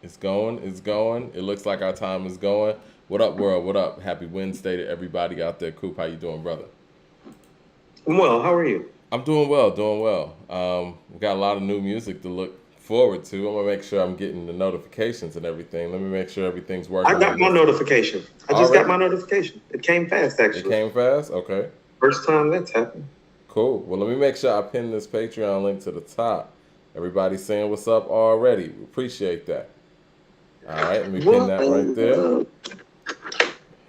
It's going. It's going. It looks like our time is going. What up, world? What up? Happy Wednesday to everybody out there. Coop, how you doing, brother? Well, how are you? I'm doing well. Doing well. We got a lot of new music to look forward to. I'm gonna make sure I'm getting the notifications and everything. Let me make sure everything's I working got on my this end. notification. I just got Already? my notification. It came fast, It actually. came fast. Okay. First time that's happened. Cool. Well, let me make sure I pin this Patreon link to the top. Everybody's saying what's up already. We appreciate that. All right, let me pin What? that right there.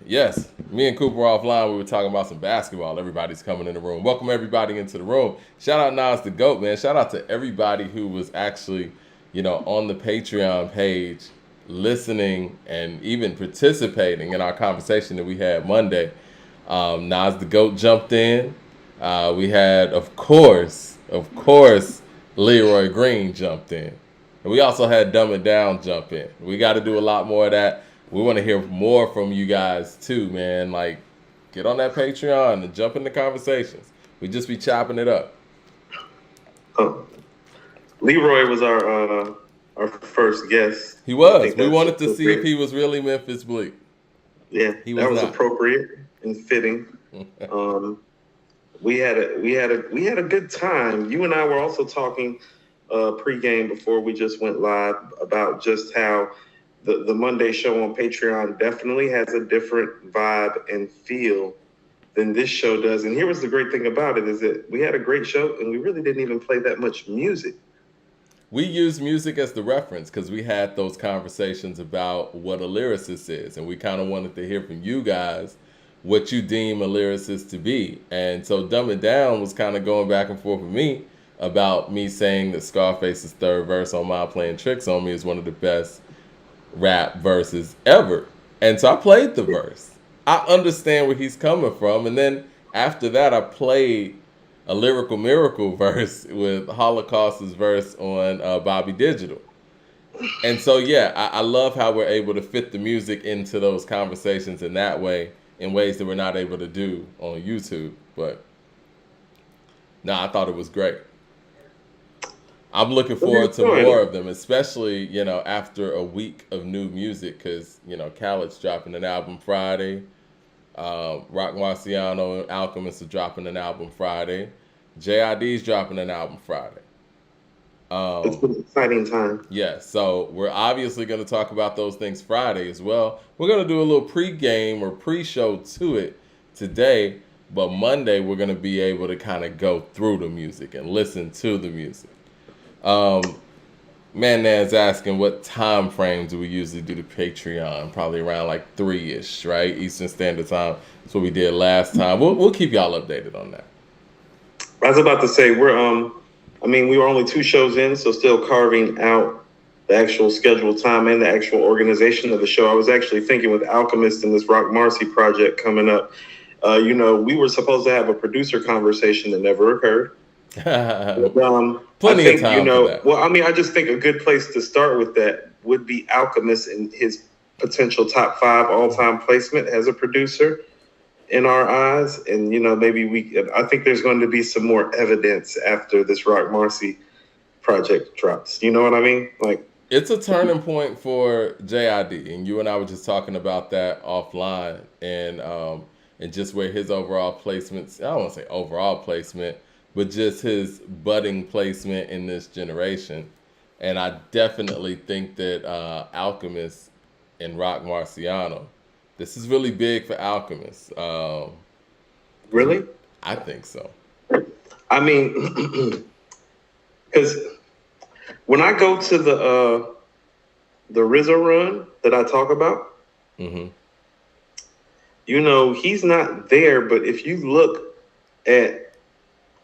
Yes, me and Cooper were offline. We were talking about some basketball. Everybody's coming in the room. Welcome everybody into the room. Shout out Nas the Goat, man. Shout out to everybody who was actually, on the Patreon page, listening and even participating in our conversation that we had Monday. Nas the Goat jumped in. We had, of course, Leroy Green jumped in. And we also had Dumb It Down jump in. We got to do a lot more of that. We want to hear more from you guys too, man. Like, get on that Patreon and jump in the conversations. We just be chopping it up. Oh, Leroy was our first guest. He I was. think We that's wanted to see if appropriate. he was really Memphis Bleak. Yeah, He was that was not. appropriate and fitting. Um, we had a good time. You and I were also talking pregame before we just went live about just how the Monday show on Patreon definitely has a different vibe and feel than this show does. And here was the great thing about it is that we had a great show and we really didn't even play that much music. We use music as the reference because we had those conversations about what a lyricist is, and we kind of wanted to hear from you guys what you deem a lyricist to be. And so Dumb It Down was kind of going back and forth with me about me saying that Scarface's third verse on My Playing Tricks on Me is one of the best rap verses ever. And so I played the verse. I understand where he's coming from. And then after that, I played a Lyrical Miracle verse with Holocaust's verse on Bobby Digital. And so, yeah, I love how we're able to fit the music into those conversations in that way, in ways that we're not able to do on YouTube. But no, I thought it was great. I'm looking forward to more of them, especially, after a week of new music, because, Khaled's dropping an album Friday. Rock Marciano and Alchemist are dropping an album Friday. JID's dropping an album Friday. It's an exciting time. Yeah, so we're obviously going to talk about those things Friday as well. We're going to do a little pre-game or pre-show to it today, but Monday we're going to be able to kind of go through the music and listen to the music. Man Nan's asking what time frame do we usually do the Patreon? Probably around like 3-ish, right? Eastern Standard Time. That's what we did last time. We'll keep y'all updated on that. I was about to say we were only 2 shows in, so still carving out the actual scheduled time and the actual organization of the show. I was actually thinking with Alchemist and this Rock Marcy project coming up, we were supposed to have a producer conversation that never occurred. Plenty of time for that. Well, I just think a good place to start with that would be Alchemist and his potential top 5 all-time placement as a producer in our eyes. And, I think there's going to be some more evidence after this Rock Marcy project drops. You know what I mean? Like, it's a turning point for JID, and you and I were just talking about that offline, and just where his overall placements, I don't want to say overall placement, but just his budding placement in this generation. And I definitely think that Alchemist and Rock Marciano, this is really big for Alchemist. really? I think so. Because when I go to the RZA run that I talk about, Mm-hmm. he's not there. But if you look at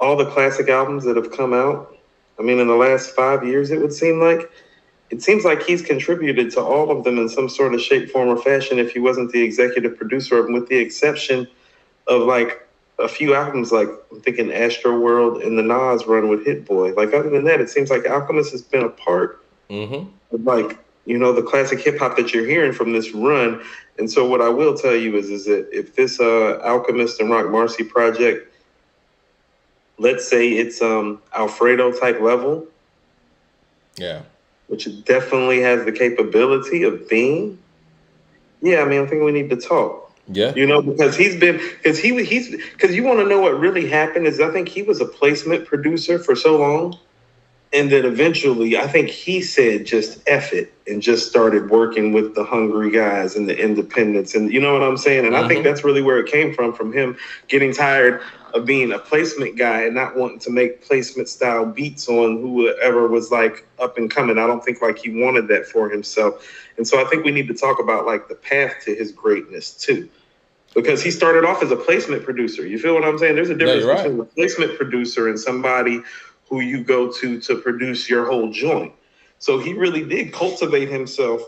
all the classic albums that have come out, in the last 5 years, it seems like he's contributed to all of them in some sort of shape, form, or fashion. If he wasn't the executive producer of them, with the exception of like a few albums, like I'm thinking Astro World and the Nas run with Hit Boy. Like other than that, it seems like Alchemist has been a part Mm-hmm. of the classic hip hop that you're hearing from this run. And so what I will tell you is that if this Alchemist and Rock Marcy project, let's say it's Alfredo type level. Yeah. which it definitely has the capability of being, yeah, I mean, I think we need to talk. Yeah. Because because you want to know what really happened is I think he was a placement producer for so long. And then eventually, I think he said just F it and just started working with the hungry guys and the independents. And you know what I'm saying? And I think that's really where it came from him getting tired of being a placement guy and not wanting to make placement style beats on whoever was like up and coming. I don't think like he wanted that for himself. And so I think we need to talk about like the path to his greatness too. Because he started off as a placement producer. You feel what I'm saying? There's a difference between a placement producer and somebody who you go to produce your whole joint. So he really did cultivate himself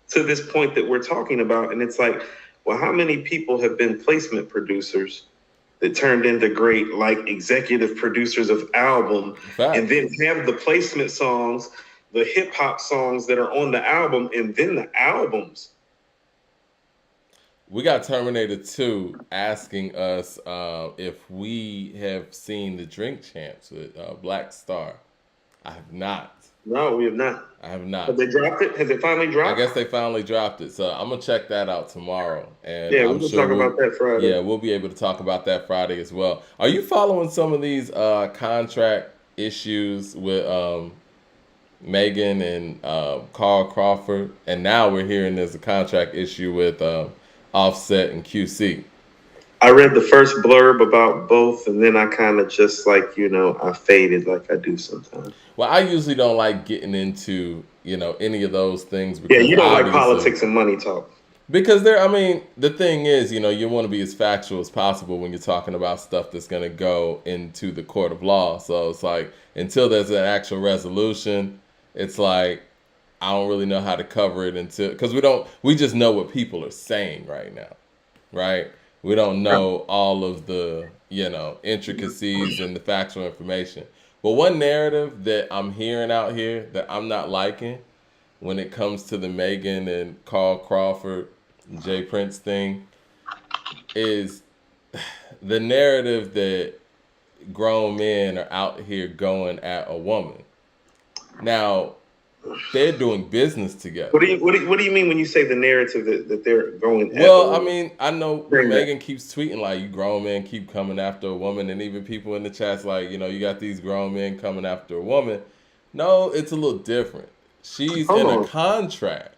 to this point that we're talking about. And it's like, well, how many people have been placement producers that turned into great, like, executive producers of album and then have the placement songs, the hip hop songs that are on the album, and then the albums. We got Terminator 2 asking us if we have seen the Drink Champs with Black Star. I have not. No, we have not. I have not. Have they dropped it? Has it finally dropped? I guess they finally dropped it. So I'm going to check that out tomorrow. And yeah, we'll talk about that Friday. Yeah, we'll be able to talk about that Friday as well. Are you following some of these contract issues with Megan and Carl Crawford? And now we're hearing there's a contract issue with Offset and QC. I read the first blurb about both, and then I kind of just like, I faded like I do sometimes. Well, I usually don't like getting into, any of those things. Because yeah, you don't like politics and money talk. Because the thing is, you want to be as factual as possible when you're talking about stuff that's going to go into the court of law. So it's like, until there's an actual resolution, it's like, I don't really know how to cover it because we just know what people are saying right now, right? We don't know all of the, intricacies and the factual information. But one narrative that I'm hearing out here that I'm not liking when it comes to the Megan and Carl Crawford and Jay Prince thing is the narrative that grown men are out here going at a woman. Now, they're doing business together. What do you mean when you say the narrative that they're going after? Well, I mean, I know Megan keeps tweeting like, you grown men keep coming after a woman, and even people in the chats like, you got these grown men coming after a woman. No, it's a little different. She's in a contract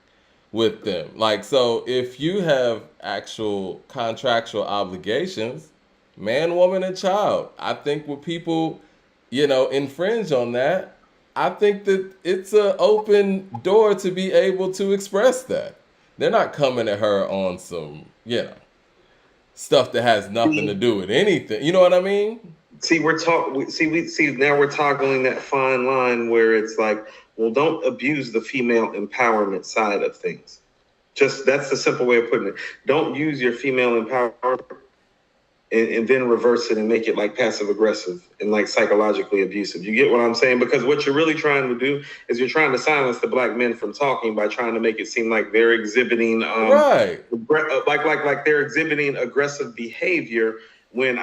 with them. Like, so if you have actual contractual obligations, man, woman, and child, I think when people, infringe on that, I think that it's an open door to be able to express that. They're not coming at her on some, stuff that has nothing to do with anything. You know what I mean? See, now we're toggling that fine line where it's like, well, don't abuse the female empowerment side of things. Just that's the simple way of putting it. Don't use your female empowerment and then reverse it and make it like passive aggressive and like psychologically abusive. You get what I'm saying? Because what you're really trying to do is you're trying to silence the black men from talking by trying to make it seem like they're exhibiting like they're exhibiting aggressive behavior. When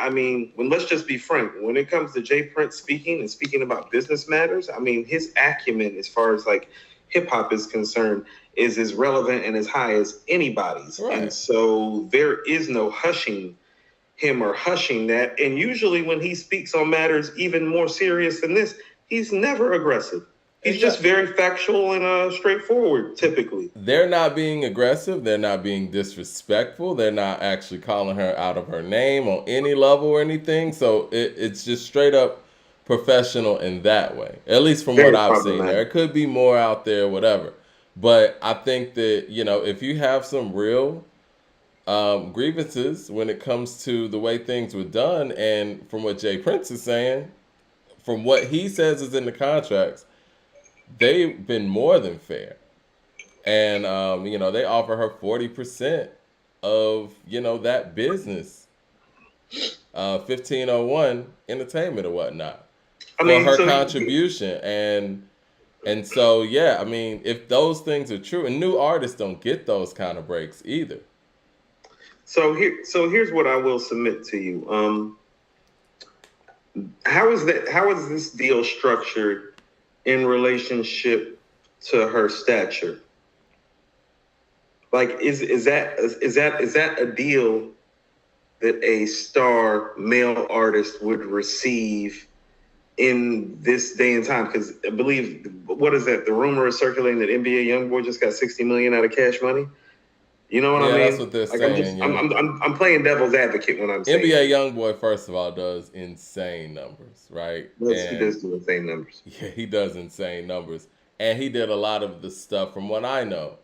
let's just be frank, when it comes to Jay Prince speaking about business matters, his acumen as far as like hip hop is concerned is as relevant and as high as anybody's. Right. And so there is no hushing him or hushing that. And usually when he speaks on matters even more serious than this, he's never aggressive. He's just very factual and straightforward, typically. They're not being aggressive. They're not being disrespectful. They're not actually calling her out of her name on any level or anything. So it's just straight up professional in that way, at least from what I've seen. There could be more out there, whatever. But I think that, if you have some real grievances when it comes to the way things were done, and from what Jay Prince is saying, from what he says is in the contracts, they've been more than fair. And, they offer her 40% of, that business, 1501 entertainment or whatnot, for her contribution. And so, if those things are true, and new artists don't get those kind of breaks either. So here's what I will submit to you. How is this deal structured in relationship to her stature. Like, is that a deal that a star male artist would receive in this day and time? Because I believe, what is that? The rumor is circulating that NBA YoungBoy just got $60 million out of Cash Money. You know what I mean? That's what they're saying. I'm playing devil's advocate when I'm saying NBA YoungBoy, first of all, does insane numbers, right? He does do insane numbers. Yeah, he does insane numbers, and he did a lot of the stuff, from what I know,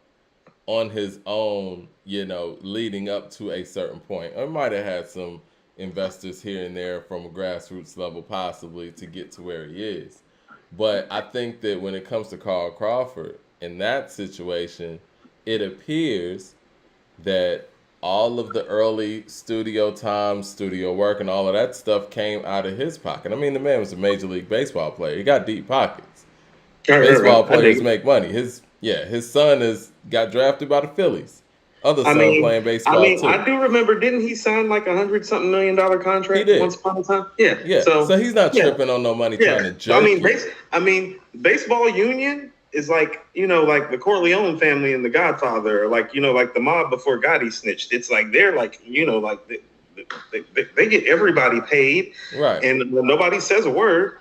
on his own. Leading up to a certain point, or might have had some investors here and there from a grassroots level, possibly, to get to where he is. But I think that when it comes to Carl Crawford, in that situation, it appears that all of the early studio time, studio work, and all of that stuff came out of his pocket. I mean, the man was a Major League Baseball player. He got deep pockets. Baseball players make money. His son got drafted by the Phillies. Other son playing baseball too. I do remember. Didn't he sign like $100-something million contract once upon a time? Yeah. Yeah. So he's not tripping on no money trying to jerk. Baseball union is like, like the Corleone family and the Godfather, or like, like the mob before Gotti snitched. It's like they're like, like they get everybody paid, right? And nobody says a word.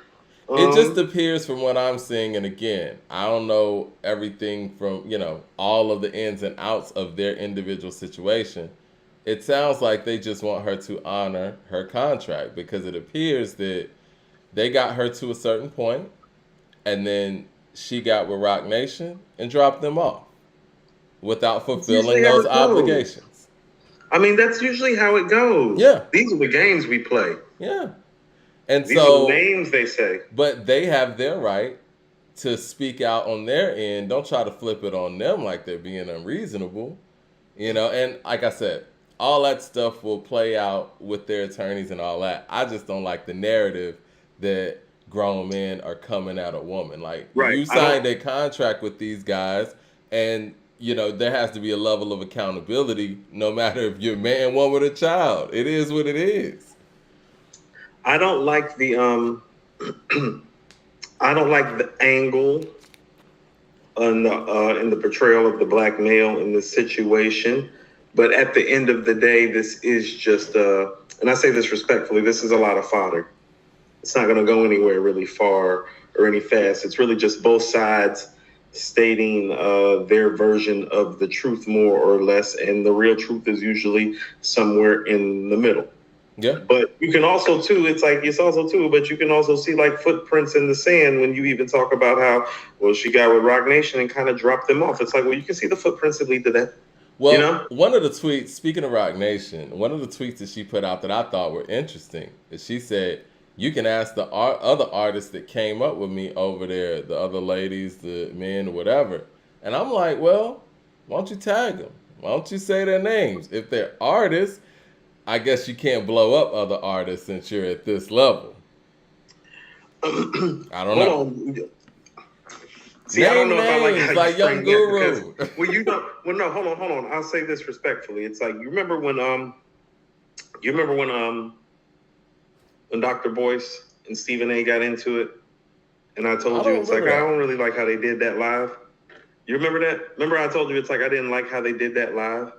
It just appears, from what I'm seeing, and again, I don't know everything from, all of the ins and outs of their individual situation. It sounds like they just want her to honor her contract, because it appears that they got her to a certain point, and then she got with Roc Nation and dropped them off without fulfilling those obligations. I mean, that's usually how it goes. Yeah. These are the games we play. Yeah. And these are the names they say. But they have their right to speak out on their end. Don't try to flip it on them like they're being unreasonable. And like I said, all that stuff will play out with their attorneys and all that. I just don't like the narrative that grown men are coming at a woman. Like, you signed a contract with these guys, and there has to be a level of accountability, no matter if you're a man, woman, or child. It is what it is. I don't like the angle in the portrayal of the black male in this situation. But at the end of the day, this is just and I say this respectfully, this is a lot of fodder. It's not going to go anywhere really far or any fast. It's really just both sides stating their version of the truth, more or less, and the real truth is usually somewhere in the middle. Yeah. But you can also but you can also see like footprints in the sand when you even talk about how, she got with Roc Nation and kind of dropped them off. It's like, you can see the footprints that lead to that. Well, one of the tweets, speaking of Roc Nation, one of the tweets that she put out that I thought were interesting is she said, you can ask the other artists that came up with me over there, the other ladies, the men, whatever. And I'm like, well, why don't you tag them? Why don't you say their names? If they're artists, I guess you can't blow up other artists since you're at this level. I don't know. See, I don't know if I like how like Young Guru. No, hold on. I'll say this respectfully. It's like, you remember when Dr. Boyce and Stephen A got into it, and I told you, it's like, I don't really like how they did that live. You remember that? Remember I told you, it's like, I didn't like how they did that live.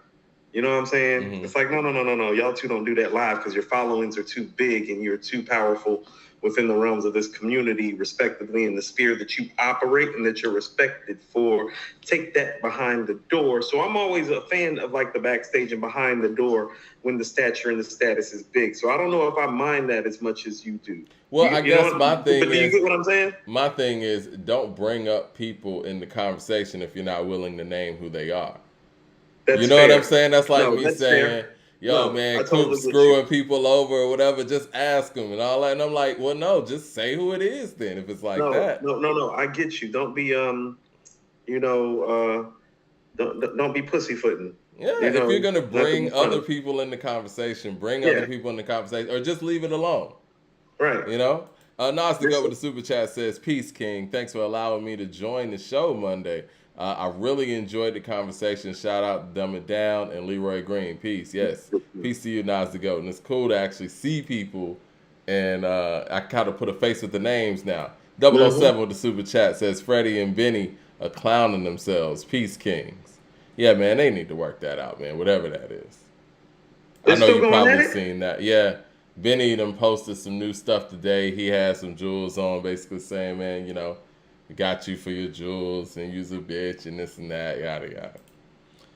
You know what I'm saying? Mm-hmm. It's like, no. Y'all two don't do that live because your followings are too big and you're too powerful within the realms of this community, respectively, in the sphere that you operate and that you're respected for. Take that behind the door. So I'm always a fan of like the backstage and behind the door when the stature and the status is big. So I don't know if I mind that as much as you do. Well, I guess my thing is, do you get what I'm saying? My thing is, don't bring up people in the conversation if you're not willing to name who they are. That's you know fair. What I'm saying? That's like me that's saying, fair. Man, Coop's screwing people over or whatever, just ask them and all that. And I'm like, well, no, just say who it is then if it's like that. No, I get you. Don't be, don't be pussyfooting. Yeah, if you're going to bring other people in the conversation, other people in the conversation, or just leave it alone. Right. Nas to go with the super chat says, peace, King. Thanks for allowing me to join the show Monday. I really enjoyed the conversation. Shout out Dumb It Down and Leroy Green. Peace. Yes. Peace to you, Nas the Goat. And it's cool to actually see people. And I kind of put a face with the names now. 007 with the super chat says, Freddie and Benny clowning themselves. Peace Kings. Yeah, man, they need to work that out, man, whatever that is. They're I know still you going at probably it? seen that. Yeah, Benny done posted some new stuff today. He had some jewels on, basically saying, man, we got you for your jewels and you's a bitch and this and that, yada, yada.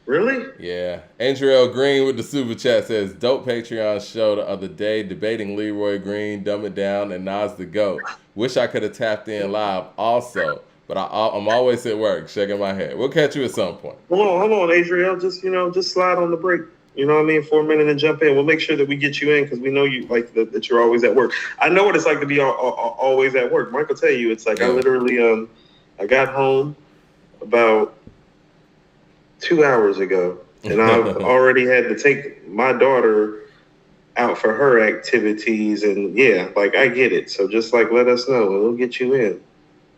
Really? Yeah. Andrew Green with the super chat says, dope Patreon show the other day debating Leroy Green, Dumb It Down, and Nas the GOAT. Wish I could have tapped in live also, but I'm always at work shaking my head. We'll catch you at some point. Hold on, Adriel. Just slide on the break. You know what I mean? For a minute and jump in. We'll make sure that we get you in because we know you like that you're always at work. I know what it's like to be always at work. Mike will tell you, it's like I literally I got home about 2 hours ago, and I've already had to take my daughter out for her activities, and yeah, like I get it. So just like let us know, and we'll get you in.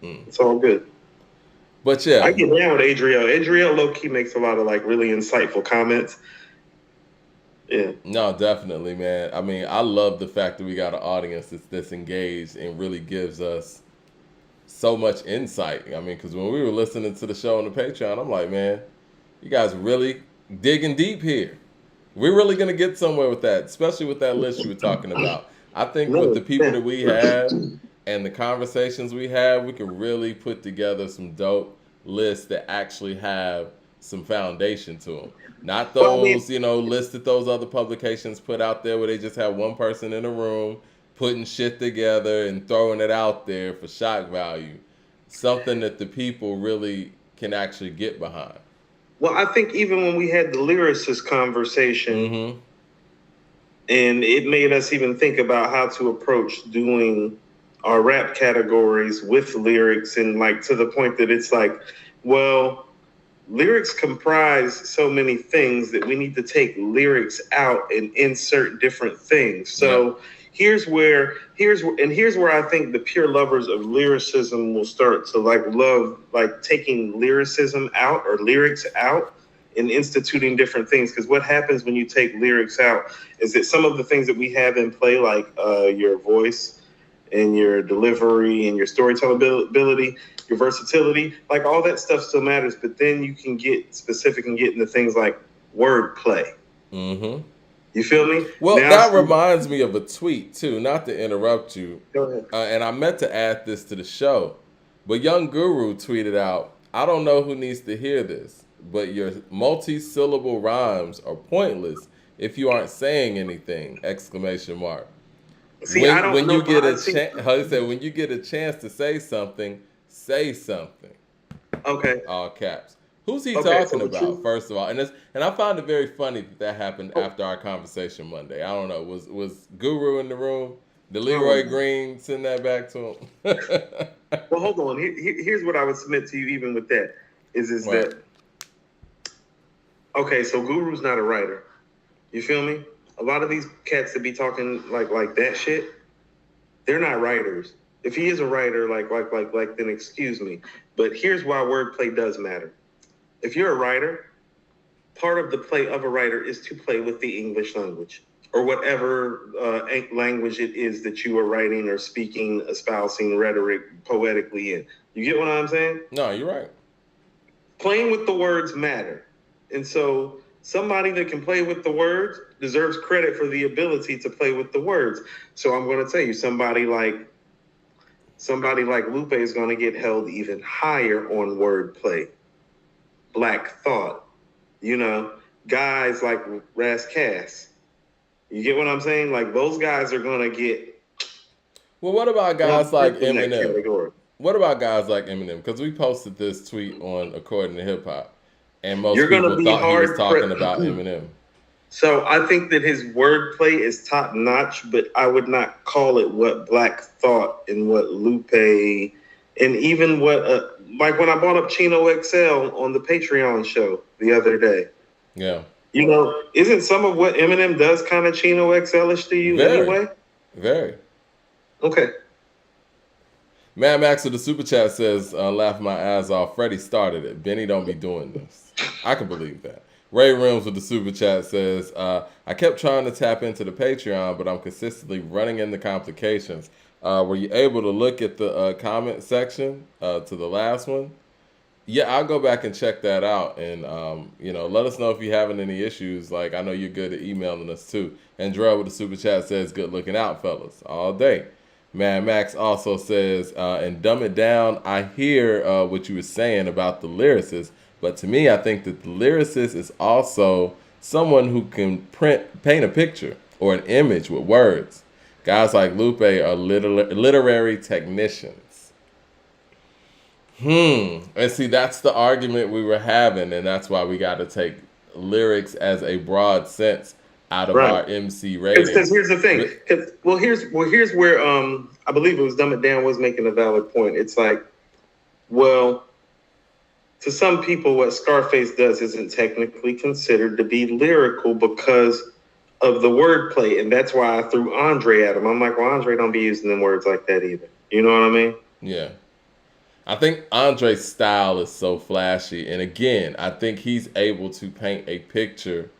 It's all good. But yeah, I get down with Adriel. Adriel low key makes a lot of like really insightful comments. Yeah. No, definitely, man. I mean, I love the fact that we got an audience that's engaged and really gives us so much insight. I mean, because when we were listening to the show on the Patreon, I'm like, man, you guys really digging deep here. We're really going to get somewhere with that, especially with that list you were talking about. I think with the people that we have and the conversations we have, we can really put together some dope lists that actually have some foundation to them. Not those, lists that those other publications put out there where they just have one person in a room putting shit together and throwing it out there for shock value. Something that the people really can actually get behind. Well, I think even when we had the lyricist conversation, and it made us even think about how to approach doing our rap categories with lyrics, and like to the point that it's like, well, lyrics comprise so many things that we need to take lyrics out and insert different things. So here's where I think the pure lovers of lyricism will start to like love like taking lyricism out or lyrics out and instituting different things. Because what happens when you take lyrics out is that some of the things that we have in play, like your voice and your delivery and your storytelling ability, your versatility, like all that stuff still matters. But then you can get specific and get into things like wordplay. You feel me? Well, that reminds me of a tweet too, not to interrupt you. Go ahead. And I meant to add this to the show, but Young Guru tweeted out, I don't know who needs to hear this, but your multi-syllable rhymes are pointless if you aren't saying anything, ! See, I don't know. He said, when you get a chance to say something, say something. Okay. All caps. Who's he talking about, first of all? And I found it very funny that happened after our conversation Monday. I don't know. Was Guru in the room? Did Leroy Green send that back to him? Well, hold on. Here's what I would submit to you even with that. Is that... Okay, so Guru's not a writer. You feel me? A lot of these cats that be talking like that shit, they're not writers. If he is a writer, then excuse me. But here's why wordplay does matter. If you're a writer, part of the play of a writer is to play with the English language or whatever language it is that you are writing or speaking, espousing rhetoric poetically in. You get what I'm saying? No, you're right. Playing with the words matter. And so somebody that can play with the words deserves credit for the ability to play with the words. So I'm going to tell you, somebody like Lupe is going to get held even higher on wordplay. Black Thought, guys like Outkast. You get what I'm saying? Like those guys are going to get. Well, what about guys like Eminem? What about guys like Eminem? Because we posted this tweet on According to Hip Hop. And most people thought he was talking about Eminem. So I think that his wordplay is top notch, but I would not call it what Black Thought and what Lupe and even what, like when I brought up Chino XL on the Patreon show the other day. Yeah. Isn't some of what Eminem does kind of Chino XL-ish to you anyway? Very. Okay. Mad Max with the super chat says, laughing my ass off, Freddie started it. Benny don't be doing this. I can believe that. Ray Rims with the super chat says, I kept trying to tap into the Patreon, but I'm consistently running into complications. Were you able to look at the comment section to the last one? Yeah, I'll go back and check that out, and let us know if you're having any issues. Like, I know you're good at emailing us too. And Drell with the super chat says, "Good looking out, fellas, all day." Man, Max also says, "And dumb it down. I hear what you were saying about the lyricist, but to me, I think that the lyricist is also someone who can paint a picture or an image with words. Guys like Lupe are literary technicians." And see, that's the argument we were having, and that's why we got to take lyrics as a broad sense out of Right. our MC rating. Because here's the thing. Here's where I believe it was Dumb It Down was making a valid point. It's like, well, to some people, what Scarface does isn't technically considered to be lyrical because of the wordplay, and that's why I threw Andre at him. I'm like, well, Andre don't be using them words like that either. You know what I mean? Yeah. I think Andre's style is so flashy, and again, I think he's able to paint a picture.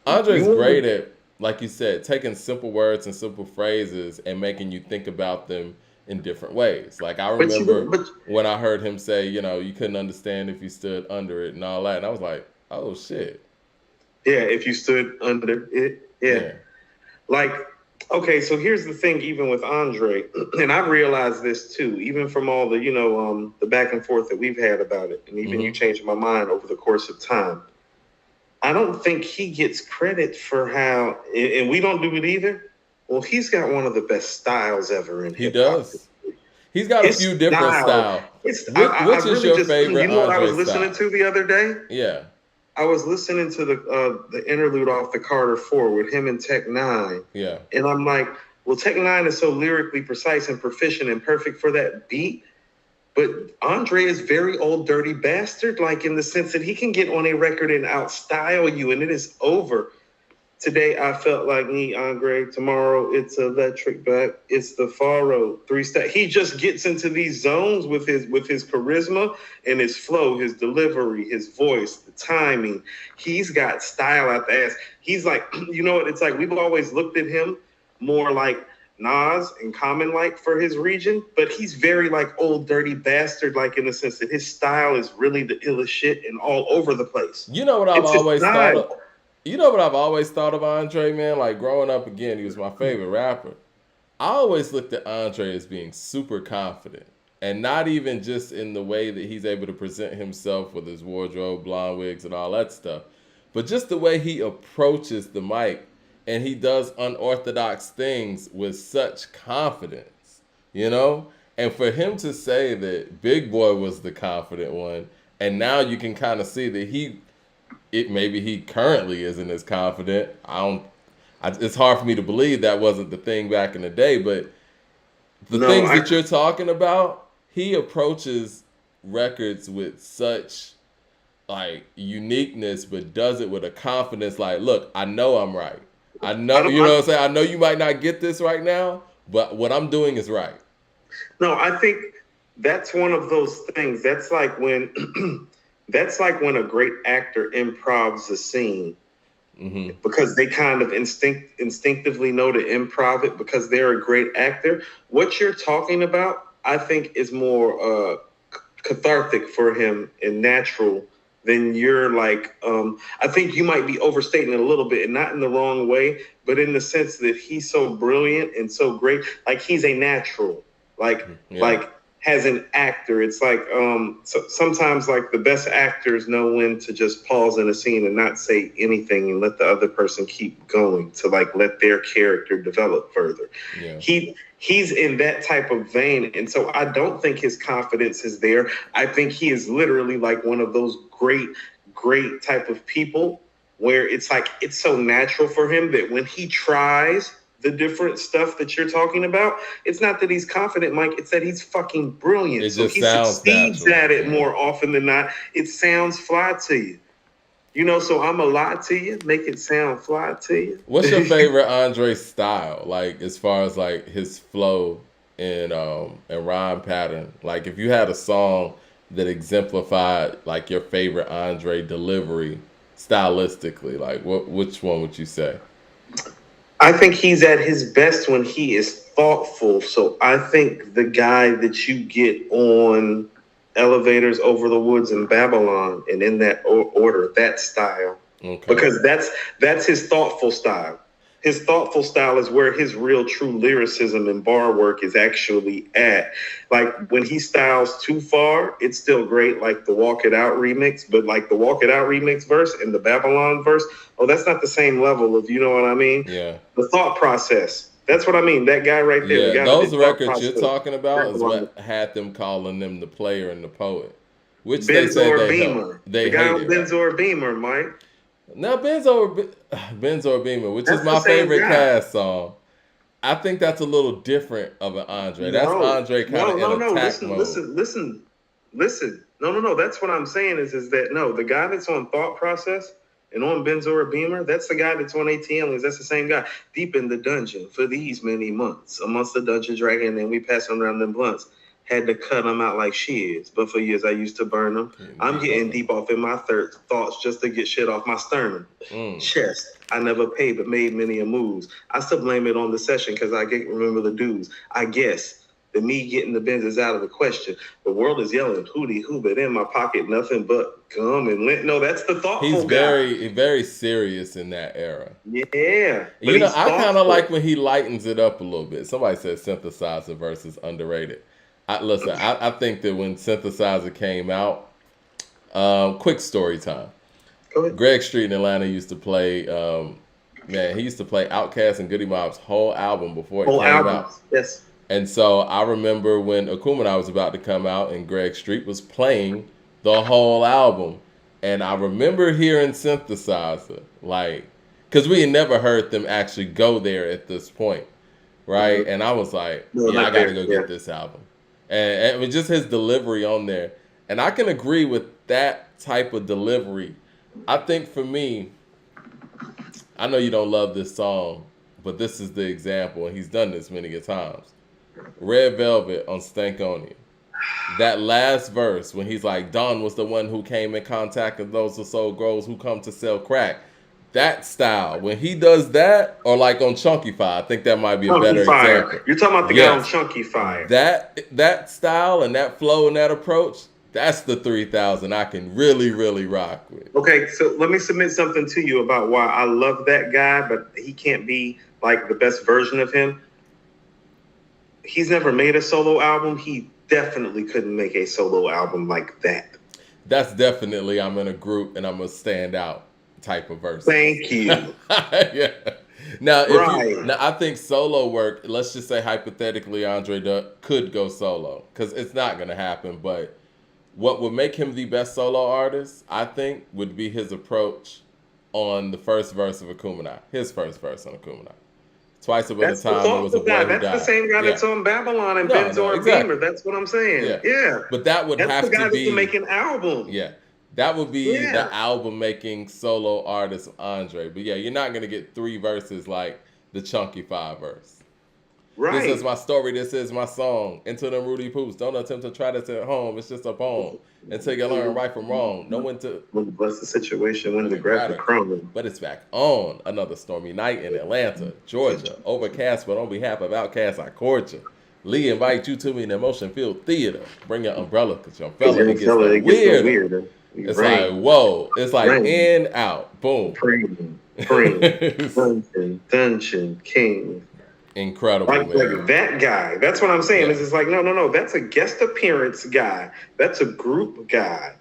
Andre's great at, like you said, taking simple words and simple phrases and making you think about them in different ways. Like, I remember when I heard him say, you couldn't understand if you stood under it and all that, and I was like, oh shit. Yeah, if you stood under it. Yeah. Like, okay, so here's the thing, even with Andre, and I've realized this too, even from all the, the back and forth that we've had about it, and even you changed my mind over the course of time. I don't think he gets credit for how, and we don't do it either. Well, he's got one of the best styles ever in hip-hop. He does. He's got a few different styles. Which is your favorite? You know what I was listening to the other day? Yeah. I was listening to the interlude off the Carter 4 with him and Tech 9. Yeah. And I'm like, well, Tech 9 is so lyrically precise and proficient and perfect for that beat. But Andre is very old dirty bastard, like in the sense that he can get on a record and outstyle you, and it is over. Today I felt like me, Andre. Tomorrow it's electric, but it's the Faro 3-step. He just gets into these zones with his charisma and his flow, his delivery, his voice, the timing. He's got style out the ass. He's like, you know what? It's like we've always looked at him more like Nas and Common like for his region, but he's very like old dirty bastard, like in the sense that his style is really the illest shit and all over the place. You know what I've always thought of? You know what I've always thought of Andre, man? Like growing up, again, he was my favorite rapper. I always looked at Andre as being super confident, and not even just in the way that he's able to present himself with his wardrobe, blonde wigs, and all that stuff, but just the way he approaches the mic, and he does unorthodox things with such confidence, And for him to say that Big Boy was the confident one, and now you can kind of see that maybe he currently isn't as confident. It's hard for me to believe that wasn't the thing back in the day, but things that you're talking about, he approaches records with such like uniqueness, but does it with a confidence like, look, I know I'm right. I know, what I'm saying? I know you might not get this right now, but what I'm doing is right. No, I think that's one of those things. That's like when a great actor improvs a scene because they kind of instinctively know to improv it because they're a great actor. What you're talking about, I think, is more cathartic for him and natural than you're like. I think you might be overstating it a little bit, and not in the wrong way, but in the sense that he's so brilliant and so great. Like he's a natural, like as an actor. It's like so sometimes like the best actors know when to just pause in a scene and not say anything and let the other person keep going to like let their character develop further. Yeah. He's in that type of vein, and so I don't think his confidence is there. I think he is literally like one of those great type of people where it's like it's so natural for him that when he tries the different stuff that you're talking about, it's not that he's confident, Mike. It's that he's fucking brilliant. So he succeeds at it more often than not. It sounds fly to you. So I'm a lie to you, make it sound fly to you. What's your favorite Andre style? Like as far as like his flow and rhyme pattern. Like if you had a song that exemplified like your favorite Andre delivery stylistically, like which one would you say? I think he's at his best when he is thoughtful. So I think the guy that you get on Elevators, Over the Woods, and Babylon, and in that order, that style. Okay. Because that's his thoughtful style. His thoughtful style is where his real true lyricism and bar work is actually at. Like when he styles too far, it's still great, like the Walk It Out remix, but like the Walk It Out remix verse and the Babylon verse, oh, that's not the same level of, you know what I mean? Yeah. The thought process. That's what I mean. That guy right there. Yeah, the guy those that records you're talking about is Babylon. what had them calling them the player and the poet, which Benzo they said or they Beamer. helped. They the guy on hated Benzo or Beamer, Mike. Now Benzo or Beamer, which That's is my the same favorite guy. Cast song. I think that's a little different of an Andre. That's Andre kind of in attack mode. Listen. No. That's what I'm saying is that no, the guy that's on Thought Process and on Benzo or Beamer, that's the guy that's on ATM. That's the same guy. Deep in the dungeon for these many months, amongst the dungeon dragon, and we passing around them blunts. Had to cut them out like shiz, but for years I used to burn them. I'm getting deep off in my third thoughts just to get shit off my sternum. Chest, I never paid but made many a moves. I still blame it on the session because I can't remember the dues. I guess the me getting the Benz is out of the question. The world is yelling hootie hoo, but in my pocket nothing but gum and lint. No, that's the thoughtful He's guy. very serious in that era. Yeah. You know, I kind of like when he lightens it up a little bit. Somebody said synthesizer versus underrated. I think that when synthesizer came out, quick story time. Greg Street in Atlanta used to play, he used to play Outkast and Goody Mob's whole album before it came out. Yes. And so I remember when Akumanai was about to come out and Greg Street was playing the whole album. And I remember hearing synthesizer, like, because we had never heard them actually go there at this point, right? Mm-hmm. And I was like, I got to go get this album. And it was just his delivery on there. And I can agree with that type of delivery. I think for me, I know you don't love this song, but this is the example, and he's done this many times. Red Velvet on Stankonia. That last verse when he's like, Don was the one who came in contact with those who sold grows who come to sell crack. That style, when he does that, or like on Chunky Fire, I think that might be a better example. You're talking about the guy on Chunky Fire. That style and that flow and that approach, that's the 3000 I can really, really rock with. Okay, so let me submit something to you about why I love that guy, but he can't be like the best version of him. He's never made a solo album. He definitely couldn't make a solo album like that. That's definitely I'm in a group and I'm a stand out type of verse. Thank you. Yeah. Now, I think solo work, let's just say hypothetically Andre could go solo because it's not going to happen. But what would make him the best solo artist, I think, would be his approach on the first verse of Akumanai. His first verse on Akumanai. Twice Upon a Time, there was a boy who died. That's the same guy that's on Babylon and Benzo or Beamer. That's what I'm saying. Yeah. But that would have to be making album. Yeah. That would be the album-making solo artist Andre. But yeah, you're not going to get 3 verses like the Chunky 5 verse. Right. This is my story. This is my song. Into them Rudy Poops. Don't attempt to try this at home. It's just a poem. Until you learn right from wrong. Know when to... Bless the situation when to grab the crumb. But it's back on. Another stormy night in Atlanta, Georgia. Overcast, but on behalf of Outkast, I court you. Lee invite you to me in emotion-filled theater. Bring your umbrella, because your fella, it gets weird. It's like, whoa. It's like in, out. Boom. Dungeon King. Incredible, like that guy. That's what I'm saying. It's just like, no. That's a guest appearance guy. That's a group guy.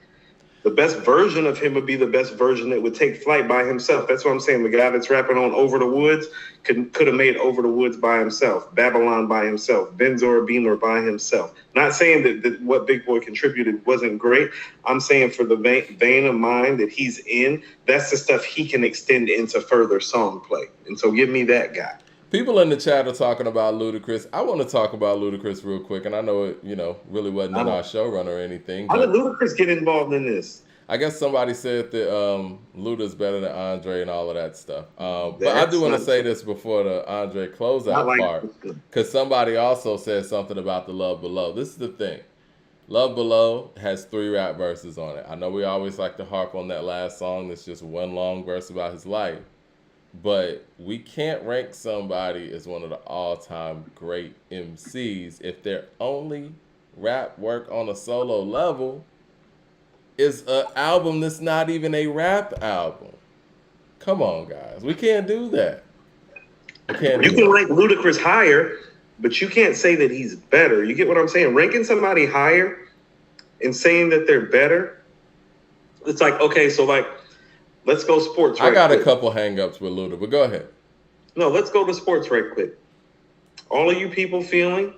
The best version of him would be the best version that would take flight by himself. That's what I'm saying. The guy that's rapping on Over the Woods could have made Over the Woods by himself. Babylon by himself. Benzo or Beamer by himself. Not saying that what Big Boy contributed wasn't great. I'm saying for the vein of mind that he's in, that's the stuff he can extend into further song play. And so give me that guy. People in the chat are talking about Ludacris. I want to talk about Ludacris real quick, and I know it, really wasn't in our showrunner or anything. How did Ludacris get involved in this? I guess somebody said that Luda's better than Andre and all of that stuff. But I do want to say this before the Andre closeout part, because somebody also said something about the Love Below. This is the thing. Love Below has 3 rap verses on it. I know we always like to harp on that last song that's just one long verse about his life. But we can't rank somebody as one of the all-time great MCs if they're only rap work on a solo level is an album that's not even a rap album. Come on, guys. We can't do that. We can't You do can that. rank Ludacris higher, but you can't say that he's better. You get what I'm saying? Ranking somebody higher and saying that they're better, it's like, okay, so like, let's go sports I got quick. a couple hang-ups with Luda, but go ahead. No, let's go to sports right quick. All of you people feeling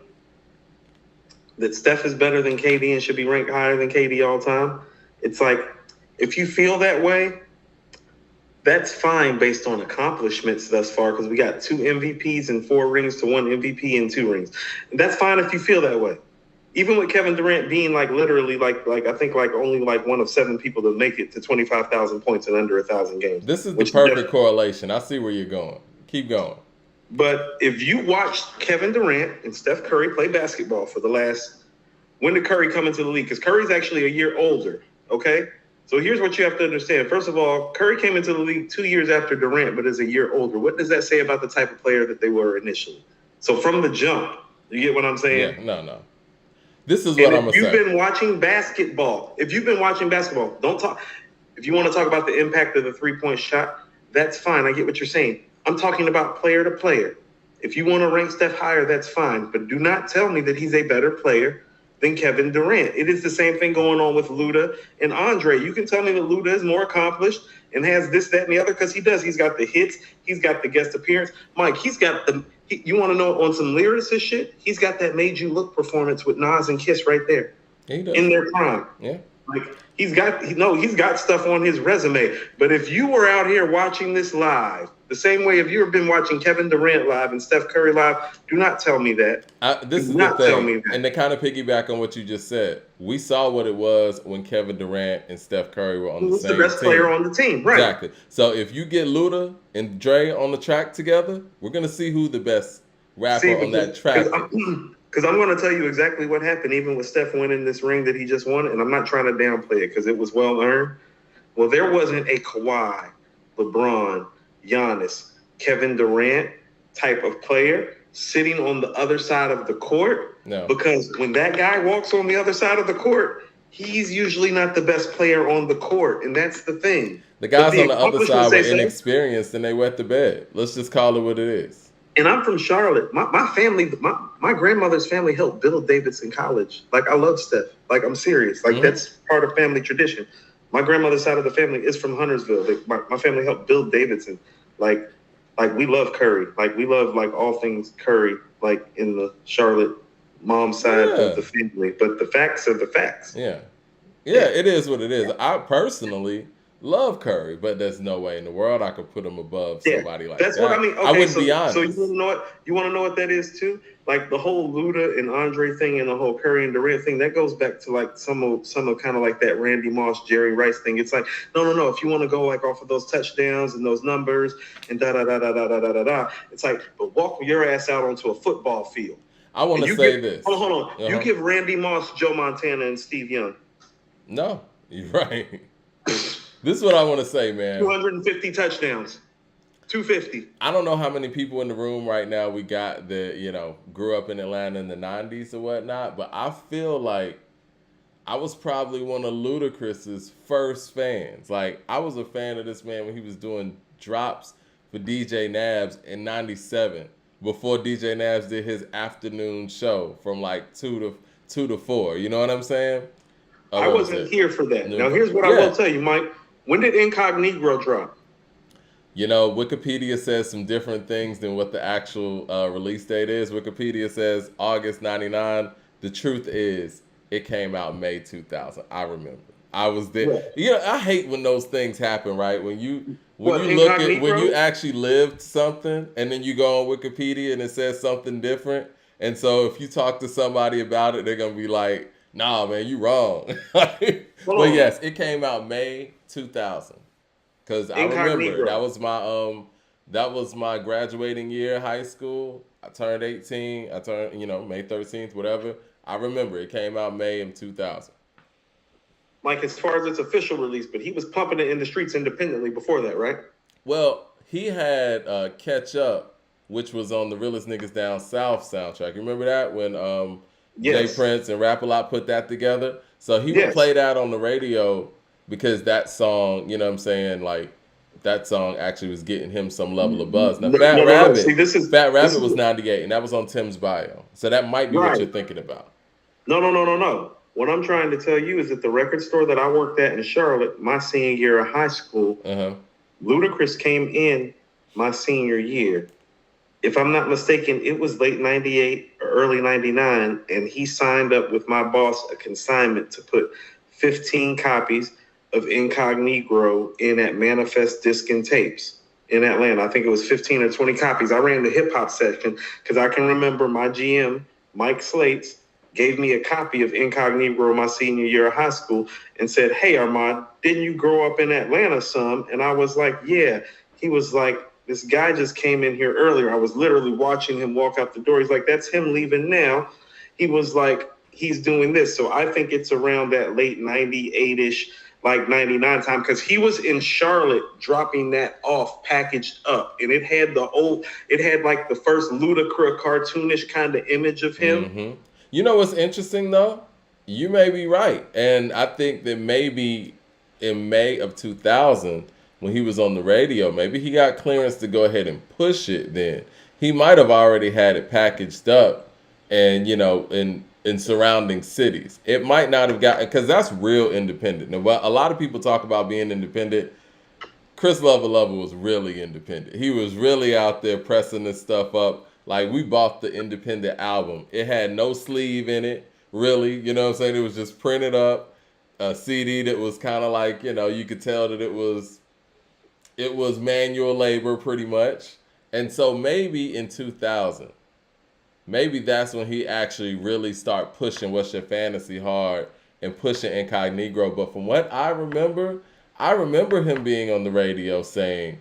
that Steph is better than KD and should be ranked higher than KD all time, it's like, if you feel that way, that's fine based on accomplishments thus far, because we got 2 MVPs and 4 rings to 1 MVP and 2 rings. And that's fine if you feel that way. Even with Kevin Durant being like literally like I think like only like one of 7 people to make it to 25,000 points in under 1,000 games. This is the perfect correlation. I see where you're going. Keep going. But if you watched Kevin Durant and Steph Curry play basketball for the last, when did Curry come into the league? Because Curry's actually a year older, okay? So here's what you have to understand. First of all, Curry came into the league 2 years after Durant, but is a year older. What does that say about the type of player that they were initially? So from the jump, you get what I'm saying? Yeah, no. This is what I'm going to say. If you've been watching basketball, don't talk. If you want to talk about the impact of the 3-point shot, that's fine. I get what you're saying. I'm talking about player to player. If you want to rank Steph higher, that's fine. But do not tell me that he's a better player than Kevin Durant. It is the same thing going on with Luda and Andre. You can tell me that Luda is more accomplished and has this, that, and the other, because he does. He's got the hits. He's got the guest appearance. Mike, he's got you want to know on some lyricist shit? He's got that Made You Look performance with Nas and Kiss right there. He does. In their prime. Yeah. Like he's got stuff on his resume. But if you were out here watching this live, the same way if you've been watching Kevin Durant live and Steph Curry live, do not tell me that. This is the thing, and to kind of piggyback on what you just said, we saw what it was when Kevin Durant and Steph Curry were on the same team. The best player on the team, right? Exactly. So if you get Luda and Dre on the track together, we're gonna see who the best rapper on that track. Because I'm going to tell you exactly what happened, even with Steph winning this ring that he just won, and I'm not trying to downplay it because it was well earned. Well, there wasn't a Kawhi, LeBron, Giannis, Kevin Durant type of player sitting on the other side of the court. No. Because when that guy walks on the other side of the court, he's usually not the best player on the court, and that's the thing. The guys on the other side were inexperienced and they wet the bed. Let's just call it what it is. And I'm from Charlotte. My family, my grandmother's family helped build Davidson College. Like, I love Steph. Like, I'm serious. Like, that's part of family tradition. My grandmother's side of the family is from Huntersville. My family helped build Davidson. Like we love Curry. Like, we love, like, all things Curry, like, in the Charlotte mom side of the family. But the facts are the facts. Yeah, it is what it is. I personally love Curry, but there's no way in the world I could put him above somebody like that. That's what I mean. Okay, I wouldn't be honest. So you want to know what that is too? Like the whole Luda and Andre thing and the whole Curry and Durant thing, that goes back to like some of kind of like that Randy Moss, Jerry Rice thing. It's like, no. If you want to go like off of those touchdowns and those numbers and da. It's like, but walk your ass out onto a football field. I want to say this. Hold on. Uh-huh. You give Randy Moss, Joe Montana, and Steve Young. No, you're right. This is what I want to say, man. 250 touchdowns. 250. I don't know how many people in the room right now we got that, grew up in Atlanta in the 90s or whatnot, but I feel like I was probably one of Ludacris's first fans. Like, I was a fan of this man when he was doing drops for DJ Nabs in 97, before DJ Nabs did his afternoon show from like 2 to 4. You know what I'm saying? I wasn't here for that. Now, here's what I will tell you, Mike. When did Incognito drop? Wikipedia says some different things than what the actual release date is. Wikipedia says August 99. The truth is, it came out May 2000. I remember. I was there. Yeah. I hate when those things happen, right? When you actually lived something and then you go on Wikipedia and it says something different. And so if you talk to somebody about it, they're going to be like, nah, man, you wrong. But yes, it came out May 2000. Because I remember that was my graduating year, high school. I turned 18. I turned, May 13th, whatever. I remember it came out May of 2000. Like, as far as its official release, but he was pumping it in the streets independently before that, right? Well, he had Catch Up, which was on the Realest Niggas Down South soundtrack. You remember that when Jay Yes. Prince and Rap A Lot put that together. So he would Yes. play that on the radio because that song, you know what I'm saying, like that song actually was getting him some level of buzz. Now No, no, no, no. See, Fat this Rabbit is was 98 and that was on Tim's bio. So that might be what right. you're thinking about. No, no, no, no, no. What I'm trying to tell you is that the record store that I worked at in Charlotte, my senior year of high school, Ludacris came in my senior year. If I'm not mistaken, it was late 98 or early 99, and he signed up with my boss a consignment to put 15 copies of Incognito in at Manifest Disc and Tapes in Atlanta. I think it was 15 or 20 copies. I ran the hip-hop section because I can remember my GM, Mike Slates, gave me a copy of Incognito my senior year of high school and said, "Hey, Armand, didn't you grow up in Atlanta some?" And I was like, "Yeah." He was like, "This guy just came in here earlier. I was literally watching him walk out the door." He's like, "That's him leaving now." He was like, "He's doing this." So I think it's around that late 98-ish, like 99 time, because he was in Charlotte dropping that off packaged up. And it had like the first Ludacris cartoonish kind of image of him. Mm-hmm. You know what's interesting though? You may be right. And I think that maybe in May of 2000, when he was on the radio, maybe he got clearance to go ahead and push it then. He might have already had it packaged up and, you know, in surrounding cities. It might not have gotten, because that's real independent. Now, a lot of people talk about being independent. Chris Lover was really independent. He was really out there pressing this stuff up. Like, we bought the independent album. It had no sleeve in it, really. You know what I'm saying? It was just printed up, a CD that was kind of like, you know, you could tell that it was manual labor pretty much. And so maybe in 2000, maybe that's when he actually really start pushing What's Your Fantasy hard and pushing Incognito. But from what I remember him being on the radio saying,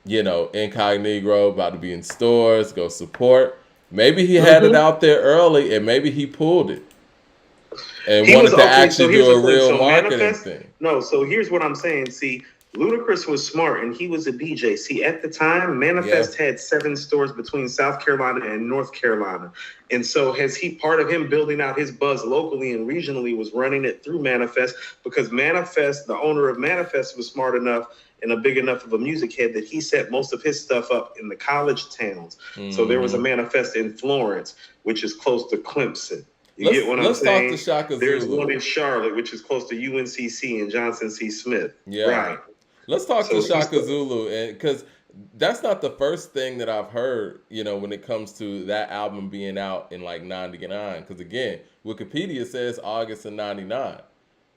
you know, Incognito about to be in stores, go support. Maybe he had it out there early and maybe he pulled it and wanted to actually do a real marketing thing. No, so here's what I'm saying. See, Ludacris was smart and he was a DJ. See, at the time, Manifest had 7 stores between South Carolina and North Carolina. And so part of him building out his buzz locally and regionally was running it through Manifest, because Manifest, the owner of Manifest, was smart enough and a big enough of a music head that he set most of his stuff up in the college towns. Mm-hmm. So there was a Manifest in Florence, which is close to Clemson. You get what I'm saying? Let's talk to Shaka There's Zulu. one in Charlotte, which is close to UNCC and Johnson C. Smith. Yeah. Right. Let's talk to Shaka Zulu, and because that's not the first thing that I've heard, you know, when it comes to that album being out in like 99. Because again, Wikipedia says August of 99.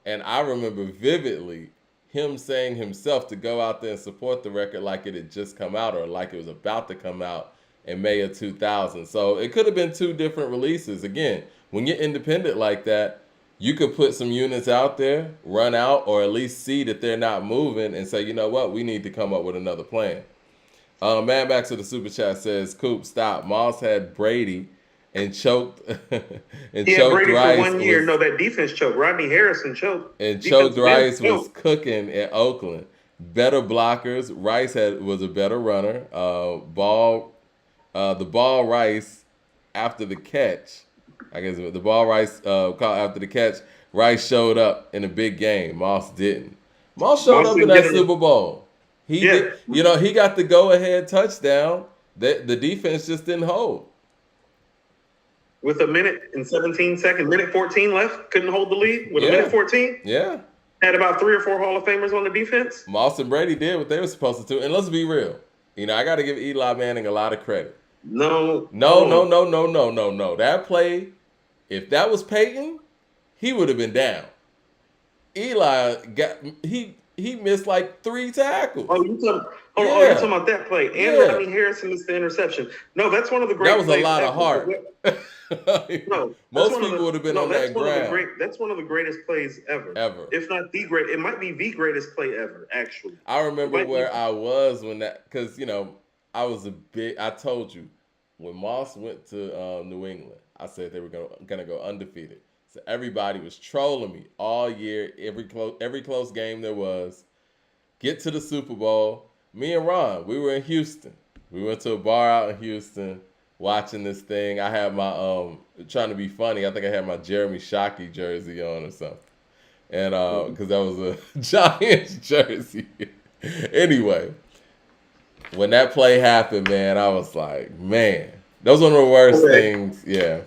And I remember vividly him saying himself to go out there and support the record like it had just come out or like it was about to come out in May of 2000. So it could have been 2 different releases. Again, when you're independent like that, you could put some units out there, run out, or at least see that they're not moving and say, you know what, we need to come up with another plan. Mad Max to the super chat says, Coop, stop. Moss had Brady and choked and choked Brady Rice for 1 year. No, that defense choked. Rodney Harrison choked. And choked Rice was cooking at Oakland. Better blockers. Rice was a better runner. The ball Rice after the catch. I guess the ball Rice caught after the catch. Rice showed up in a big game. Moss didn't. Moss showed up in that Super Bowl. He did, you know, he got the go-ahead touchdown. The defense just didn't hold. With a minute and 17 seconds, minute 14 left, couldn't hold the lead with a minute 14. Yeah. Had about 3 or 4 Hall of Famers on the defense. Moss and Brady did what they were supposed to do. And let's be real. You know, I got to give Eli Manning a lot of credit. No. That play, if that was Peyton, he would have been down. Eli he missed like 3 tackles. Oh, you're talking about that play. And Rodney Harrison missed the interception. No, that's one of the great plays. That was a lot of heart. No, most people would have been on that ground. That's one of the greatest plays ever. If not the great. It might be the greatest play ever, actually. I remember where I was when because, you know, I told you, when Moss went to New England, I said they were gonna go undefeated. So everybody was trolling me all year, every close game there was. Get to the Super Bowl. Me and Ron, we were in Houston. We went to a bar out in Houston. watching this thing. I had my trying to be funny. I think I had my Jeremy Shockey jersey on or something, and because that was a Giants jersey. Anyway, when that play happened, man, I was like, man, that was one of the worst things. Yeah.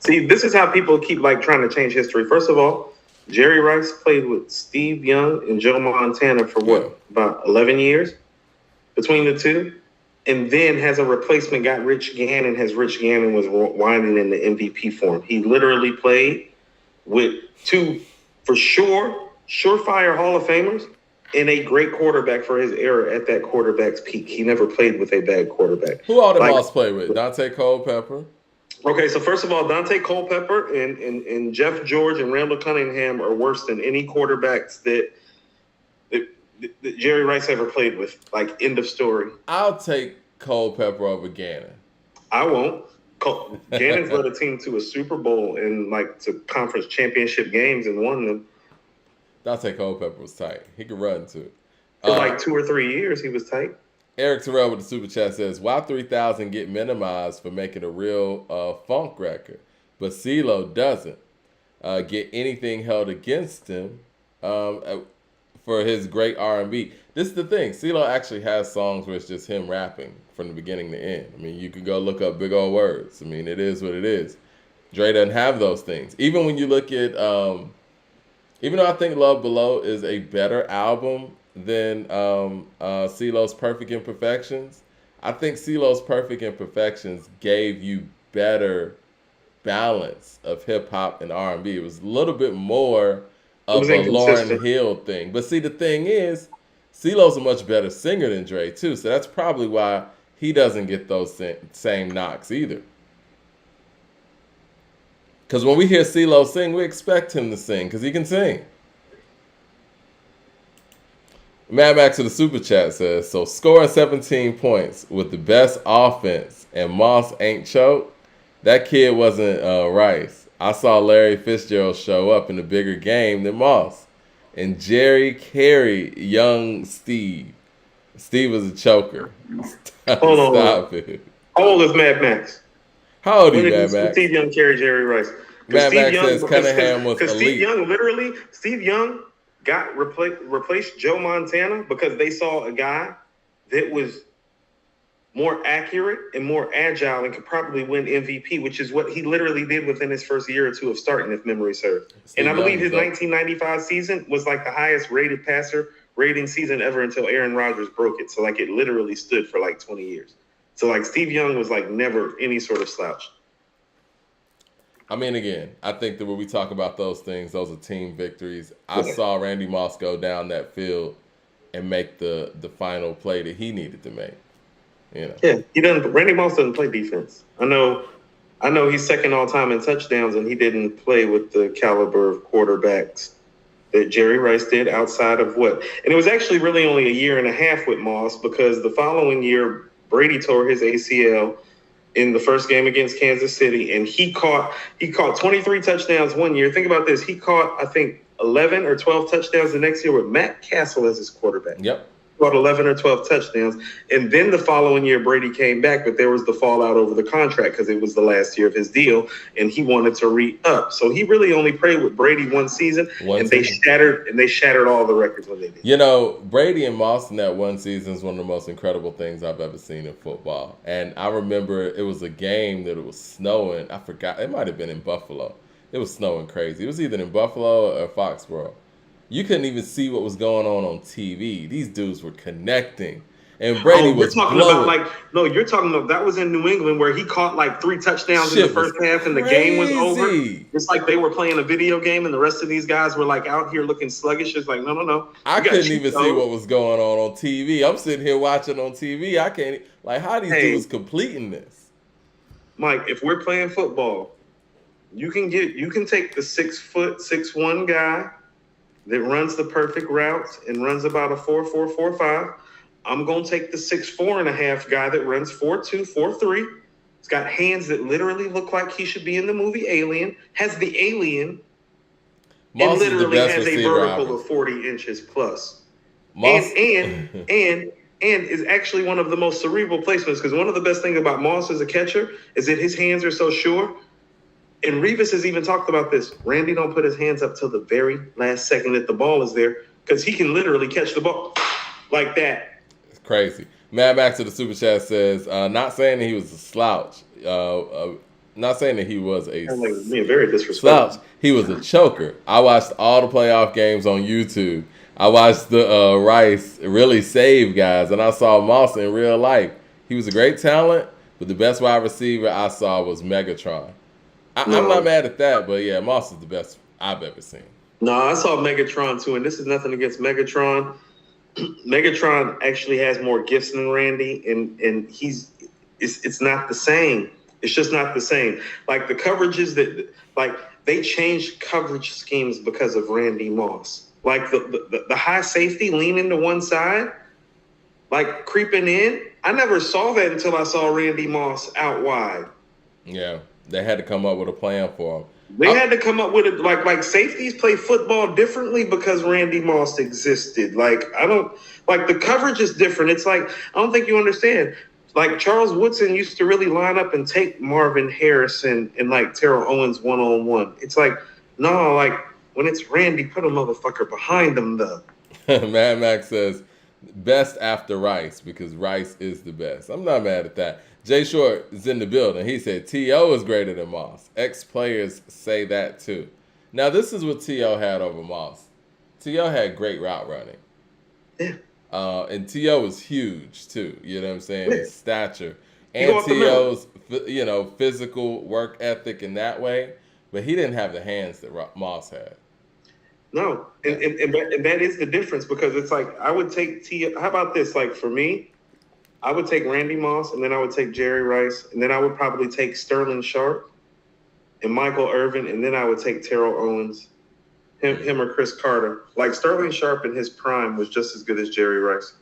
See, this is how people keep like trying to change history. First of all, Jerry Rice played with Steve Young and Joe Montana for what, about 11 years between the two? And then has a replacement, got Rich Gannon, as Rich Gannon was winding in the MVP form. He literally played with two, for sure, surefire Hall of Famers and a great quarterback for his era at that quarterback's peak. He never played with a bad quarterback. Who all the Moss played with? Dante Culpepper? Okay, so first of all, Dante Culpepper and Jeff George and Randall Cunningham are worse than any quarterbacks that Jerry Rice ever played with. Like, end of story. I'll take Culpepper over Gannon. I won't. Gannon's led a team to a Super Bowl and like to conference championship games and won them. Dante Culpepper was tight. He could run too. For like 2 or 3 years, he was tight. Eric Terrell with the super chat says, "Why 3000 get minimized for making a real funk record, but CeeLo doesn't get anything held against him for his great R&B?" This is the thing. CeeLo actually has songs where it's just him rapping from the beginning to end. I mean, you can go look up Big Old Words. I mean, it is what it is. Dre doesn't have those things. Even when you look at, even though I think Love Below is a better album than CeeLo's Perfect Imperfections, I think CeeLo's Perfect Imperfections gave you better balance of hip hop and R&B. It was a little bit more of a Lauryn Hill thing. But see, the thing is, CeeLo's a much better singer than Dre too, so that's probably why he doesn't get those same knocks either. Because when we hear CeeLo sing, we expect him to sing because he can sing. Mad Max to the super chat says, "So scoring 17 points with the best offense and Moss ain't choked? That kid wasn't Rice. I saw Larry Fitzgerald show up in a bigger game than Moss. And Jerry carried young Steve. Steve was a choker." Stop it. How old is Mad Max? How old is Mad Max? Steve Young carried Jerry Rice. Mad Max says Cunningham was elite. Because Steve Young got replaced Joe Montana because they saw a guy that was more accurate and more agile and could probably win MVP, which is what he literally did within his first year or two of starting, if memory serves. And I believe his 1995 season was like the highest rated passer rating season ever until Aaron Rodgers broke it. So like it literally stood for like 20 years. So like Steve Young was like never any sort of slouch. I mean, again, I think that when we talk about those things, those are team victories. I saw Randy Moss go down that field and make the final play that he needed to make. You know. Yeah, he doesn't. Randy Moss doesn't play defense. I know he's second all time in touchdowns, and he didn't play with the caliber of quarterbacks that Jerry Rice did outside of what. And it was actually really only a year and a half with Moss because the following year Brady tore his ACL in the first game against Kansas City, and he caught 23 touchdowns one year. Think about this. He caught, I think, 11 or 12 touchdowns the next year with Matt Castle as his quarterback. Yep. Caught 11 or 12 touchdowns. And then the following year, Brady came back, but there was the fallout over the contract because it was the last year of his deal, and he wanted to re-up. So he really only played with Brady one season, and they shattered all the records when they did. You know, Brady and Moss in that one season is one of the most incredible things I've ever seen in football. And I remember it was a game that it was snowing. I forgot. It might have been in Buffalo. It was snowing crazy. It was either in Buffalo or Foxborough. You couldn't even see what was going on TV. These dudes were connecting. And Brady was talking blowing. You're talking about that was in New England where he caught like 3 touchdowns in the first half and the game was over. It's like they were playing a video game and the rest of these guys were like out here looking sluggish. It's like, no. I couldn't even see what was going on TV. I'm sitting here watching on TV. I can't, like, how these dudes completing this? Mike, if we're playing football, you can take the 6'1" guy that runs the perfect routes and runs about a 4.445. I'm going to take the 6'4.5" guy that runs 4.2, 4.3. He's got hands that literally look like he should be in the movie Alien, has the alien, Moss and literally has a vertical ever. of 40 inches plus. Moss. And and is actually one of the most cerebral placements. Because one of the best things about Moss as a catcher is that his hands are so sure. And Revis has even talked about this. Randy don't put his hands up till the very last second that the ball is there, because he can literally catch the ball like that. It's crazy. Mad Max to the super chat says, not saying that he was a slouch. Not saying that he was a very disrespectful slouch. He was a choker. I watched all the playoff games on YouTube. I watched the Rice really save guys, and I saw Moss in real life. He was a great talent, but the best wide receiver I saw was Megatron. I'm not mad at that, but yeah, Moss is the best I've ever seen. No, I saw Megatron too, and this is nothing against Megatron. Megatron actually has more gifts than Randy, and it's not the same. It's just not the same. Like the coverages they changed coverage schemes because of Randy Moss. Like the high safety leaning to one side, like creeping in. I never saw that until I saw Randy Moss out wide. Yeah. They had to come up with a plan for him. They had to come up with it. Like safeties play football differently because Randy Moss existed. Like the coverage is different. It's like, I don't think you understand. Like Charles Woodson used to really line up and take Marvin Harrison and like Terrell Owens one-on-one. It's like, no, like when it's Randy, put a motherfucker behind him though. Mad Max says, best after Rice, because Rice is the best. I'm not mad at that. Jay Short is in the building. He said, T.O. is greater than Moss. Ex-players say that too. Now, this is what T.O. had over Moss. T.O. had great route running. Yeah. And T.O. was huge too. You know what I'm saying? Yeah. His stature. And T.O.'s, physical work ethic in that way. But he didn't have the hands that Moss had. No. And that is the difference, because it's like, I would take T.O. How about this? Like for me, I would take Randy Moss, and then I would take Jerry Rice, and then I would probably take Sterling Sharp and Michael Irvin, and then I would take Terrell Owens, him or Chris Carter. Like Sterling Sharp in his prime was just as good as Jerry Rice.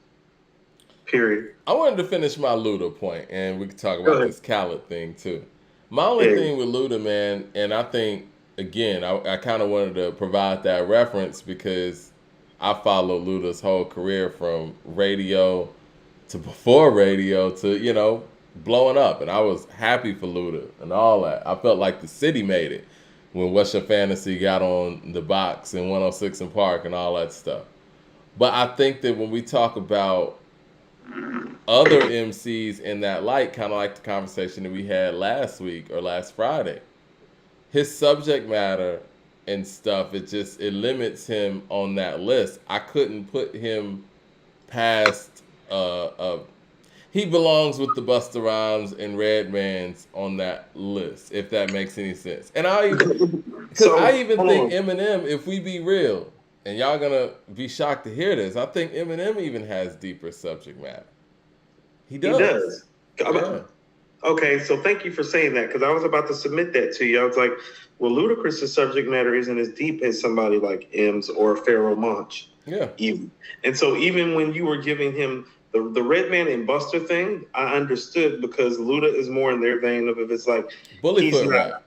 Period. I wanted to finish my Luda point, and we could talk about this Khaled thing too. My only thing with Luda, man, and I think, again, I kind of wanted to provide that reference because I followed Luda's whole career from radio to before radio to, blowing up. And I was happy for Luda and all that. I felt like the city made it when What's Your Fantasy got on the box in 106 and Park and all that stuff. But I think that when we talk about other MCs in that light, kind of like the conversation that we had last week or last Friday, his subject matter and stuff, it limits him on that list. I couldn't put him past he belongs with the Busta Rhymes and Redmans on that list, if that makes any sense. And I even think Eminem, if we be real, and y'all gonna be shocked to hear this, I think Eminem even has deeper subject matter. He does. Yeah. Okay, so thank you for saying that, because I was about to submit that to you. I was like, well, Ludacris' subject matter isn't as deep as somebody like M's or Pharoah Monch. Yeah. And so even when you were giving him the Redman and Buster thing, I understood, because Luda is more in their vein of, if it's like Bullyfoot rap.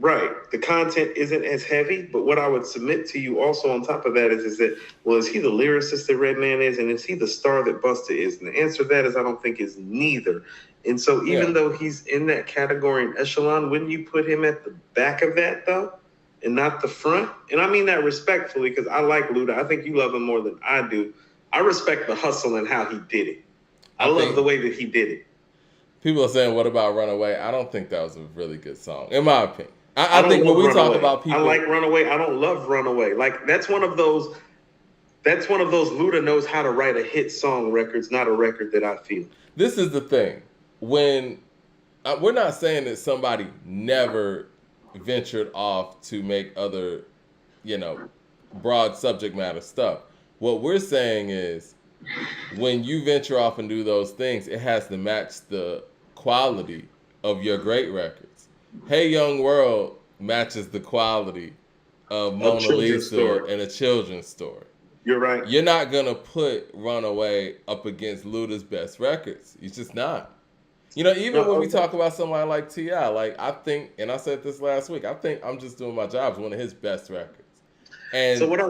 Right. The content isn't as heavy, but what I would submit to you also on top of that is that, well, is he the lyricist that Redman is, and is he the star that Busta is? And the answer to that is, I don't think is neither. And so even though he's in that category and echelon, wouldn't you put him at the back of that though, and not the front? And I mean that respectfully, because I like Luda. I think you love him more than I do. I respect the hustle and how he did it. I love the way that he did it. People are saying, what about Runaway? I don't think that was a really good song, in my opinion. I think when we talk about people, I like Runaway. I don't love Runaway. Like that's one of those Luda knows how to write a hit song records, not a record that I feel. This is the thing. When we're not saying that somebody never ventured off to make other, broad subject matter stuff. What we're saying is, when you venture off and do those things, it has to match the quality of your great records. Hey Young World matches the quality of Mona Lisa and A Children's Story. You're right. You're not going to put Runaway up against Luda's best records. You're just not. Even when we talk about somebody like T.I., like I think, and I said this llast week, I think I'm Just Doing My Job is one of his best records. And so what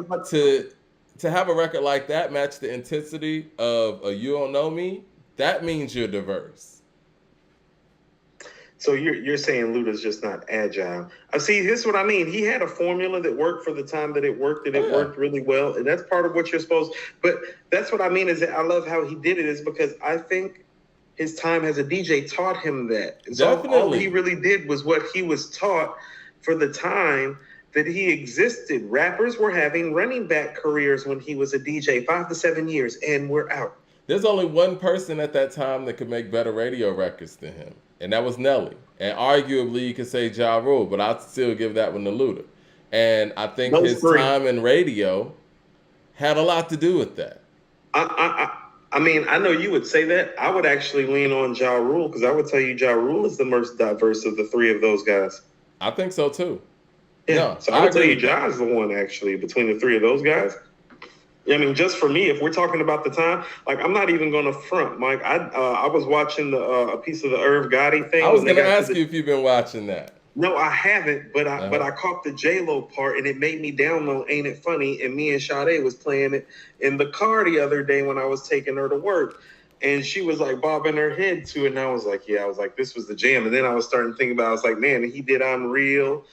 to have a record like that match the intensity of a You Don't Know Me, that means you're diverse. So you're saying Luda's just not agile. I see. This is what I mean. He had a formula that worked for the time that it worked, and it worked really well. And that's part of what you're supposed. But that's what I mean is that I love how he did it. Is because I think his time as a DJ taught him that. And so all he really did was what he was taught for the time that he existed. Rappers were having running back careers when he was a DJ, 5 to 7 years, and we're out. There's only one person at that time that could make better radio records than him, and that was Nelly. And arguably, you could say Ja Rule, but I'd still give that one to Luda. And I think his time in radio had a lot to do with that. I mean, I know you would say that. I would actually lean on Ja Rule because I would tell you Ja Rule is the most diverse of the three of those guys. I think so, too. Yeah, no, so I would tell you Ja is the one, actually, between the three of those guys. I mean, just for me, if we're talking about the time, like, I'm not even going to front, Mike. I was watching a piece of the Irv Gotti thing. I was going to ask you if you've been watching that. No, I haven't, but I caught the J-Lo part, and it made me download Ain't It Funny, and me and Sade was playing it in the car the other day when I was taking her to work, and she was, like, bobbing her head to it, and I was like, this was the jam, and then I was starting to think about it. I was like, man, he did I'm Real,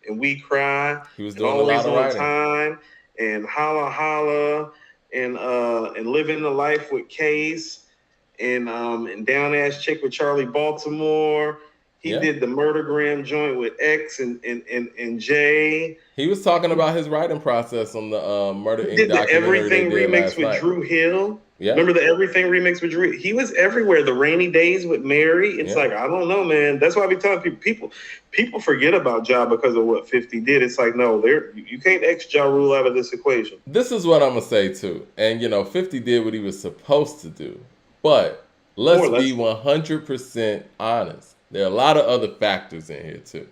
and We Cry, he was doing Always a lot of on writing. Time, and Holla Holla, and Living the Life with Case, and Down Ass Chick with Charlie Baltimore. He did the Murdergram joint with X and Jay. He was talking about his writing process on the Murder Inc. Did the documentary Everything remix with Drew Hill. Yeah. Remember the Everything remix with Drew? He was everywhere. The Rainy Days with Mary. It's like, I don't know, man. That's why I be telling people forget about Ja because of what 50 did. It's like, no, you can't X Ja Rule out of this equation. This is what I'm going to say, too. And, 50 did what he was supposed to do. But let's be 100% honest. There are a lot of other factors in here, too.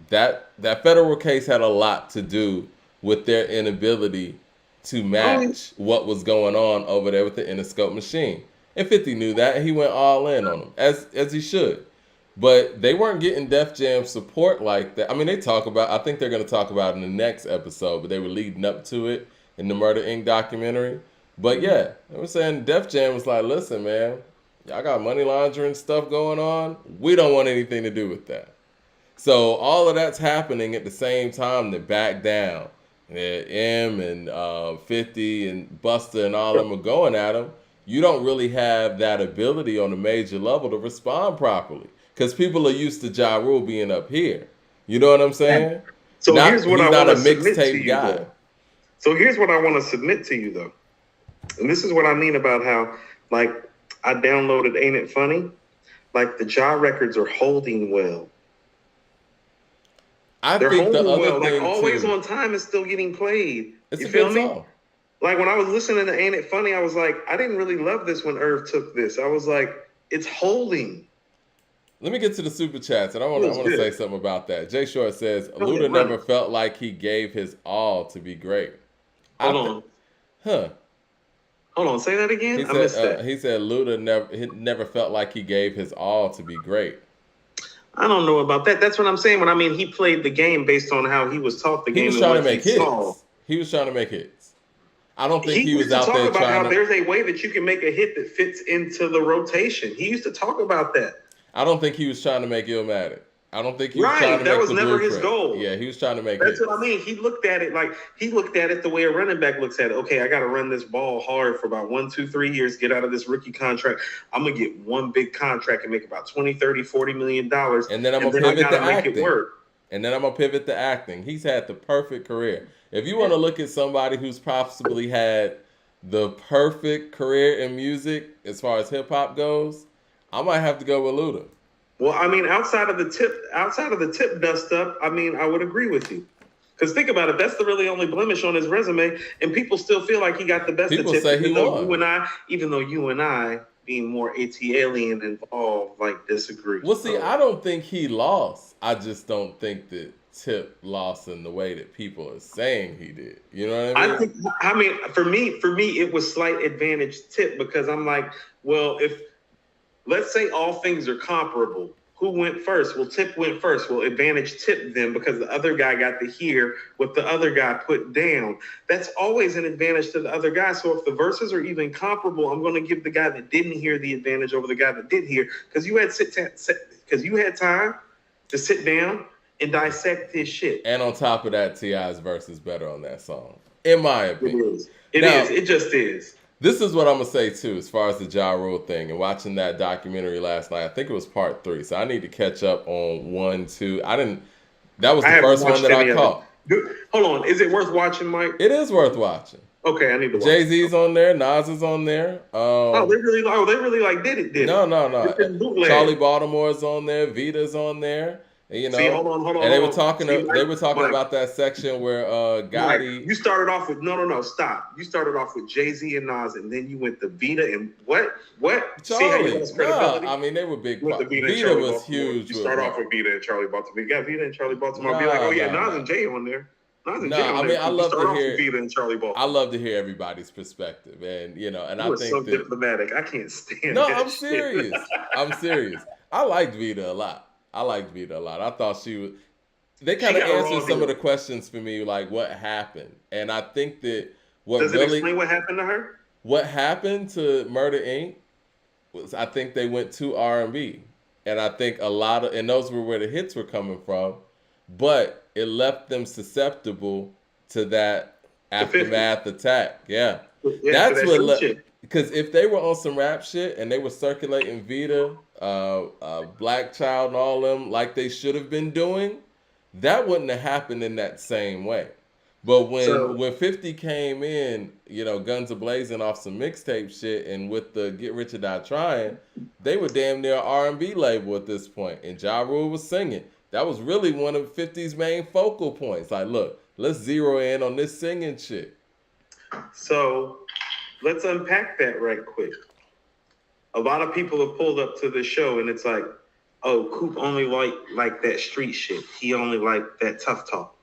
That federal case had a lot to do with their inability to match what was going on over there with the Interscope machine. And 50 knew that, and he went all in on them, as he should. But they weren't getting Def Jam support like that. I mean, I think they're going to talk about it in the next episode, but they were leading up to it in the Murder Inc. documentary. But yeah, they were saying Def Jam was like, listen, man, y'all got money laundering stuff going on. We don't want anything to do with that. So all of that's happening at the same time to back down. M and 50 and Busta and all of them are going at him. You don't really have that ability on a major level to respond properly because people are used to Ja Rule being up here. You know what I'm saying? So here's what I want to submit to you, guy. Though. So here's what I want to submit to you, though. And this is what I mean about how, like, I downloaded Ain't It Funny? Like, the Ja records are holding well. They're think the other well. Thing like Always too, on Time is still getting played. You feel me? Song. Like when I was listening to Ain't It Funny, I was like, I didn't really love this when Irv took this. I was like, it's holding. Let me get to the super chats, and I want to say something about that. Jay Short says, Luda never felt like he gave his all to be great. Hold on, say that again? I missed that. He said Luda never felt like he gave his all to be great. I don't know about that. That's what I'm saying. When I mean he played the game based on how he was taught the game. He was trying to make hits. He was trying to make hits. I don't think he was out there trying how there's a way that you can make a hit that fits into the rotation. He used to talk about that. I don't think he was trying to make Illmatic. I don't think he was trying to make the blueprint. That was never his goal. Yeah, he was trying to make That's what I mean. He looked at it the way a running back looks at it. Okay, I got to run this ball hard for about 1, 2, 3 years, get out of this rookie contract. I'm going to get one big contract and make about 20, 30, 40 $million. And then I'm going to pivot to acting. And then I'm going to pivot to acting. He's had the perfect career. If you want to look at somebody who's possibly had the perfect career in music as far as hip hop goes, I might have to go with Luda. Well, I mean, outside of the tip dust up, I mean, I would agree with you. Because think about it, that's the really only blemish on his resume, and people still feel like he got the best of tip. Even though you and I, being more ATLian involved, like disagree. Well, see, I don't think he lost. I just don't think that Tip lost in the way that people are saying he did. You know what I mean? For me, it was slight advantage Tip because I'm like, well, if let's say all things are comparable, who went first? Well, Tip went first. Well, advantage Tip then because the other guy got to hear what the other guy put down. That's always an advantage to the other guy. So if the verses are even comparable, I'm going to give the guy that didn't hear the advantage over the guy that did hear because you had time to sit down and dissect his shit. And on top of that, T.I.'s verse is better on that song, in my opinion. It is. It just is. This is what I'm going to say, too, as far as the Ja Rule thing. And watching that documentary last night, I think it was part 3. So I need to catch up on 1, 2. That was the first one that I caught. Hold on. Is it worth watching, Mike? It is worth watching. Okay, I need to watch Jay-Z's on there. Nas is on there. They really like did it. No. Charlie Baltimore's on there. Vita's on there. And, See, hold on. And they were talking about that section where Gotti. Mike, you started off with stop. You started off with Jay-Z and Nas, and then you went to Vita and what? Charlie. See how you lost credibility? I mean, they were big. Vita was huge. You start off with Vita and Charlie Baltimore. You got Vita and Charlie Baltimore. Be like, oh yeah, Nas and Jay on there. I love to hear Vita and Charlie Baltimore. I love to hear everybody's perspective, and I think so diplomatic. I can't stand. No, that I'm serious. I'm serious. I liked Vita a lot. I thought she was. They kind of answered some of the questions for me, like what happened, and I think that does it explain what happened to her? What happened to Murder Inc. was I think they went to R&B, and I think and those were where the hits were coming from, but it left them susceptible to that aftermath attack. Yeah, that's what. Because if they were on some rap shit and they were circulating Vita, Black Child, and all them like they should have been doing, that wouldn't have happened in that same way. But when 50 came in, guns a-blazing off some mixtape shit, and with the Get Rich or Die Trying, they were damn near R&B label at this point, and Ja Rule was singing. That was really one of 50's main focal points. Like, look, let's zero in on this singing shit. So let's unpack that right quick. A lot of people have pulled up to the show and it's like, oh, Coop only like that street shit. He only liked that tough talk.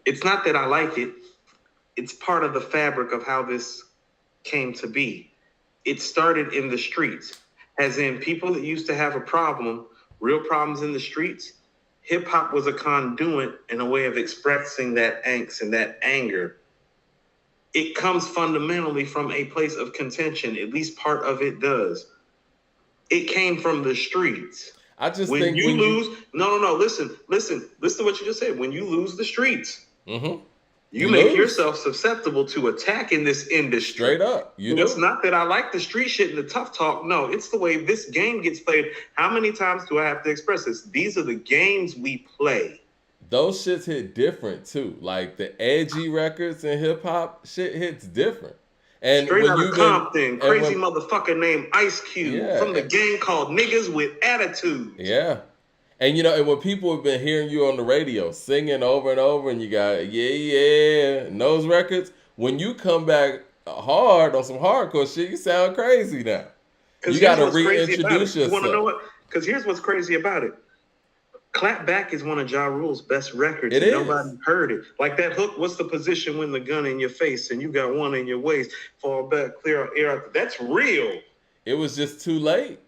It's not that I like it. It's part of the fabric of how this came to be. It started in the streets, as in people that used to have a problem, real problems in the streets. Hip hop was a conduit and a way of expressing that angst and that anger. It comes fundamentally from a place of contention. At least part of it does. It came from the streets. I just when think you lose. No. Listen to what you just said. When you lose the streets, you make yourself susceptible to attack in this industry. Straight up, It's not that I like the street shit and the tough talk. No, it's the way this game gets played. How many times do I have to express this? These are the games we play. Those shits hit different too. Like the edgy records and hip hop shit hits different. And straight out of Compton, crazy motherfucker named Ice Cube from the gang called Niggas with Attitude. Yeah. And and when people have been hearing you on the radio singing over and over, and you got and those records, when you come back hard on some hardcore shit, you sound crazy now. You got to reintroduce yourself. You want to know what? Because here's what's crazy about it. Clap Back is one of Ja Rule's best records. It is. Nobody heard it. Like that hook, what's the position when the gun in your face and you got one in your waist? Fall back, clear air out. That's real. It was just too late.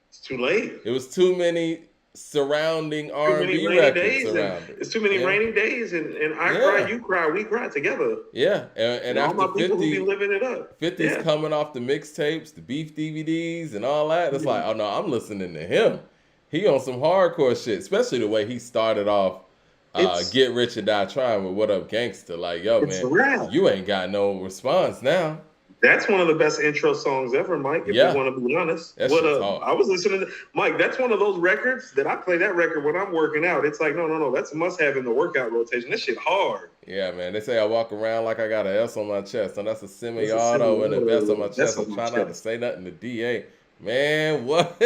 It's too late. It was too many surrounding R&B records around it. It's too many rainy days, and I cry, you cry, we cry together. Yeah, and after all my people 50, who be living it up. 50's coming off the mixtapes, the Beef DVDs, and all that. It's like, oh no, I'm listening to him. He on some hardcore shit, especially the way he started off Get Rich or Die Trying with What Up Gangsta. Like, yo, man, you ain't got no response now. That's one of the best intro songs ever, Mike, if you want to be honest. I was listening to Mike, that's one of those records that I play that record when I'm working out. It's like, no, that's a must-have in the workout rotation. That shit hard. Yeah, man. They say I walk around like I got an S on my chest. And that's a semi-auto and a S on my chest. I'm trying not to say nothing to DA. Man, what?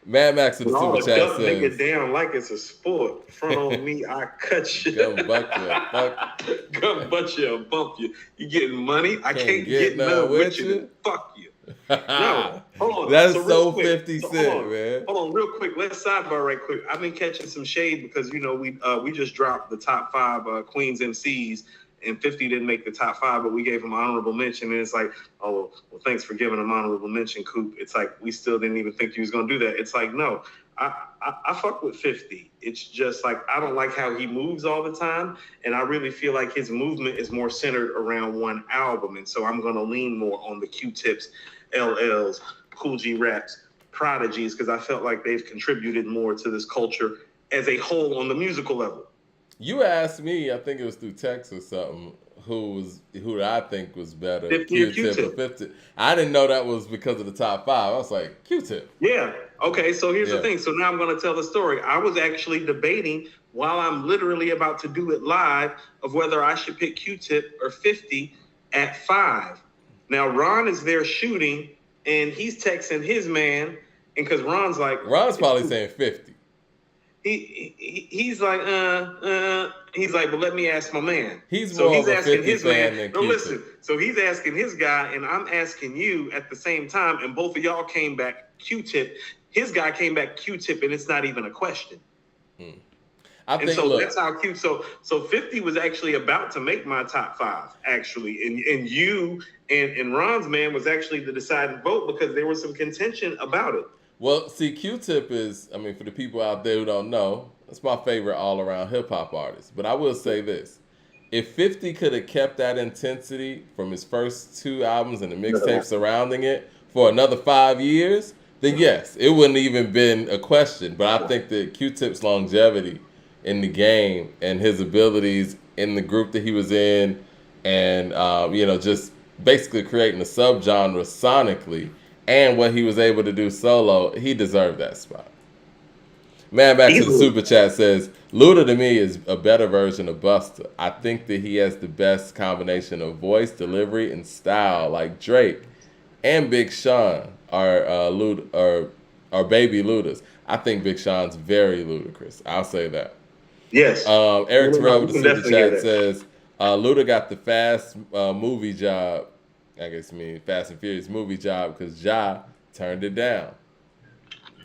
Mad Max in the super chat says, "Make it down like it's a sport. Front on me, I cut you. Gun butt you, gun butt you, bump you. You getting money? I can't get none with you. Fuck you. No, hold on. That's so 50 Cent, man. Hold on, real quick. Let's sidebar right quick. I've been catching some shade because we just dropped the top 5 Queens MCs. And 50 didn't make the top 5, but we gave him honorable mention. And it's like, oh, well, thanks for giving him honorable mention, Coop. It's like, we still didn't even think you was going to do that. It's like, no, I fuck with 50. It's just like I don't like how he moves all the time, and I really feel like his movement is more centered around one album, and so I'm gonna lean more on the Q-Tips, LLs, Cool G Raps, Prodigies, because I felt like they've contributed more to this culture as a whole on the musical level. You asked me, I think it was through text or something, who I think was better, 50 or Q-Tip or 50. I didn't know that was because of the top 5. I was like, Q-Tip. Yeah. Okay, so here's the thing. So now I'm going to tell the story. I was actually debating while I'm literally about to do it live of whether I should pick Q-Tip or 50 at 5. Now, Ron is there shooting, and he's texting his man, and because Ron's probably saying 50. He's like, but let me ask my man. He's asking his man than No, listen. So he's asking his guy, and I'm asking you at the same time, and both of y'all came back Q-Tip. His guy came back Q-Tip, and it's not even a question. That's how cute. So 50 was actually about to make my top 5, actually, and you and Ron's man was actually the deciding vote because there was some contention about it. Well, see, Q-Tip is, I mean, for the people out there who don't know, it's my favorite all-around hip-hop artist. But I will say this. If 50 could have kept that intensity from his first 2 albums and the mixtape surrounding it for another 5 years, then yes, it wouldn't even been a question. But I think that Q-Tip's longevity in the game and his abilities in the group that he was in and, just basically creating a subgenre sonically, and what he was able to do solo, he deserved that spot. Man back to the super chat says, Luda to me is a better version of Busta. I think that he has the best combination of voice, delivery, and style like Drake and Big Sean are baby Ludas. I think Big Sean's very ludicrous. I'll say that. Yes. Eric Terrell with the super chat says, Luda got the fast movie job. I guess Fast and Furious movie job because Ja turned it down.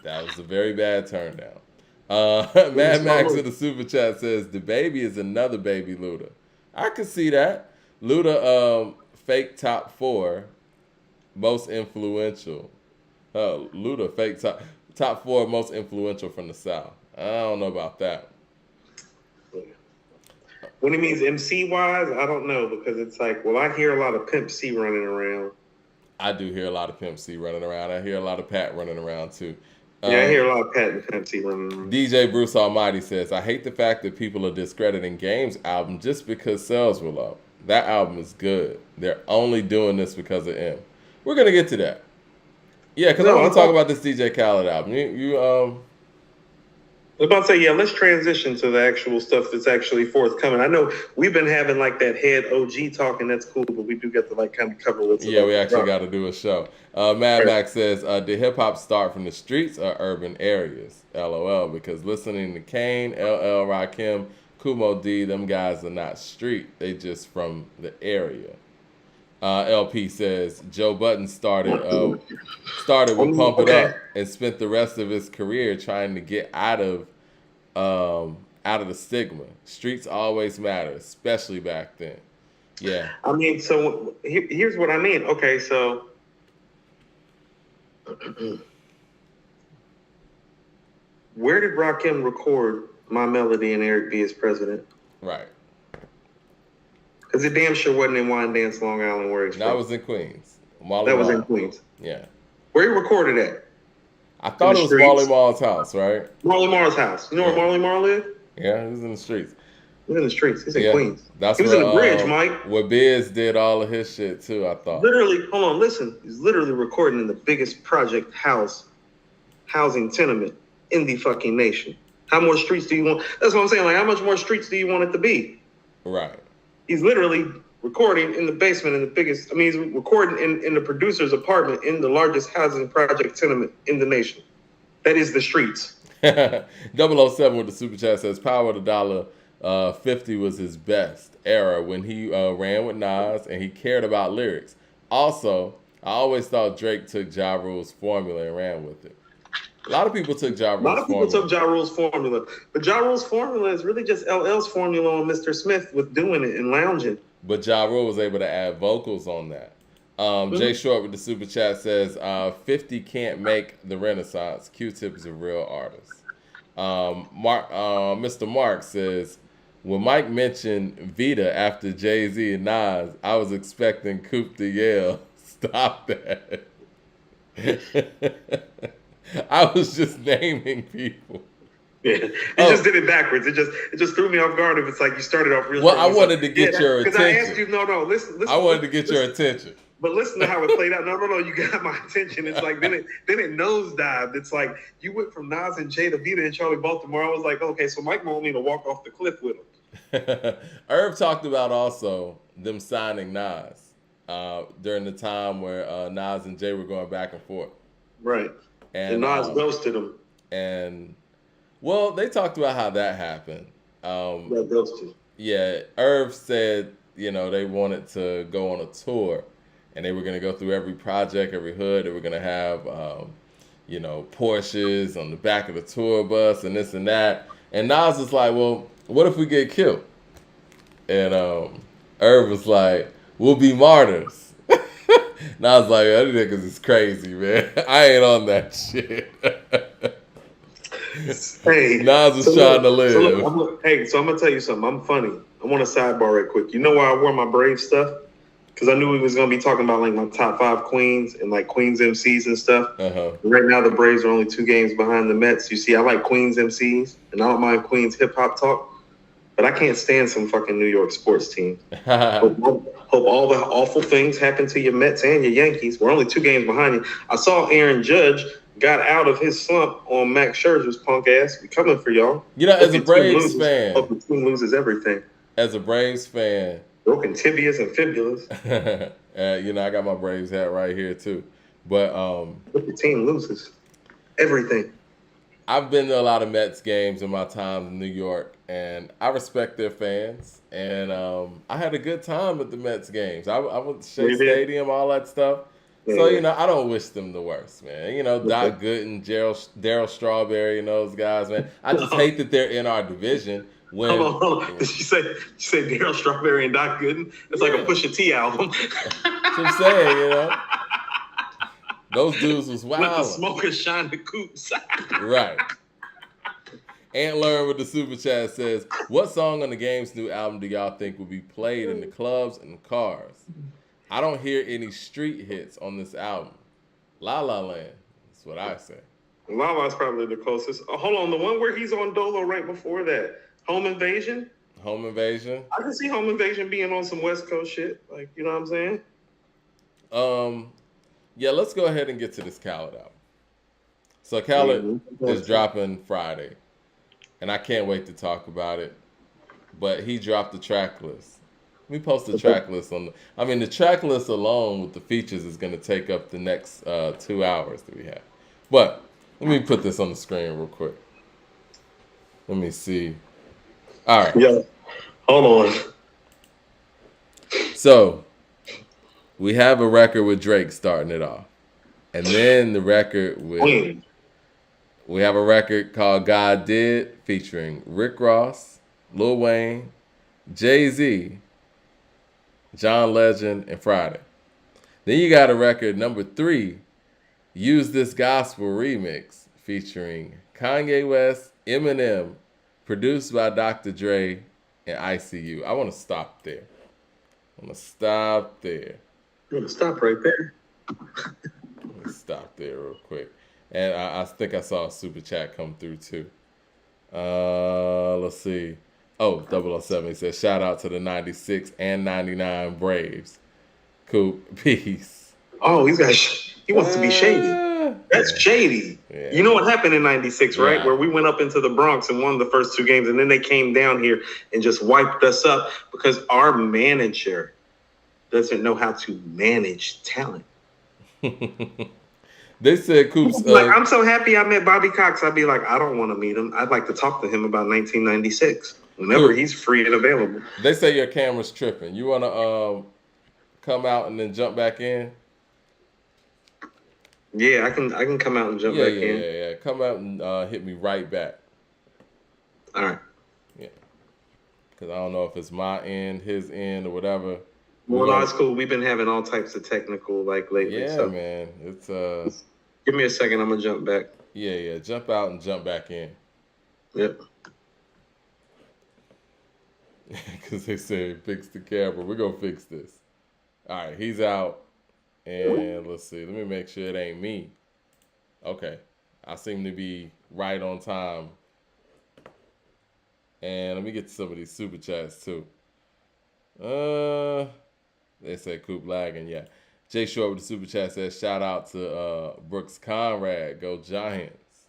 That was a very bad turn down. Mad Max in the super chat says the baby is another baby Luda. I could see that. Luda fake top 4 most influential. Luda fake top 4 most influential from the South. I don't know about that. When he means MC wise, I don't know because it's like, well, I hear a lot of Pimp C running around. I do hear a lot of Pimp C running around. I hear a lot of Pat running around too. Yeah, I hear a lot of Pat and Pimp C running around. DJ Bruce Almighty says, I hate the fact that people are discrediting Game's album just because sales were low. That album is good. They're only doing this because of M. We're going to get to that. Yeah, because I want to talk about this DJ Khaled album. I was about to say, yeah, let's transition to the actual stuff that's actually forthcoming. I know we've been having like that head OG talk, and that's cool, but we do get to like kind of cover what's we actually got to do a show. Mad Max says, did hip-hop start from the streets or urban areas? LOL, because listening to Kane, LL, Rakim, Kumo D, them guys are not street. They just from the area. LP says, Joe Budden started with Pump It Up and spent the rest of his career trying to get out of the stigma. Streets always matter, especially back then. Yeah. I mean, so here's what I mean. Okay, so where did Rakim record My Melody and Eric B as president? Right. Because it damn sure wasn't in Wine Dance, Long Island, where it's from. That was in Queens. That was in Queens. Yeah. Where he recorded at? I thought it was Marley Marl's house, right? Marley Marl's house. You know where Marley Marl lived? Yeah, he was in the streets. He's in the streets. He's in Queens. He was in the bridge, Mike. Where Biz did all of his shit, too, I thought. Literally, hold on, listen. He's literally recording in the biggest project housing tenement in the fucking nation. How more streets do you want? That's what I'm saying. Like, how much more streets do you want it to be? Right. He's literally recording in the basement in the biggest, he's recording in the producer's apartment in the largest housing project tenement in the nation. That is the streets. 007 with the super chat says, Power of the Dollar 50 was his best era when he ran with Nas and he cared about lyrics. Also, I always thought Drake took Ja Rule's formula and ran with it. A lot of people took Ja Rule's formula. A lot of people took Ja Rule's formula. But Ja Rule's formula is really just LL's formula on Mr. Smith with doing it and lounging. But Ja Rule was able to add vocals on that. Jay Short with the super chat says 50 can't make the Renaissance. Q-Tip is a real artist. Mr. Mark says, when Mike mentioned Vita after Jay-Z and Nas, I was expecting Coop to yell, "Stop that." I was just naming people. Yeah, he just did it backwards. It just threw me off guard. If it's like you started off real. Well, I wanted to get your attention. Because I asked you, no, listen. I wanted to get your attention. But listen to how it played out. No, you got my attention. It's like then it nosedived. It's like you went from Nas and Jay to Vita and Charlie Baltimore. I was like, okay, so Mike won't need to walk off the cliff with him. Irv talked about also them signing Nas during the time where Nas and Jay were going back and forth. Right. And Nas ghosted him. And well, they talked about how that happened. Ghosted. Yeah, Irv said, they wanted to go on a tour. And they were going to go through every project, every hood. They were going to have, Porsches on the back of the tour bus and this and that. And Nas was like, well, what if we get killed? And Irv was like, we'll be martyrs. And I was like, that niggas is crazy, man. I ain't on that shit. Hey, Nas was trying to live. So I'm going to tell you something. I'm funny. I want to sidebar right quick. You know why I wore my Brave stuff? Because I knew he was going to be talking about like my top 5 queens and like Queens MCs and stuff. Right now, the Braves are only 2 games behind the Mets. You see, I like Queens MCs and I don't mind Queens hip hop talk, but I can't stand some fucking New York sports team. Hope all the awful things happen to your Mets and your Yankees. We're only 2 games behind you. I saw Aaron Judge got out of his slump on Max Scherzer's punk ass. We coming for y'all. As a Braves fan, hope the team loses everything. As a Braves fan. Broken tibias and fibulas. I got my Braves hat right here too. But the team loses everything. I've been to a lot of Mets games in my time in New York, and I respect their fans. And I had a good time at the Mets games. I went to Shea Stadium, all that stuff. Yeah. So I don't wish them the worst, man. Doc Gooden, Darryl Strawberry, and those guys, man. I just hate that they're in our division. Hold on. Did you say Darryl Strawberry and Doc Gooden? It's like a Pusha T album. That's what I'm saying, Those dudes was wild. Let the smoker shine the coops. Right. Ant Learn with the super chat says, what song on the Game's new album do y'all think will be played in the clubs and cars? I don't hear any street hits on this album. La La Land. That's what I say. La La's probably the closest. Hold on, the one where he's on Dolo right before that. Home Invasion? Home Invasion? I can see Home Invasion being on some West Coast shit. Like, you know what I'm saying? Yeah, let's go ahead and get to this Khaled album. So Khaled is dropping Friday. And I can't wait to talk about it. But he dropped the track list. Let me post the track list the track list alone with the features is going to take up the next 2 hours that we have. But let me put this on the screen real quick. Let me see. All right. Yeah. Hold on. So, we have a record with Drake starting it off. And then the record with... We have a record called God Did featuring Rick Ross, Lil Wayne, Jay-Z, John Legend, and Friday. Then you got a record number 3, Use This Gospel Remix featuring Kanye West, Eminem, produced by Dr. Dre and ICU. I want to stop there. You want to stop right there? Let me stop there real quick. And I think I saw a super chat come through too. Let's see. Oh, 007. He says, shout out to the 96 and 99 Braves. Cool. Peace. Oh, he wants to be shady. That's shady. Yeah. You know what happened in 96, right? Where we went up into the Bronx and won the first 2 games, and then they came down here and just wiped us up because our manager doesn't know how to manage talent. They said Coops. I'm so happy I met Bobby Cox. I'd be like, I don't want to meet him. I'd like to talk to him about 1996 whenever he's free and available. They say your camera's tripping. You want to come out and then jump back in? Yeah, I can come out and jump back in. Yeah. Come out and hit me right back. All right. Yeah. Because I don't know if it's my end, his end, or whatever. Well, no, it's cool. We've been having all types of technical like lately. Yeah, so man. It's give me a second. I'm gonna jump back. Yeah. Jump out and jump back in. Yep. Because they say fix the camera. We're gonna fix this. All right, he's out. And let's see. Let me make sure it ain't me. Okay. I seem to be right on time. And let me get to some of these super chats too. They said Coop lagging, yeah. Jay Short with the super chat says shout out to Brooks Conrad. Go Giants.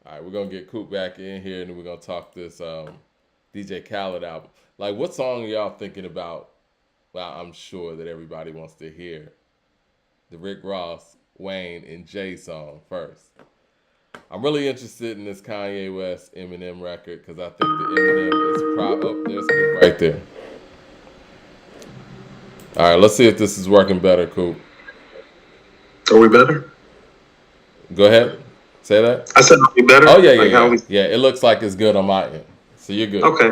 All right, we're gonna get Coop back in here and then we're gonna talk this DJ Khaled album. Like, what song are y'all thinking about? Well, I'm sure that everybody wants to hear the Rick Ross, Wayne, and Jay song first. I'm really interested in this Kanye West Eminem record because I think the Eminem is there's Coop right there. All right, let's see if this is working better, Coop. Are we better? Go ahead. Say that. I said, are we better? Oh, yeah. Yeah, it looks like it's good on my end. So you're good. Okay.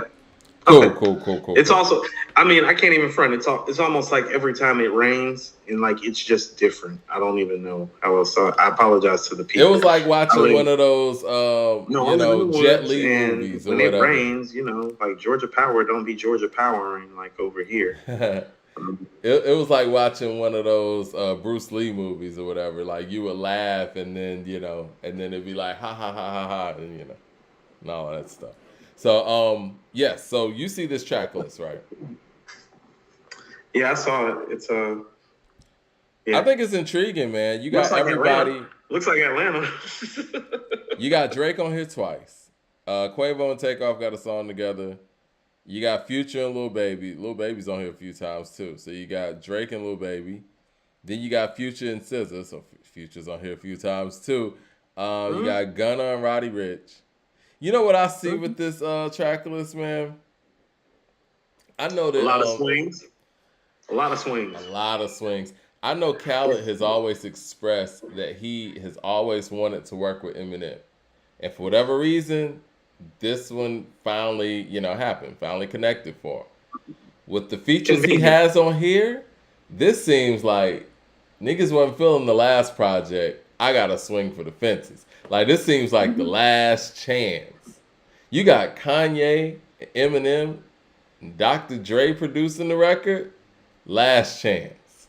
Cool. It's also, I mean, I can't even front. It's almost like every time it rains and like it's just different. I don't even know how else. I apologize to the people. It was like watching one of those, Jet Li movies or when whatever. It rains, like Georgia Power don't be Georgia Powering like over here. It was like watching one of those Bruce Lee movies or whatever. Like you would laugh and then and then it'd be like ha ha ha ha ha and and all that stuff. So yes. So you see this track list, right? Yeah, I saw it. It's yeah. I think it's intriguing, man. You got everybody. Looks like Atlanta. You got Drake on here twice. Quavo and Takeoff got a song together. You got Future and Lil Baby. Lil Baby's on here a few times too. So you got Drake and Lil Baby. Then you got Future and SZA. So Future's on here a few times too. You got Gunna and Roddy Ricch. You know what I see with this track list, man? I know that a lot of swings. A lot of swings. I know Khaled has always expressed that he has always wanted to work with Eminem. And for whatever reason, this one finally, happened. Finally connected for him. With the features he has on here, this seems like niggas wasn't feeling the last project. I gotta swing for the fences. Like, this seems like the last chance. You got Kanye, Eminem, and Dr. Dre producing the record. Last chance.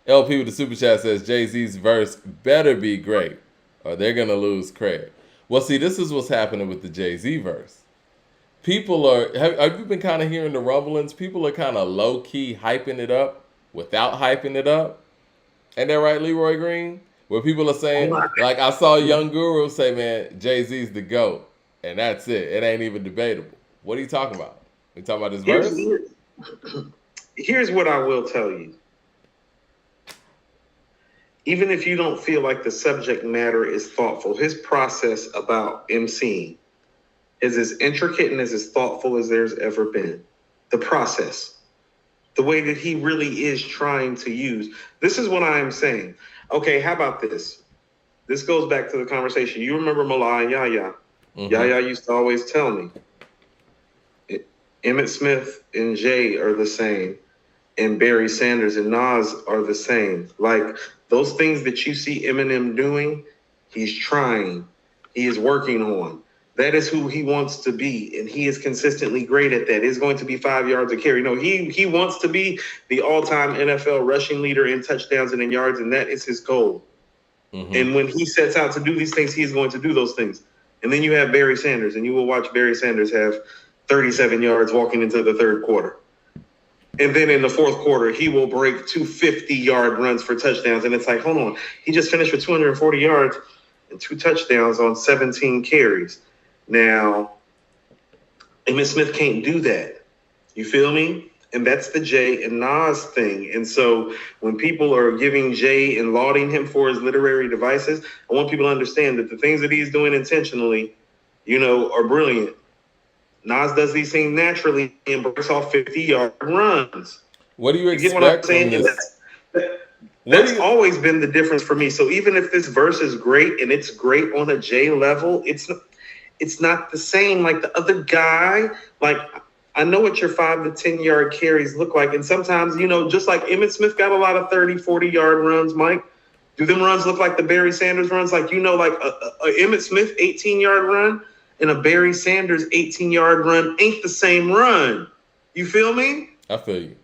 LP with the super chat says Jay-Z's verse better be great or they're going to lose cred. Well, see, this is what's happening with the Jay-Z verse. People have you been kind of hearing the rumblings? People are kind of low-key hyping it up without hyping it up. Ain't that right, Leroy Green? Where people are saying, like I saw Young Guru say, man, Jay-Z's the GOAT. And that's it. It ain't even debatable. What are you talking about? We talking about this verse? Here's what I will tell you. Even if you don't feel like the subject matter is thoughtful, his process about MCing is as intricate and as thoughtful as there's ever been. The process. The way that he really is trying to use. This is what I am saying. Okay, how about this? This goes back to the conversation. You remember Mallah and Yahya. Yahya used to always tell me, Emmett Smith and Jay are the same, and Barry Sanders and Nas are the same. Like, those things that you see Eminem doing, he's trying. He is working on. That is who he wants to be, and he is consistently great at that. It's going to be 5 yards a carry. No, he wants to be the all-time NFL rushing leader in touchdowns and in yards, and that is his goal. And when he sets out to do these things, he's going to do those things. And then you have Barry Sanders, and you will watch Barry Sanders have 37 yards walking into the third quarter. And then in the fourth quarter, he will break 2 50-yard runs for touchdowns. And it's like, hold on, he just finished with 240 yards and 2 touchdowns on 17 carries. Now, Emmitt Smith can't do that. You feel me? And that's the Jay and Nas thing. And so when people are giving Jay and lauding him for his literary devices, I want people to understand that the things that he's doing intentionally, are brilliant. Nas does these things naturally and breaks off 50-yard runs. What do you expect? Get what I'm saying? That's always been the difference for me. So even if this verse is great and it's great on a Jay level, it's not the same. Like the other guy, like I know what your 5 to 10 yard carries look like. And sometimes, just like Emmitt Smith got a lot of 30, 40-yard runs, Mike. Do them runs look like the Barry Sanders runs? Like, like a Emmitt Smith 18-yard run and a Barry Sanders 18-yard run ain't the same run. You feel me? I feel you.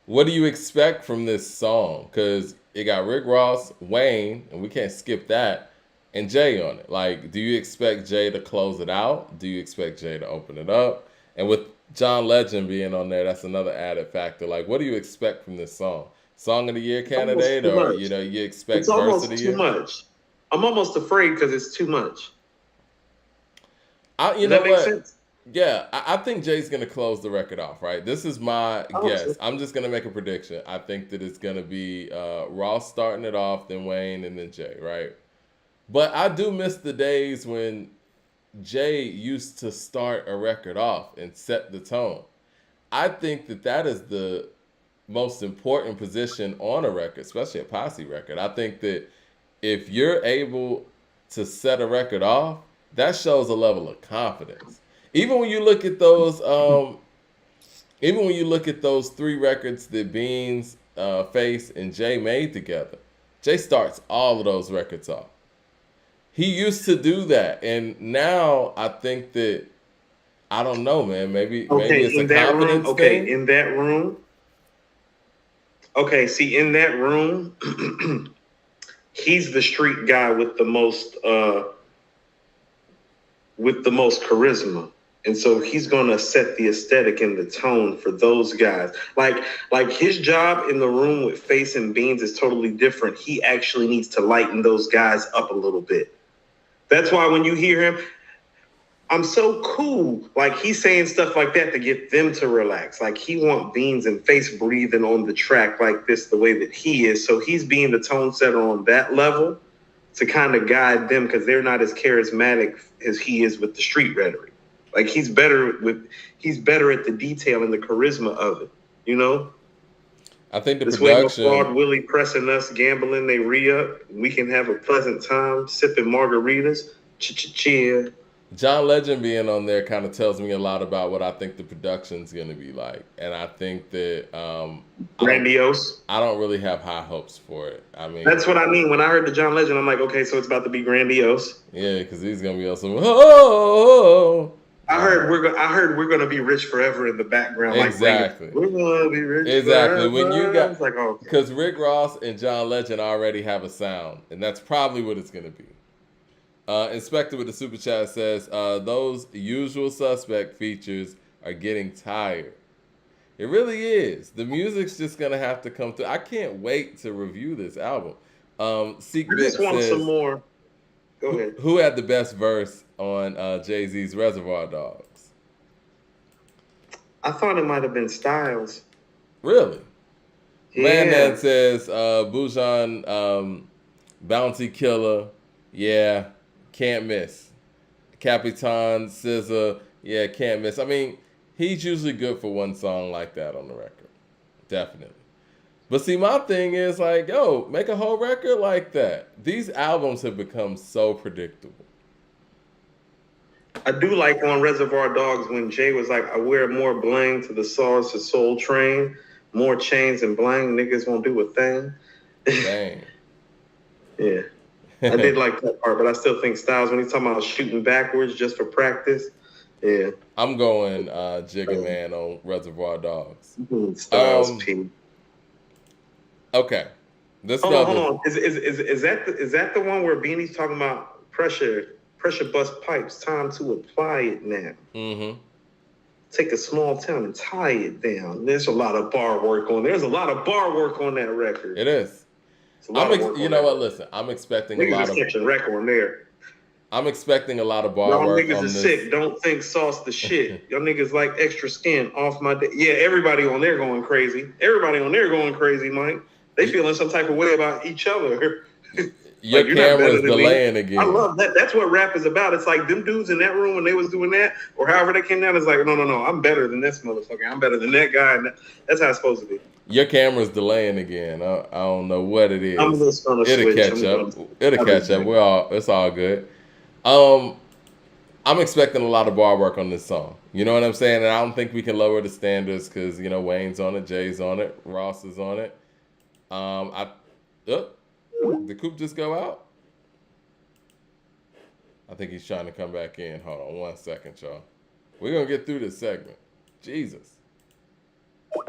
What do you expect from this song? Because it got Rick Ross, Wayne, and we can't skip that, and Jay on it. Like, do you expect Jay to close it out? Do you expect Jay to open it up? And with John Legend being on there, that's another added factor. Like, what do you expect from this song? Song of the Year candidate, or you expect it's almost verse of the year? Too much. I'm almost afraid because it's too much. Does that make sense? Yeah, I think Jay's going to close the record off, right? This is my guess. I'm just going to make a prediction. I think that it's going to be Ross starting it off, then Wayne, and then Jay, right? But I do miss the days when Jay used to start a record off and set the tone. I think that is the most important position on a record, especially a Posse record. I think that if you're able to set a record off, that shows a level of confidence. Even when you look at those, three records that Beans, Face, and Jay made together, Jay starts all of those records off. He used to do that, and now I think that I don't know, man. Maybe it's a confidence thing. In that room. Okay, see, in that room, he's the street guy with the most charisma. And so he's going to set the aesthetic and the tone for those guys. Like his job in the room with Face and Beans is totally different. He actually needs to lighten those guys up a little bit. That's why when you hear him, I'm so cool. Like, he's saying stuff like that to get them to relax. Like, he want Beans and Face breathing on the track like this, the way that he is. So he's being the tone setter on that level to kind of guide them, because they're not as charismatic as he is with the street rhetoric. Like, he's better at the detail and the charisma of it, I think the this production. Way no fraud, Willie pressing us, gambling, they re-up. We can have a pleasant time sipping margaritas. Cheer. John Legend being on there kind of tells me a lot about what I think the production's going to be like. And I think that grandiose. I don't really have high hopes for it. I mean, that's what I mean. When I heard the John Legend, I'm like, okay, so it's about to be grandiose. Yeah, because he's going to be on some, oh. I heard we're gonna be rich forever in the background. Exactly. Like, we're gonna be rich. Exactly. Forever. When you got, like, oh, because Rick Ross and John Legend already have a sound, and that's probably what it's gonna be. Inspector with the super chat says those usual suspect features are getting tired. It really is. The music's just gonna have to come through. I can't wait to review this album. Seek I just want says, some more. Go ahead. Who had the best verse on Jay-Z's Reservoir Dogs? I thought it might have been Styles. Really? Yeah. Man says Bujan Bounty Killer. Yeah, can't miss. Capitan SZA. Yeah, can't miss. I mean, he's usually good for one song like that on the record. Definitely. But see, my thing is like, yo, make a whole record like that. These albums have become so predictable. I do like on Reservoir Dogs when Jay was like, I wear more bling to the Sauce to Soul Train, more chains and bling, niggas won't do a thing. Dang. Yeah. I did like that part, but I still think Styles, when he's talking about shooting backwards just for practice, yeah. I'm going Jigga Man on Reservoir Dogs. Styles P. Okay. Hold on. Is that the one where Beanie's talking about pressure bust pipes? Time to apply it now. Mm-hmm. Take a small town and tie it down. There's a lot of bar work on. There's a lot of bar work on that record. It is. You know what? Listen, I'm expecting a lot of record on there. I'm expecting a lot of bar Y'all work niggas on is this. sick. Don't think sauce the shit. Y'all niggas like extra skin off my day. Yeah, everybody on there going crazy. Mike. They feeling some type of way about each other. Your like, camera's delaying again. I love that. That's what rap is about. It's like them dudes in that room when they was doing that, or however they came down, it's like, no, I'm better than this motherfucker. I'm better than that guy. And that's how it's supposed to be. Your camera's delaying again. I don't know what it is. I'm just gonna It'll switch. catch up. It'll catch up. It's all good. I'm expecting a lot of bar work on this song. You know what I'm saying? And I don't think we can lower the standards because, you know, Wayne's on it, Jay's on it, Ross is on it. Did Coop just go out? I think he's trying to come back in. Hold on 1 second, y'all. We're going to get through this segment. Jesus. Okay.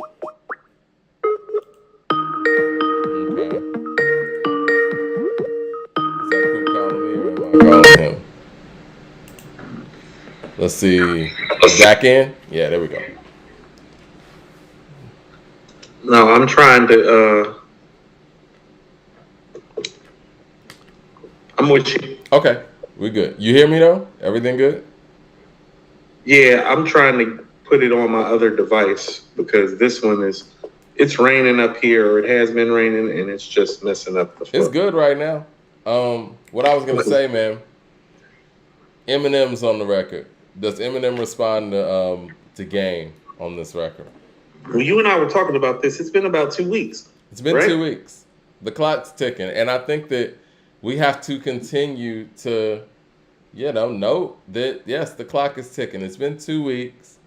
Is that Coop calling me or am I calling him? Let's see. Back in? Yeah, there we go. No, I'm trying to. I'm with you. Okay, we good. You hear me though? Everything good? Yeah, I'm trying to put it on my other device because this one it's raining up here, or it has been raining, and it's just messing up the flow. It's good right now. What I was gonna say, man. Eminem's on the record. Does Eminem respond to Game on this record? Well, you and I were talking about this. It's been about 2 weeks. It's been 2 weeks. The clock's ticking, and I think that we have to continue to, note that yes, the clock is ticking. It's been 2 weeks.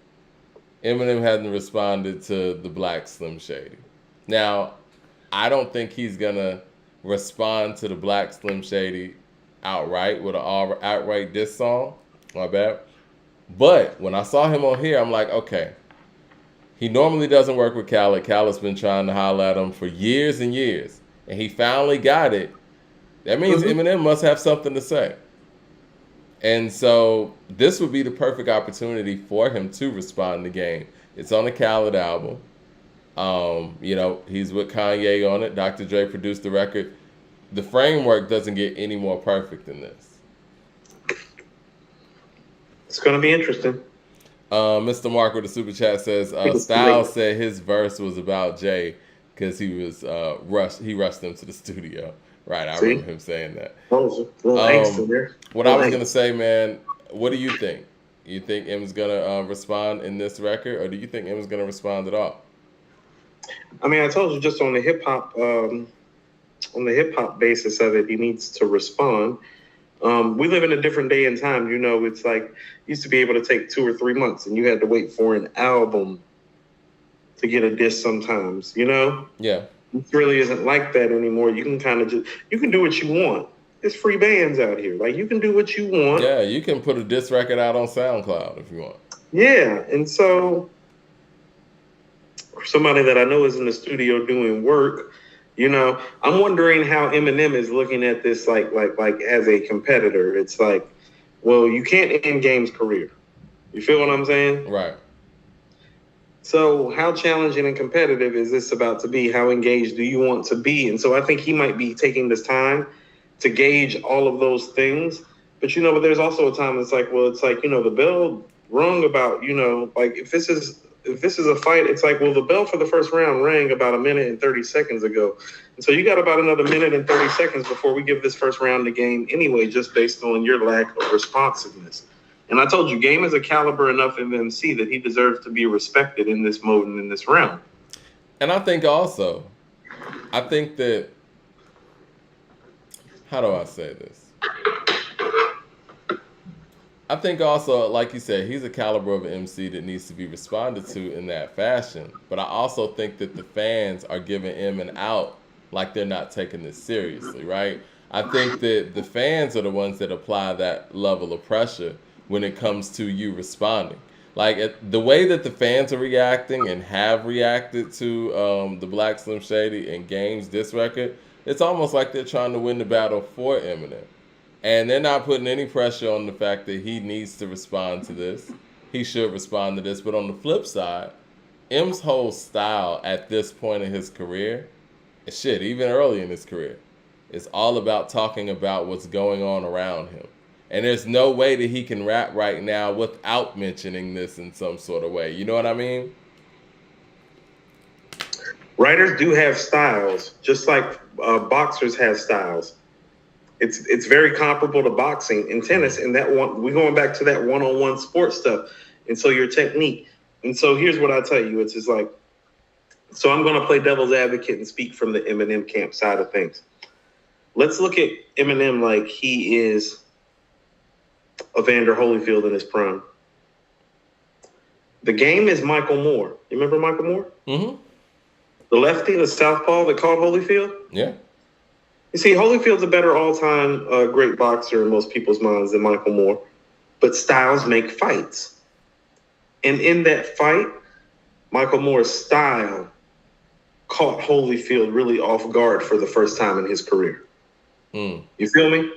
Eminem hasn't responded to the Black Slim Shady. Now, I don't think he's gonna respond to the Black Slim Shady outright with an outright diss song. My bad. But when I saw him on here, I'm like, okay. He normally doesn't work with Khaled. Khaled's been trying to holler at him for years and years, and he finally got it. That means Eminem must have something to say. And so this would be the perfect opportunity for him to respond to Game. It's on the Khaled album. He's with Kanye on it. Dr. Dre produced the record. The framework doesn't get any more perfect than this. It's going to be interesting. Mr. Mark with the super chat says, Styles said his verse was about Jay because he was rushed. He rushed them to the studio. Right, I remember him saying that. What I was gonna say, man, what do you think? You think M's gonna respond in this record, or do you think M's gonna respond at all? I mean, I told you just on the hip hop basis of it, he needs to respond. We live in a different day and time. It's like used to be able to take 2 or 3 months, and you had to wait for an album to get a disc sometimes. Yeah. It really isn't like that anymore. You can kind of you can do what you want. There's free bands out here. Like, you can do what you want. Yeah, you can put a diss record out on SoundCloud if you want. Yeah, and so somebody that I know is in the studio doing work, I'm wondering how Eminem is looking at this like as a competitor. It's like, well, you can't end Game's career. You feel what I'm saying? Right. So how challenging and competitive is this about to be? How engaged do you want to be? And so I think he might be taking this time to gauge all of those things. But, but there's also a time it's like, the bell rung about, like if this is a fight, it's like, well, the bell for the first round rang about 1 minute and 30 seconds ago. And so you got about another 1 minute and 30 seconds before we give this first round the Game anyway, just based on your lack of responsiveness. And I told you, Game is a caliber enough of MC that he deserves to be respected in this mode and in this realm. And I think that, how do I say this? I think also, like you said, he's a caliber of an MC that needs to be responded to in that fashion. But I also think that the fans are giving him an out like they're not taking this seriously, right? I think that the fans are the ones that apply that level of pressure when it comes to you responding. Like the way that the fans are reacting and have reacted to the Black Slim Shady and Game's diss record, it's almost like they're trying to win the battle for Eminem. And they're not putting any pressure on the fact that he needs to respond to this. He should respond to this. But on the flip side, M's whole style at this point in his career, even early in his career, is all about talking about what's going on around him. And there's no way that he can rap right now without mentioning this in some sort of way. You know what I mean? Writers do have styles, just like boxers have styles. It's very comparable to boxing and tennis. And that one, we're going back to that one-on-one sports stuff. And so your technique. And so here's what I tell you. It's just like, so I'm going to play devil's advocate and speak from the Eminem camp side of things. Let's look at Eminem like he is Evander Holyfield in his prime. The Game is Michael Moore. You remember Michael Moore? Mm-hmm. The lefty, the southpaw that called Holyfield? Yeah. You see, Holyfield's a better all-time great boxer in most people's minds than Michael Moore. But styles make fights. And in that fight, Michael Moore's style caught Holyfield really off guard for the first time in his career. You feel me?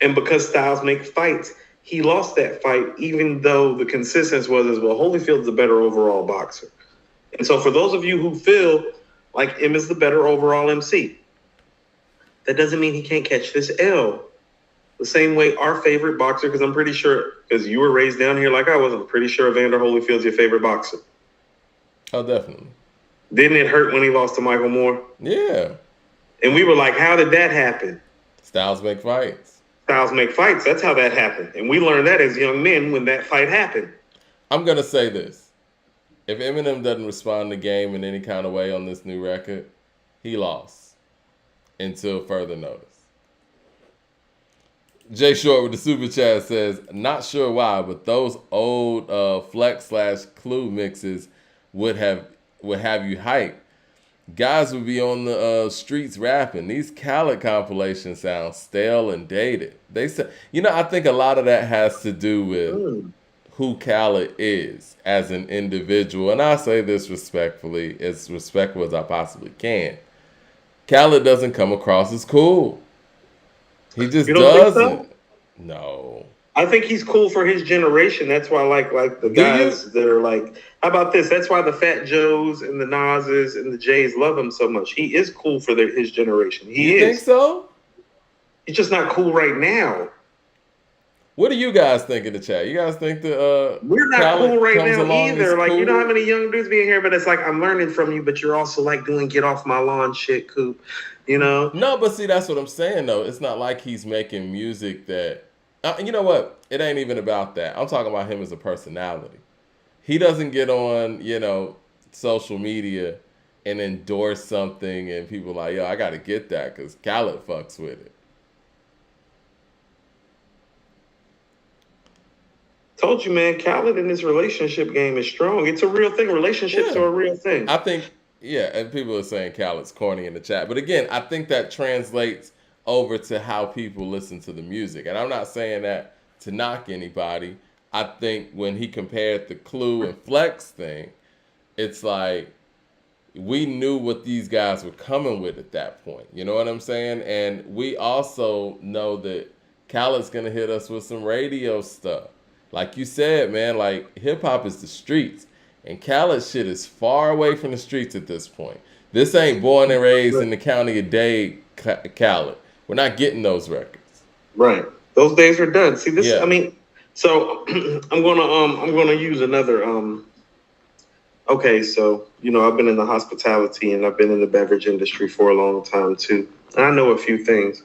And because styles make fights, he lost that fight, even though the consensus was, as well, Holyfield's a better overall boxer. And so for those of you who feel like M is the better overall MC, that doesn't mean he can't catch this L. The same way our favorite boxer, because I'm pretty sure, because you were raised down here like I was, I'm pretty sure Evander Holyfield's your favorite boxer. Oh, definitely. Didn't it hurt when he lost to Michael Moore? Yeah. And we were like, how did that happen? Styles make fights. Styles make fights. That's how that happened. And we learned that as young men when that fight happened. I'm going to say this. If Eminem doesn't respond to Game in any kind of way on this new record, he lost until further notice. Jay Short with the super chat says, not sure why, but those old Flex/Clue mixes would have you hyped. Guys would be on the streets rapping. These Khaled compilations sound stale and dated. They said, I think a lot of that has to do with who Khaled is as an individual. And I say this respectfully, as respectful as I possibly can. Khaled doesn't come across as cool. He just doesn't. So? No. I think he's cool for his generation. That's why I like the guys that are like, how about this? That's why the Fat Joes and the Nas's and the Jays love him so much. He is cool for his generation. You think so? He's just not cool right now. What do you guys think in the chat? You guys think that we're not Khaled cool right now either. Like, cool? You know how many young dudes being here, but it's like, I'm learning from you, but you're also like doing get off my lawn shit, Coop. No, but see, that's what I'm saying, though. It's not like he's making music that... you know what? It ain't even about that. I'm talking about him as a personality. He doesn't get on, social media and endorse something and people like, yo, I got to get that because Khaled fucks with it. Told you, man, Khaled in his relationship game is strong. It's a real thing. Relationships are a real thing. I think, and people are saying Khaled's corny in the chat. But again, I think that translates over to how people listen to the music. And I'm not saying that to knock anybody. I think when he compared the Clue and Flex thing, it's like we knew what these guys were coming with at that point. You know what I'm saying? And we also know that Khaled's going to hit us with some radio stuff. Like you said, man, like hip-hop is the streets. And Khaled shit is far away from the streets at this point. This ain't born and raised in the county of Dade, Khaled. We're not getting those records. Right. Those days are done. See, this, I mean, so I'm gonna use another, okay, so, I've been in the hospitality and I've been in the beverage industry for a long time too. And I know a few things.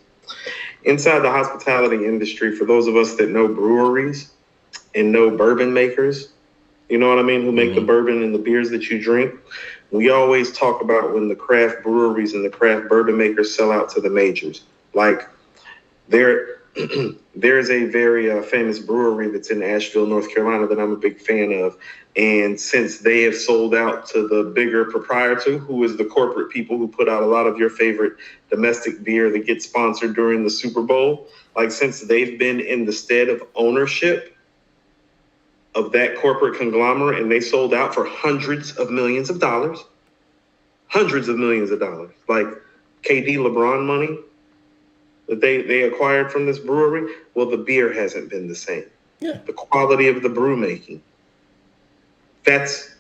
Inside the hospitality industry, for those of us that know breweries and know bourbon makers, you know what I mean, who make the bourbon and the beers that you drink, we always talk about when the craft breweries and the craft bourbon makers sell out to the majors. Like, there's a very famous brewery that's in Asheville, North Carolina that I'm a big fan of. And since they have sold out to the bigger proprietor, who is the corporate people who put out a lot of your favorite domestic beer that gets sponsored during the Super Bowl, like since they've been in the stead of ownership of that corporate conglomerate and they sold out for hundreds of millions of dollars, like KD LeBron money that they acquired from this brewery, well, the beer hasn't been the same. Yeah. The quality of the brew making. That's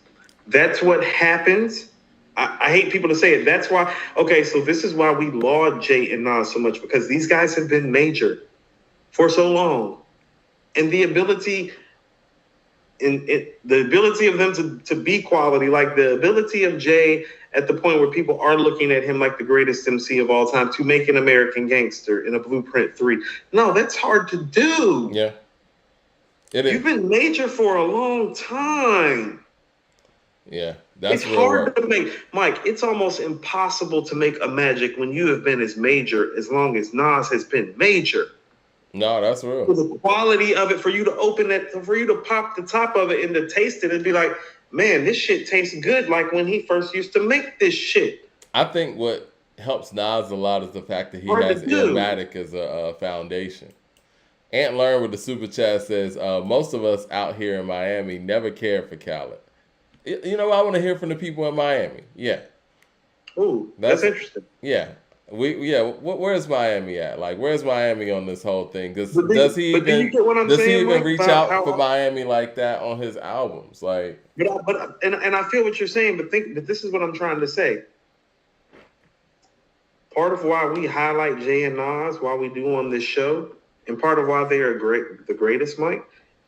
what happens. I hate people to say it. That's why, okay, so this is why we laud Jay and Nas so much, because these guys have been major for so long. And the ability of them to be quality, like the ability of Jay at the point where people are looking at him like the greatest MC of all time to make an American Gangster in a Blueprint 3. No, that's hard to do. Yeah. You've been major for a long time. Yeah, that's it's hard to make. Mike, it's almost impossible to make a Magic when you have been as major as long as Nas has been major. No, that's For real. the quality of it, for you to open it, for you to pop the top of it and to taste it and be like, man, this shit tastes good like when he first used to make this shit. I think what helps Nas a lot is the fact that he Hard to has do. Illmatic as a foundation. Ant Learn with the super chat says, most of us out here in Miami never cared for Khaled. You know, I want to hear from the people in Miami. Yeah, Ooh, that's interesting. yeah. Where's Miami at? Like, where's Miami on this whole thing? Because But do you get what I'm does he saying, even Mike? reach About out for how, Miami like that on his albums? Like, and I feel what you're saying, but this is what I'm trying to say. Part of why we highlight Jay and Nas, why we do on this show, and part of why they are the greatest, Mike,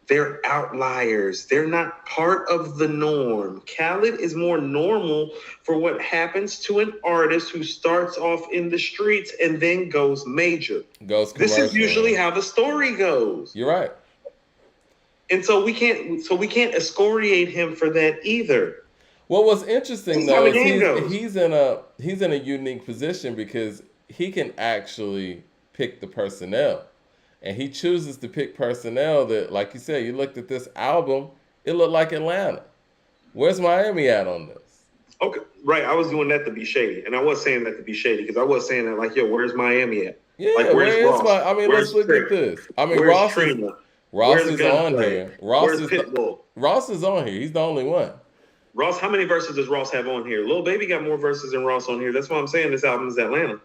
they're outliers. They're not part of the norm. Khaled is more normal for what happens to an artist who starts off in the streets and then goes major. This is usually how the story goes. You're right. And so we can't excoriate him for that either. Well, what's interesting though is he's in a unique position because he can actually pick the personnel. And he chooses to pick personnel that, like you said, you looked at this album, it looked like Atlanta. Where's Miami at on this? Okay, right. I was doing that to be shady. And I was saying that to be shady because I was saying that like, yo, where's Miami at? Yeah, like, where's Ross? Let's look at this. I mean, Ross is on here. Ross is on here. He's the only one. Ross, how many verses does Ross have on here? Lil Baby got more verses than Ross on here. That's why I'm saying this album is Atlanta.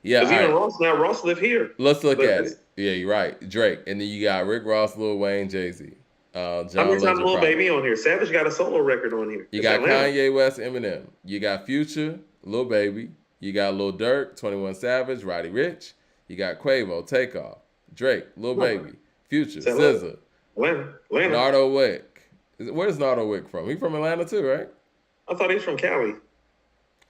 Yeah, because even Ross live here. Let's look at it. Yeah, you're right. Drake, and then you got Rick Ross, Lil Wayne, Jay-Z. How many times Lil Baby on here? Savage got a solo record on here. You got Atlanta. Kanye West, Eminem. You got Future, Lil Baby. You got Lil Durk, 21 Savage, Roddy Ricch. You got Quavo, Takeoff, Drake, Lil Baby, Future, SZA, Atlanta. Nardo Wick. Where's Nardo Wick from? He from Atlanta too, right? I thought he's from Cali.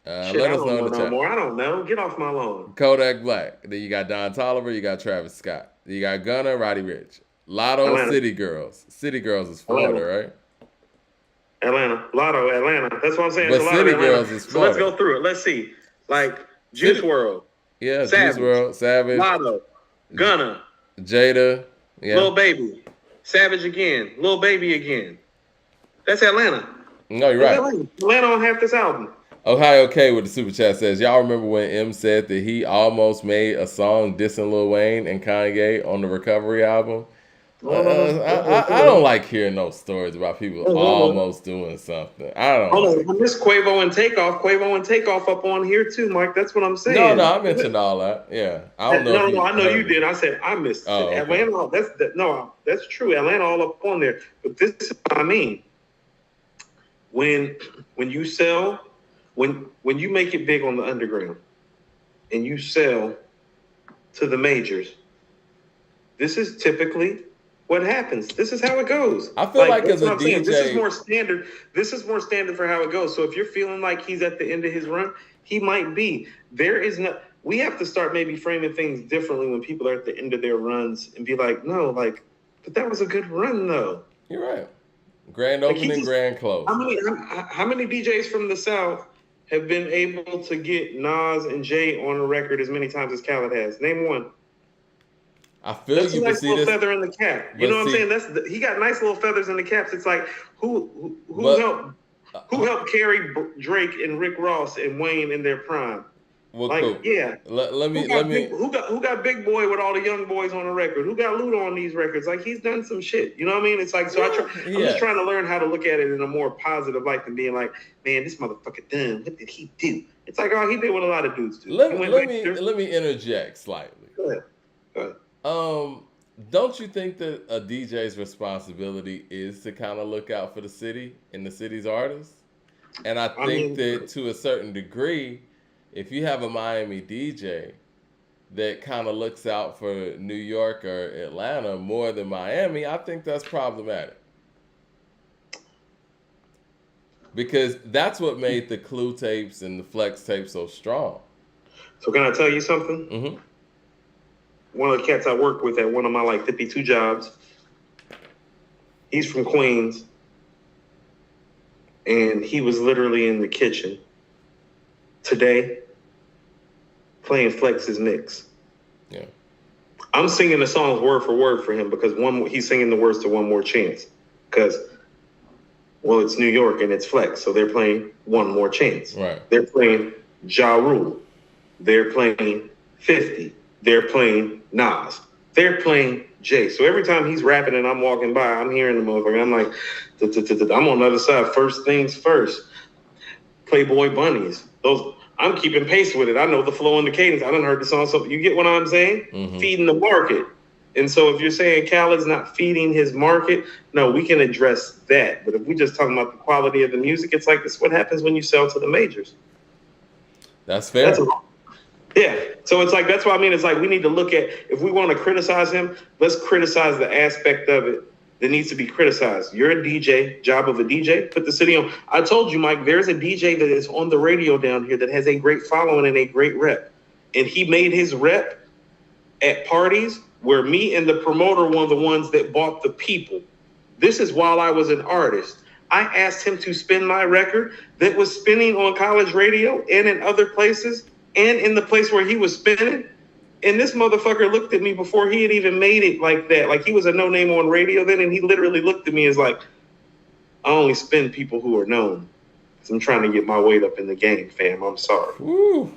Let us know in the chat. I don't know. Get off my lawn. Kodak Black. Then you got Don Toliver. You got Travis Scott. Then you got Gunna, Roddy Ricch. Lotto, Atlanta. City Girls. City Girls is Florida, right? Atlanta. Lotto, Atlanta. That's what I'm saying. But City Girls is Florida. So let's go through it. Let's see. Like Juice WRLD. Yeah, Savage. Juice WRLD. Savage. Lotto. Gunna. Jada. Yeah. Lil Baby. Savage again. Lil Baby again. That's Atlanta. No, you're right. Atlanta on half this album. Ohio K with the super chat says, y'all remember when M said that he almost made a song dissing Lil Wayne and Kanye on the Recovery album? I don't like hearing those stories about people almost doing something. I don't know. I missed Quavo and Takeoff up on here too, Mike. That's what I'm saying. No, I mentioned all that. Yeah. I don't know. No, I know you did. I said I missed Atlanta. That's true. Atlanta all up on there. But this is what I mean. When you sell, when you make it big on the underground and you sell to the majors, this is typically what happens. This is how it goes. I feel like as a DJ, this is more standard. This is more standard for how it goes. So if you're feeling like he's at the end of his run, he might be. We have to start maybe framing things differently when people are at the end of their runs and be like, no, like, but that was a good run though. You're right. Grand opening, grand close. How many DJs from the South have been able to get Nas and Jay on a record as many times as Khaled has? Name one. I feel that's you. a nice little feather in the cap. You know what I'm saying? He got nice little feathers in the caps. It's like who helped carry Drake and Rick Ross and Wayne in their prime? Well, like, cool. Yeah. Who got Big Boy with all the young boys on the record? Who got Luda on these records? Like, he's done some shit. You know what I mean? It's like, so I'm just trying to learn how to look at it in a more positive light than being like, man, this motherfucker done. What did he do? It's like, oh, he did what a lot of dudes do. Let me interject slightly. Go ahead. Don't you think that a DJ's responsibility is to kind of look out for the city and the city's artists? And I think that to a certain degree, if you have a Miami DJ that kind of looks out for New York or Atlanta more than Miami, I think that's problematic. Because that's what made the Clue tapes and the Flex tapes so strong. So can I tell you something? Mm-hmm. One of the cats I worked with at one of my 52 jobs, he's from Queens, and he was literally in the kitchen today playing Flex's mix. Yeah. I'm singing the songs word for word for him because he's singing the words to One More Chance. Because, well, it's New York and it's Flex, so they're playing One More Chance. Right. They're playing Ja Rule. They're playing 50. They're playing Nas. They're playing Jay. So every time he's rapping and I'm walking by, I'm hearing the motherfucker. I'm like, I'm on the other side. First things first. Playboy Bunnies. Those I'm keeping pace with it. I know the flow and the cadence. I done heard the song. So you get what I'm saying? Mm-hmm. Feeding the market. And so if you're saying Khaled's not feeding his market, no, we can address that. But if we just talking about the quality of the music, it's like this. What happens when you sell to the majors? That's fair. Yeah. So it's like, that's what I mean. It's like, we need to look at, if we want to criticize him, let's criticize the aspect of it that needs to be criticized. You're a DJ, job of a DJ, put the city on. I told you, Mike, there's a DJ that is on the radio down here that has a great following and a great rep. And he made his rep at parties where me and the promoter were the ones that bought the people. This is while I was an artist. I asked him to spin my record that was spinning on college radio and in other places and in the place where he was spinning. And this motherfucker looked at me before he had even made it like that. Like, he was a no-name on radio then, and he literally looked at me as like, I only spin people who are known. Because I'm trying to get my weight up in the game, fam. I'm sorry. Woo.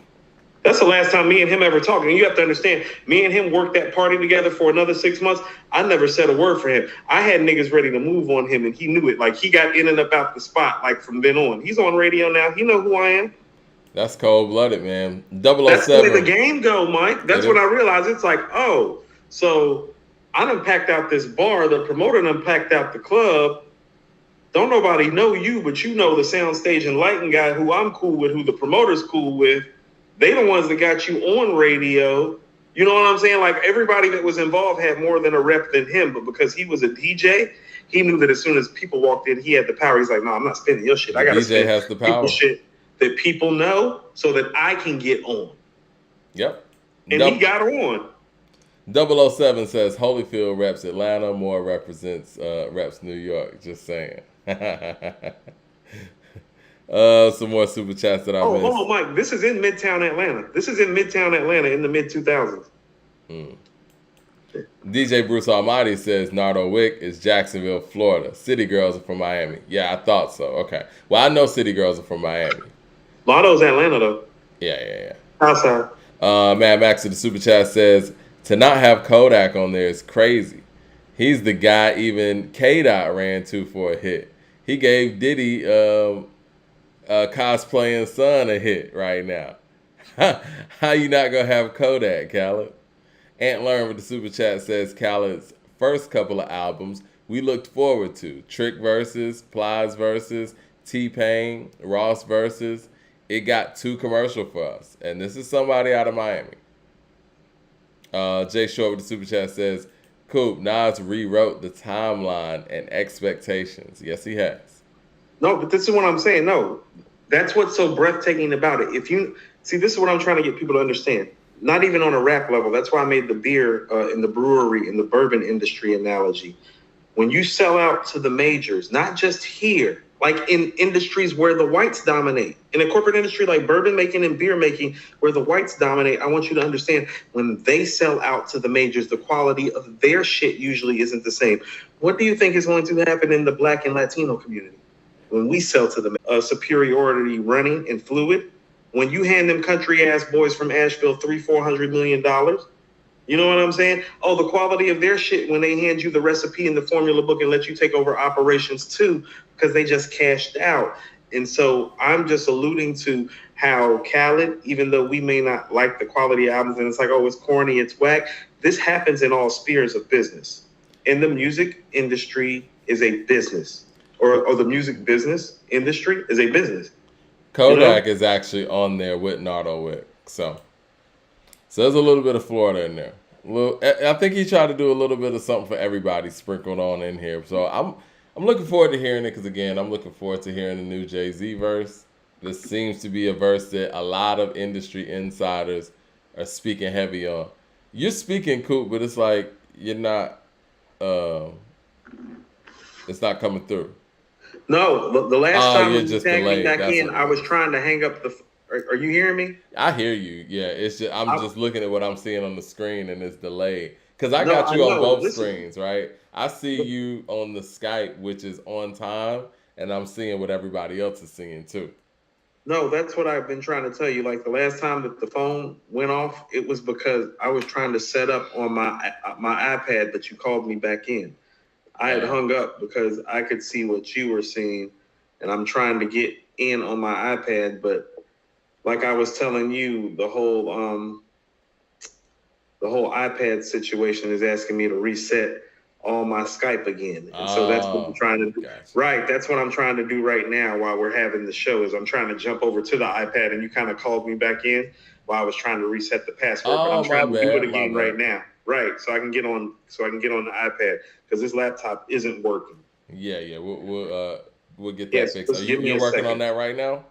That's the last time me and him ever talked. And you have to understand, me and him worked that party together for another 6 months. I never said a word for him. I had niggas ready to move on him, and he knew it. Like, he got in and up out the spot, like, from then on. He's on radio now. He know who I am. That's cold-blooded, man. 007. That's the way the game go, Mike. That's when I realized. It's like, oh, so I done packed out this bar. The promoter done packed out the club. Don't nobody know you, but you know the soundstage and lighting guy who I'm cool with, who the promoter's cool with. They the ones that got you on radio. You know what I'm saying? Like, everybody that was involved had more than a rep than him, but because he was a DJ, he knew that as soon as people walked in, he had the power. He's like, no, I'm not spending your shit. I got to spend has the power. Shit that people know so that I can get on. Yep. And he got on. 007 says Holyfield reps Atlanta, more represents reps New York. Just saying. Some more super chats that I missed. Oh, Mike, this is in Midtown Atlanta. This is in Midtown Atlanta in the mid-2000s. DJ Bruce Almighty says Nardo Wick is Jacksonville, Florida. City girls are from Miami. Yeah, I thought so. Okay. Well, I know city girls are from Miami. Lotto's Atlanta, though. Yeah. Outside. Mad Max in the super chat says to not have Kodak on there is crazy. He's the guy even K-Dot ran to for a hit. He gave Diddy cosplaying son a hit right now. How you not gonna have Kodak, Khaled? Ant Learn with the super chat says Khaled's first couple of albums we looked forward to. Trick versus, Plies versus, T-Pain, Ross versus. It got too commercial for us. And this is somebody out of Miami. Jay Short with the super chat says, Coop, Nas rewrote the timeline and expectations. Yes, he has. No, but this is what I'm saying. No, that's what's so breathtaking about it. If you see, this is what I'm trying to get people to understand. Not even on a rap level. That's why I made the beer in the brewery, in the bourbon industry analogy. When you sell out to the majors, not just here, like in industries where the whites dominate, in a corporate industry like bourbon making and beer making, where the whites dominate, I want you to understand when they sell out to the majors, the quality of their shit usually isn't the same. What do you think is going to happen in the Black and Latino community? When we sell to them superiority running and fluid, when you hand them country ass boys from Asheville $300-400 million, you know what I'm saying? Oh, the quality of their shit when they hand you the recipe and the formula book and let you take over operations too, because they just cashed out. And so I'm just alluding to how Khaled, even though we may not like the quality of albums and it's like, oh, it's corny, it's whack, this happens in all spheres of business. And the music industry is a business. Or the music business industry is a business. Kodak is actually on there with Nardo Wick. So there's a little bit of Florida in there. I think he tried to do a little bit of something for everybody sprinkled on in here. So I'm looking forward to hearing it because, again, I'm looking forward to hearing the new Jay-Z verse. This seems to be a verse that a lot of industry insiders are speaking heavy on. You're speaking, Coop, but it's like you're not it's not coming through. No, the last time you're you just tagged me delayed. back in, I was trying to hang up the... Are you hearing me? I hear you. Yeah, it's just I'm just looking at what I'm seeing on the screen and it's delayed. Because I No, got I you on know. both Listen, screens, right? I see you on the Skype, which is on time, and I'm seeing what everybody else is seeing too. no, that's what I've been trying to tell you. Like the last time that the phone went off, it was because I was trying to set up on my iPad that you called me back in. I had hung up because I could see what you were seeing, and I'm trying to get in on my iPad. But like I was telling you, the whole iPad situation is asking me to reset all my Skype again. And so that's what I'm Oh, trying to do. gotcha. Right. That's what I'm trying to do right now while we're having the show is I'm trying to jump over to the iPad and you kind of called me back in while I was trying to reset the password, but I'm Oh, my trying to do it bad, my again right bad. now. Right. So I can get on the iPad because this laptop isn't working. Yeah. We'll get that Yes, fixed. Are just give me you're a working on second. that right now?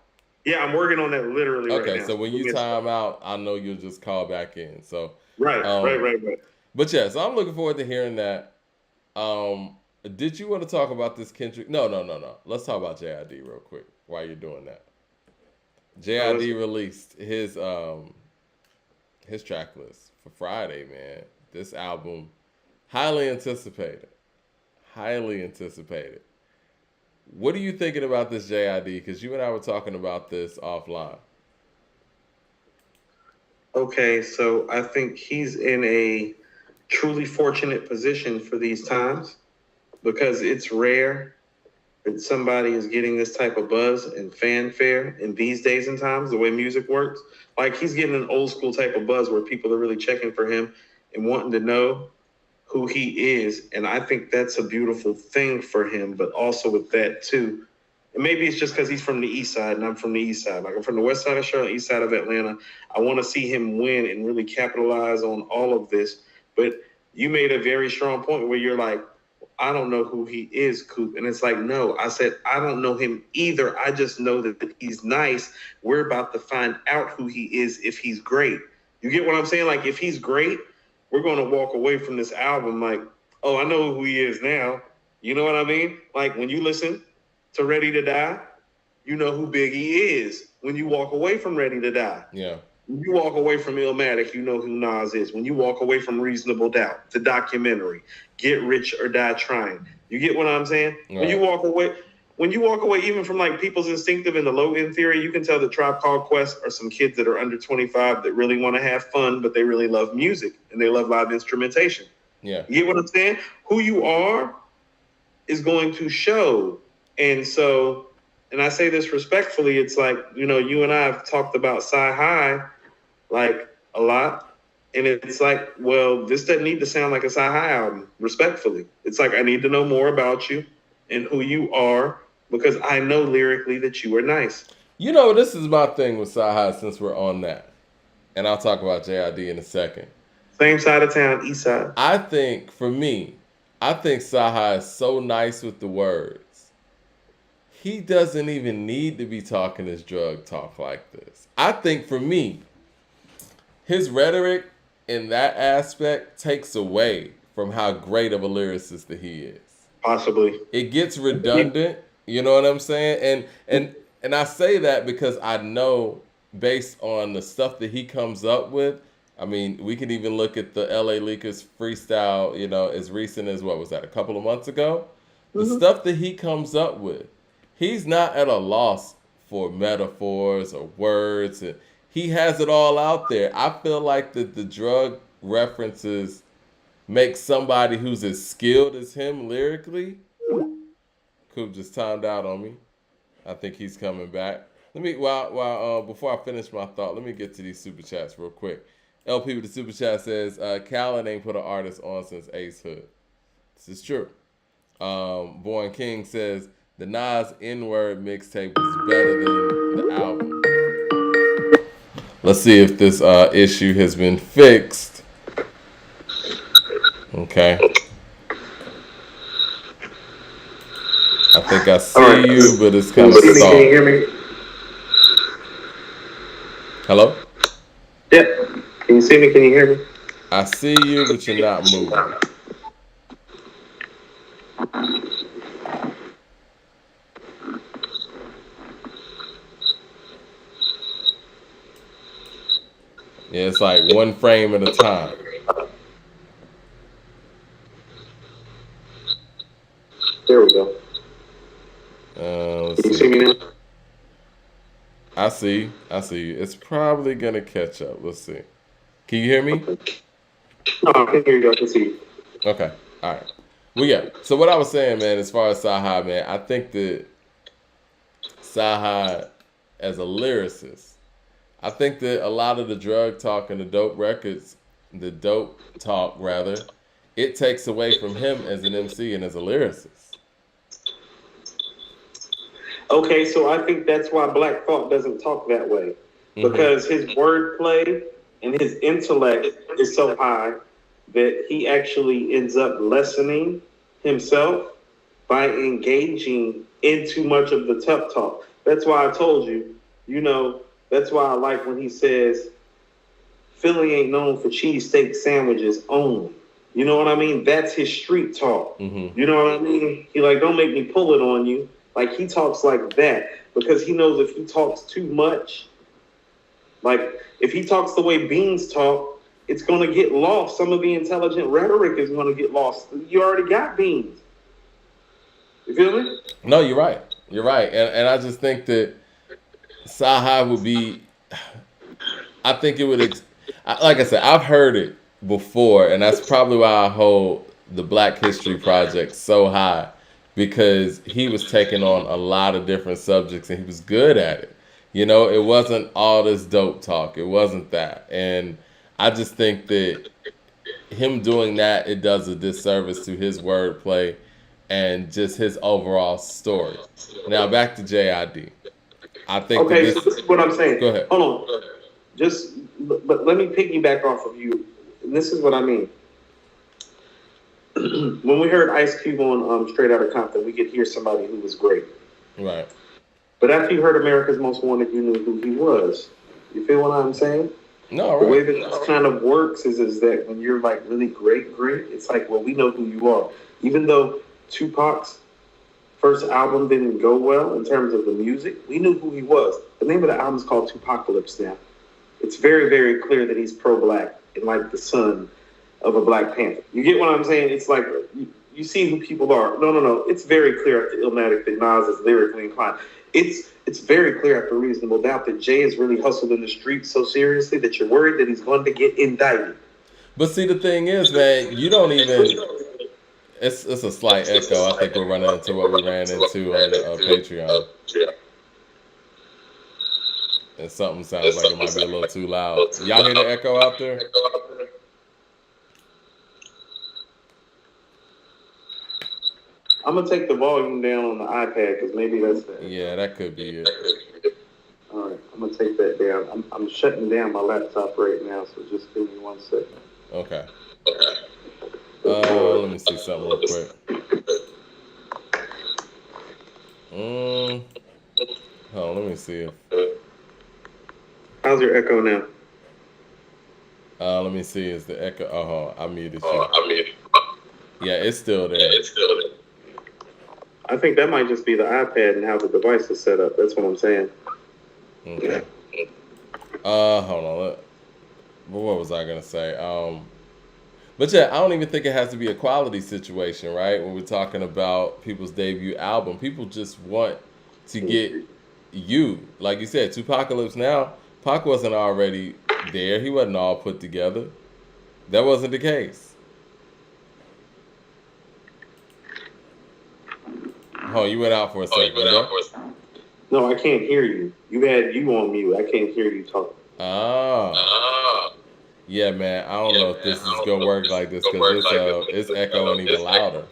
Yeah, I'm working on that literally right Okay, now. so So when give you me a second. time out, I know you'll just call back in. So, Right, right, um, right, right. but yeah, so I'm looking forward to hearing that. Um, did you want to talk about this Kendrick? No. Let's talk about JID real quick while you're doing that. No, JID listen. released his track list for Friday, man. This album, highly anticipated. Highly anticipated. What are you thinking about this JID? Because you and I were talking about this offline. Okay, so I think he's in a truly fortunate position for these times because it's rare that somebody is getting this type of buzz and fanfare in these days and times, the way music works. Like he's getting an old school type of buzz where people are really checking for him and wanting to know who he is. And I think that's a beautiful thing for him, but also with that too. And maybe it's just because he's from the east side and I'm from the east side. Like I'm from the west side of Charlotte, east side of Atlanta. I want to see him win and really capitalize on all of this. But you made a very strong point where you're like, I don't know who he is, Coop. And it's like, no, I said, I don't know him either. I just know that he's nice. We're about to find out who he is if he's great. You get what I'm saying? Like, if he's great, we're going to walk away from this album like, oh, I know who he is now. You know what I mean? Like, when you listen to Ready to Die, you know who Biggie is. When you walk away from Ready to Die, Yeah. when you walk away from Illmatic, you know who Nas is. When you walk away from Reasonable Doubt, the documentary, Get Rich or Die Trying. You get what I'm saying? Right. When you walk away even from like People's Instinctive and the Low End Theory, you can tell the Tribe Called Quest are some kids that are under 25 that really want to have fun, but they really love music and they love live instrumentation. Yeah. You get what I'm saying? Who you are is going to show. And so, and I say this respectfully, it's like, you know, you and I have talked about Sci-High like a lot. And it's like, well, this doesn't need to sound like a Sci-High album, respectfully. It's like, I need to know more about you and who you are because I know lyrically that you are nice. You know, this is my thing with Sci-High since we're on that. And I'll talk about JID in a second. Same side of town, east side. I think, for me, I think Sci-High is so nice with the words. He doesn't even need to be talking his drug talk like this. I think, for me, his rhetoric in that aspect takes away from how great of a lyricist that he is. Possibly. It gets redundant, you know what I'm saying? And I say that because I know based on the stuff that he comes up with, I mean, we could even look at the LA Leakers freestyle, you know, as recent as what was that, a couple of months ago? The stuff that he comes up with, he's not at a loss for metaphors or words. And he has it all out there. I feel like the drug references make somebody who's as skilled as him lyrically. Coop just timed out on me. I think he's coming back. Let me before I finish my thought, let me get to these super chats real quick. LP with the super chat says, Khaled ain't put an artist on since Ace Hood. This is true. Born King says the Nas N-word mixtape was better than the album. Let's see if this issue has been fixed. Okay. I think I see you, but it's kind of Can you soft. hear me? Hello? Yeah. Can you see me? Can you hear me? I see you, but you're not moving. Yeah, it's like one frame at a time. see me now? I see. It's probably gonna catch up. Let's see. Can you hear me? No, I can hear you. I can see you. Okay. All right. Well, yeah. So what I was saying, man, as far as Saha, man, I think that Saha, as a lyricist, I think that a lot of the drug talk and the dope records, the dope talk rather, it takes away from him as an MC and as a lyricist. Okay, so I think that's why Black Thought doesn't talk that way. Because his wordplay and his intellect is so high that he actually ends up lessening himself by engaging in too much of the tough talk. That's why I told you, that's why I like when he says, Philly ain't known for cheesesteak sandwiches only. You know what I mean? That's his street talk. Mm-hmm. You know what I mean? He like, don't make me pull it on you. Like, he talks like that because he knows if he talks too much, like, if he talks the way Beans talk, it's going to get lost. Some of the intelligent rhetoric is going to get lost. You already got Beans. You feel me? No, you're right. You're right. And I just think that Saha would be, I think it would, like I said, I've heard it before, and that's probably why I hold the Black History Project so high, because he was taking on a lot of different subjects and he was good at it. It wasn't all this dope talk. It wasn't that. And I just think that him doing that, it does a disservice to his wordplay and just his overall story. Now back to JID. I think okay, so this is what I'm saying. Go ahead. Hold on. But let me piggyback off of you. And this is what I mean. When we heard Ice Cube on Straight Outta Compton, we could hear somebody who was great. Right. But after you heard America's Most Wanted, you knew who he was. You feel what I'm saying? No, right. The way that this kind of works is that when you're like really great, it's like, well, we know who you are. Even though Tupac's first album didn't go well in terms of the music, we knew who he was. The name of the album is called Tupacalypse now. It's very, very clear that he's pro-black and like the son of a Black Panther. You get what I'm saying? It's like, you see who people are. No. It's very clear after Illmatic that Nas is lyrically inclined. It's very clear after Reasonable Doubt that Jay has really hustled in the streets so seriously that you're worried that he's going to get indicted. But see, the thing is, man, you don't even... It's a slight echo. I think we're running into what we ran into on Patreon. And something sounds like it might be a little too loud. Y'all hear the echo out there? I'm going to take the volume down on the iPad because maybe that's the... Yeah, that could be it. All right, I'm going to take that down. I'm shutting down my laptop right now, so just give me 1 second. Okay. Let me see something real quick. Let me see. How's your echo now? Let me see. Is the echo? I muted you. Yeah, it's still there. I think that might just be the iPad and how the device is set up. That's what I'm saying. Okay. Hold on. What was I gonna say? But yeah, I don't even think it has to be a quality situation, right? When we're talking about people's debut album, people just want to get you. Like you said, Tupacalypse Now, Pac wasn't already there. He wasn't all put together. That wasn't the case. Oh, you went out for a second. No, I can't hear you. You had you on mute. I can't hear you talk. Yeah, man. I don't know if this is gonna work like this because it's echoing even louder.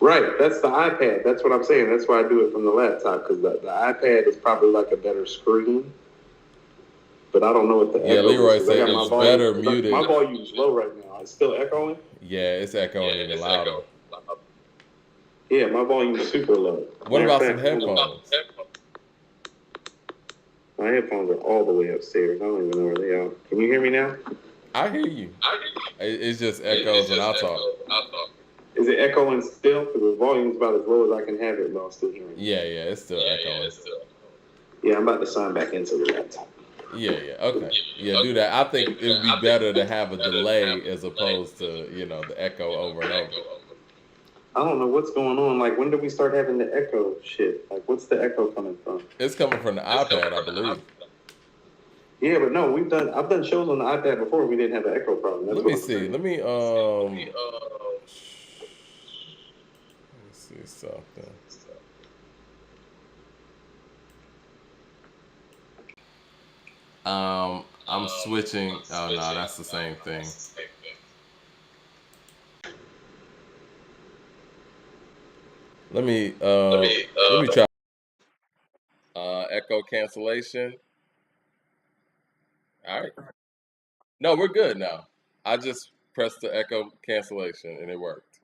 Right. That's the iPad. That's what I'm saying. That's why I do it from the laptop because the iPad is probably like a better screen. But I don't know what the echo is. Yeah, Leroy said it's better muted. My volume's low right now. It's still echoing? Yeah, it's echoing even louder. Yeah, my volume's super low. What about some headphones? My headphones are all the way upstairs. I don't even know where they are. Can you hear me now? I hear you. It's just echoes when I talk. Is it echoing still? Because the volume's about as low as I can have it, but I'm still hearing it. Yeah, it's still echoing. Yeah, I'm about to sign back into the laptop. Yeah, okay. Yeah, do that. I think it would be better to have a delay as opposed to, the echo over and over. I don't know what's going on. Like, when did we start having the echo shit? Like, what's the echo coming from? It's coming from the iPad, I believe. Yeah, but no, I've done shows on the iPad before. We didn't have an echo problem. Let me see. Let me see something. I'm switching. Oh no, that's the same thing. Let me try echo cancellation. All right. No, we're good now. I just pressed the echo cancellation and it worked.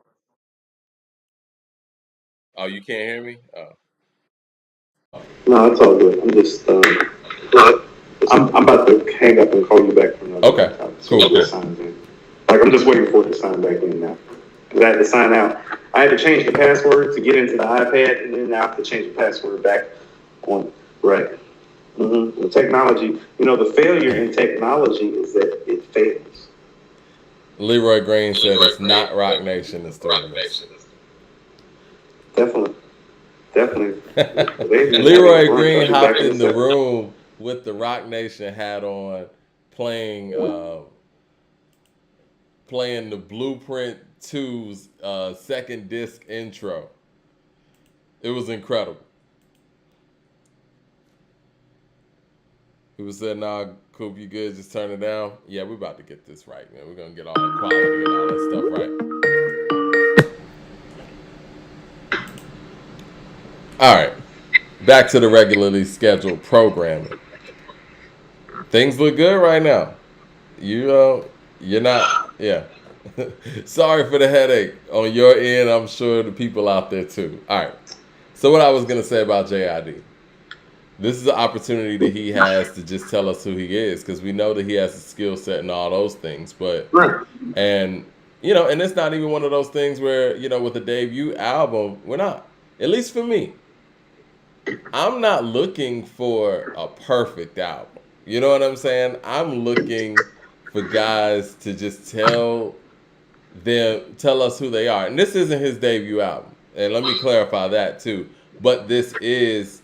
Oh, you can't hear me? Oh. No, it's all good. I'm just I'm about to hang up and call you back from the Okay. Cool. Like, I'm just waiting for it to sign back in now. Because I had to sign out. I had to change the password to get into the iPad, and then now I have to change the password back on. Right. The technology, the failure in technology is that it fails. Leroy Green said it's not Rock Nation, it's doing this. Definitely. Leroy Green hopped in the room with the Rock Nation hat on, playing the Blueprint 2's second disc intro. It was incredible. People said, "Nah, Coop, you good? Just turn it down." Yeah, we're about to get this right, man. We're gonna get all the quality and all that stuff right. All right, back to the regularly scheduled programming. Things look good right now. You're not, yeah. Sorry for the headache on your end. I'm sure the people out there too. All right. So what I was gonna say about JID. This is an opportunity that he has to just tell us who he is, because we know that he has a skill set and all those things. But and it's not even one of those things where, with a debut album, we're not. At least for me, I'm not looking for a perfect album. You know what I'm saying? I'm looking for guys to just tell us who they are. And this isn't his debut album. And let me clarify that too. But this is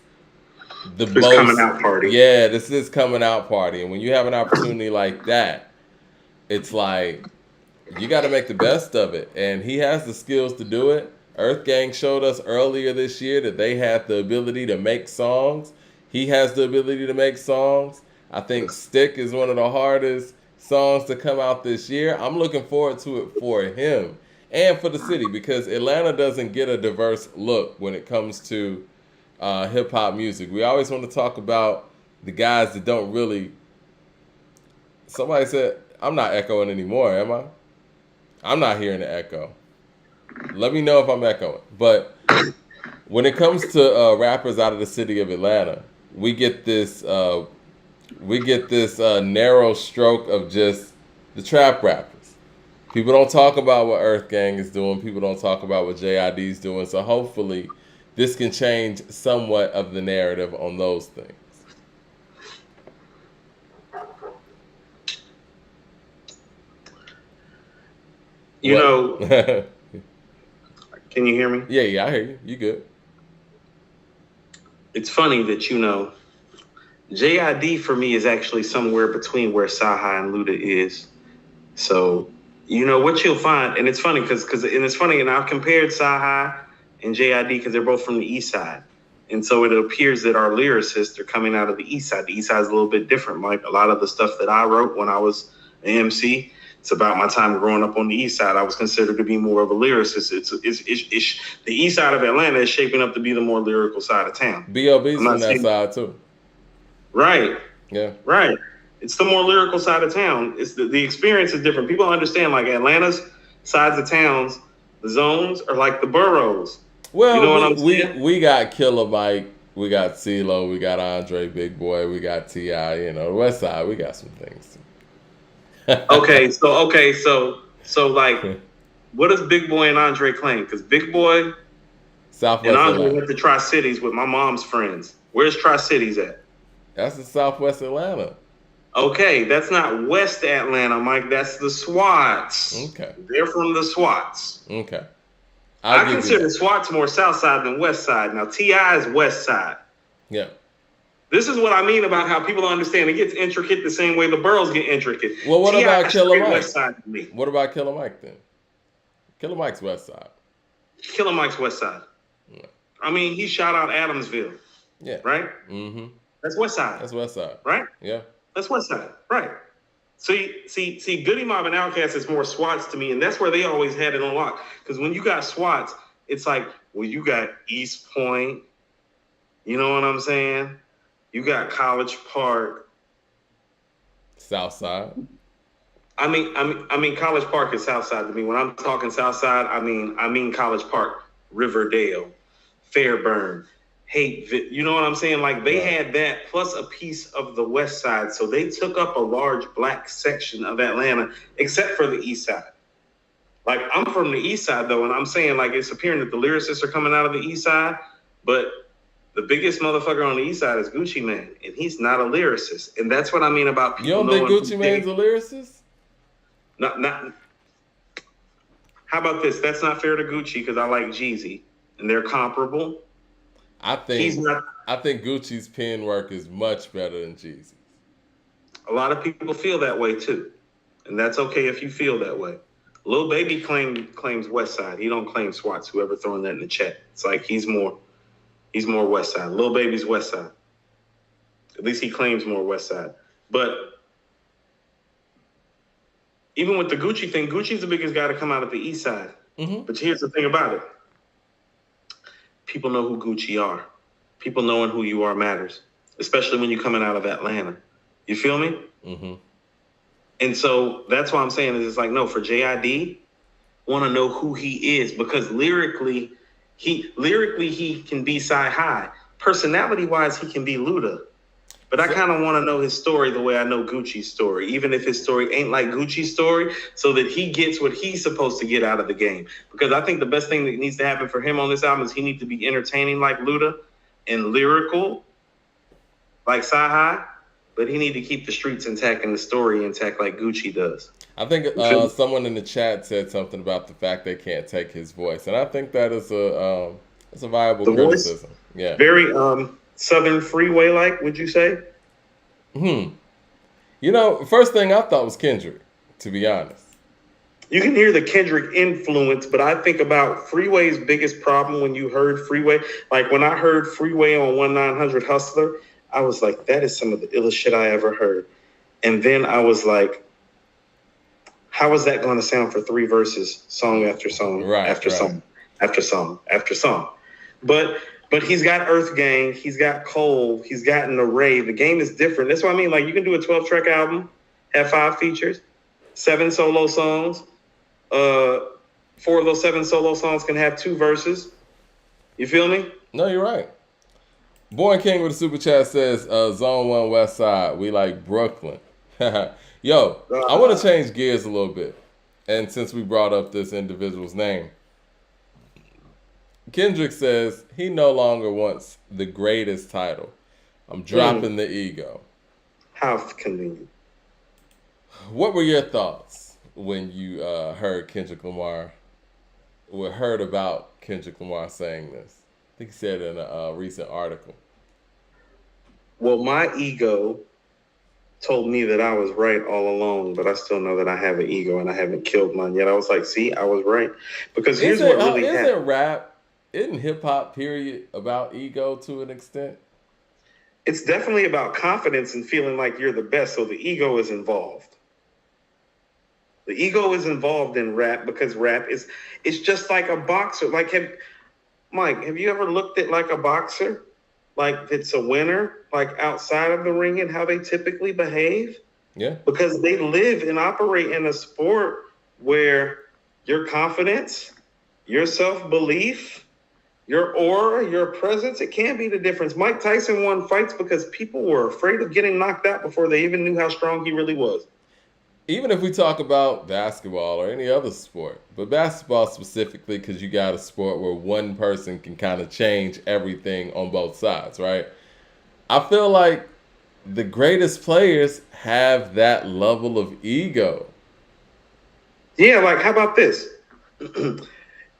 coming out party. Yeah, this is coming out party. And when you have an opportunity like that, it's like you got to make the best of it. And he has the skills to do it. Earth Gang showed us earlier this year that they had the ability to make songs. He has the ability to make songs. I think Stick is one of the hardest songs to come out this year. I'm looking forward to it for him and for the city, because Atlanta doesn't get a diverse look when it comes to hip-hop music. We always want to talk about the guys that don't really... Somebody said, I'm not echoing anymore, am I? I'm not hearing the echo. Let me know if I'm echoing. But when it comes to rappers out of the city of Atlanta, we get this narrow stroke of just the trap rappers. People don't talk about what Earth Gang is doing. People don't talk about what JID is doing. So hopefully this can change somewhat of the narrative on those things. Can you hear me? Yeah, I hear you. You good. It's funny that JID for me is actually somewhere between where Saha and Luda is. So, what you'll find, and it's funny and I've compared Saha and JID because they're both from the East Side. And so it appears that our lyricists are coming out of the East Side. The East Side is a little bit different. Like a lot of the stuff that I wrote when I was an MC, it's about my time growing up on the East Side. I was considered to be more of a lyricist. It's the East Side of Atlanta is shaping up to be the more lyrical side of town. B.O.B.'s from that side too. Right. Yeah. Right. It's the more lyrical side of town. It's the experience is different. People understand, like, Atlanta's sides of towns, the zones are like the boroughs. Well, you know what I'm saying? We got Killer Mike, we got CeeLo, we got Andre Big Boy, we got T.I., the West Side, we got some things too. Okay, so like, what does Big Boy and Andre claim? Because Big Boy Southwest and Andre Atlanta. went to Tri-Cities with my mom's friends. Where's Tri-Cities at? That's in Southwest Atlanta. Okay, that's not West Atlanta, Mike. That's the SWATs. Okay. They're from the SWATs. Okay. I'll I give you consider that. SWAT's more South Side than West Side. Now T.I. is West Side. Yeah. This is what I mean about how people don't understand. It gets intricate the same way the boroughs get intricate. Well, what T.I. about is Killer straight Mike? West Side to me. What about Killer Mike then? Killer Mike's West Side. Killer Mike's West Side. Yeah. I mean, he shot out Adamsville. Yeah. Right? Mm-hmm. That's West Side. That's West Side. Right? Yeah. That's West Side. Right. See, Goody Mob and Outkast is more SWATs to me, and that's where they always had it on lock. Because when you got SWATs, it's like, well, you got East Point. You know what I'm saying? You got College Park. South Side. I mean, College Park is South Side to me. When I'm talking South Side, I mean College Park, Riverdale, Fairburn, Hate. You know what I'm saying? Like they had that plus a piece of the West Side, so they took up a large black section of Atlanta, except for the East Side. Like I'm from the East Side though, and I'm saying like it's appearing that the lyricists are coming out of the East Side, but the biggest motherfucker on the East Side is Gucci Mane, and he's not a lyricist, and that's what I mean about people. You don't think Gucci Mane's a lyricist? Not. How about this? That's not fair to Gucci because I like Jeezy, and they're comparable. I think Gucci's pen work is much better than Jeezy's. A lot of people feel that way too, and that's okay if you feel that way. Lil Baby claims West Side. He don't claim SWATs. Whoever throwing that in the chat, it's like he's more West Side. Lil Baby's West Side. At least he claims more West Side. But even with the Gucci thing, Gucci's the biggest guy to come out of the East Side. Mm-hmm. But here's the thing about it. People know who Gucci are. People knowing who you are matters, especially when you're coming out of Atlanta. You feel me? Mm-hmm. And so that's why I'm saying is it's like, no, for JID, want to know who he is because lyrically he can be sci-high. Personality-wise, he can be Luda. But I kind of want to know his story the way I know Gucci's story, even if his story ain't like Gucci's story, so that he gets what he's supposed to get out of the game. Because I think the best thing that needs to happen for him on this album is he needs to be entertaining like Luda and lyrical like Sci-Hi, but he need to keep the streets intact and the story intact like Gucci does. I think someone in the chat said something about the fact they can't take his voice, and I think that is a viable criticism. Yeah, very Southern Freeway like, would you say? You know, first thing I thought was Kendrick, to be honest. You can hear the Kendrick influence, but I think about Freeway's biggest problem when you heard Freeway. Like when I heard Freeway on 1-900 Hustler, I was like, that is some of the illest shit I ever heard. And then I was like, how is that going to sound for 3 verses, song after song, song, after song, after song? But he's got Earth Gang, he's got Cole, he's got an array. The game is different. That's what I mean. Like you can do a 12-track album, have 5 features, 7 solo songs. 4 of those 7 solo songs can have 2 verses. You feel me? No, you're right. Born King with a super chat says, Zone 1 West Side, we like Brooklyn. Yo, I want to change gears a little bit. And since we brought up this individual's name, Kendrick says he no longer wants the greatest title. I'm dropping the ego. How convenient. What were your thoughts when you heard Kendrick Lamar, or heard about Kendrick Lamar saying this? I think he said in a recent article. Well, my ego told me that I was right all along, but I still know that I have an ego and I haven't killed mine yet. I was like, see, I was right. Because here's what really happened. Isn't hip-hop, period, about ego to an extent? It's definitely about confidence and feeling like you're the best, so the ego is involved. The ego is involved in rap because rap it's just like a boxer. Like, Mike, have you ever looked at like a boxer? Like it's a winner, like outside of the ring and how they typically behave? Yeah. Because they live and operate in a sport where your confidence, your self-belief, your aura, your presence, it can be the difference. Mike Tyson won fights because people were afraid of getting knocked out before they even knew how strong he really was. Even if we talk about basketball or any other sport, but basketball specifically because you got a sport where one person can kind of change everything on both sides, right? I feel like the greatest players have that level of ego. Yeah, like how about this?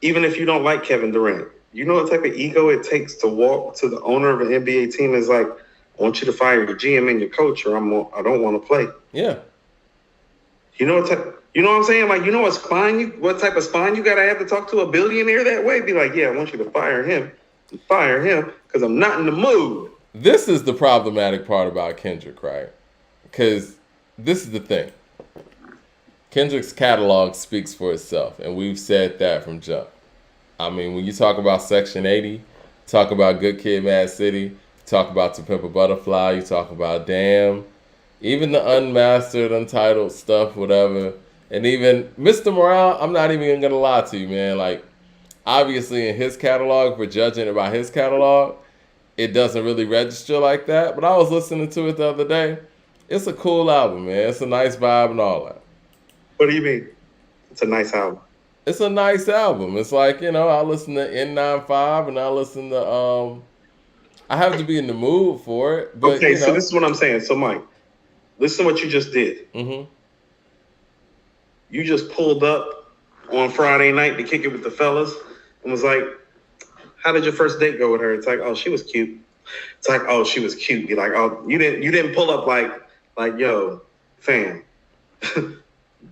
even if you don't like Kevin Durant, you know what type of ego it takes to walk to the owner of an NBA team is like, I want you to fire your GM and your coach, or I don't want to play. Yeah. You know what I'm saying? Like, you know what type of spine you gotta have to talk to a billionaire that way? Be like, yeah, I want you to fire him, because I'm not in the mood. This is the problematic part about Kendrick, right? Because this is the thing. Kendrick's catalog speaks for itself, and we've said that from jump. I mean, when you talk about Section 80, talk about Good Kid, Mad City, talk about To Pimp a Butterfly, you talk about Damn, even the unmastered, untitled stuff, whatever, and even Mr. Morale, I'm not even going to lie to you, man. Like, obviously in his catalog, if we're judging it by his catalog, it doesn't really register like that. But I was listening to it the other day. It's a cool album, man. It's a nice vibe and all that. What do you mean? It's a nice album. It's a nice album. It's like, I listen to N95 and I listen to I have to be in the mood for it. But, okay, so this is what I'm saying. So Mike, listen to what you just did. Mm-hmm. You just pulled up on Friday night to kick it with the fellas and was like, how did your first date go with her? It's like, oh, she was cute. It's like, oh, she was cute. You're like, oh, you didn't pull up like, yo, fam,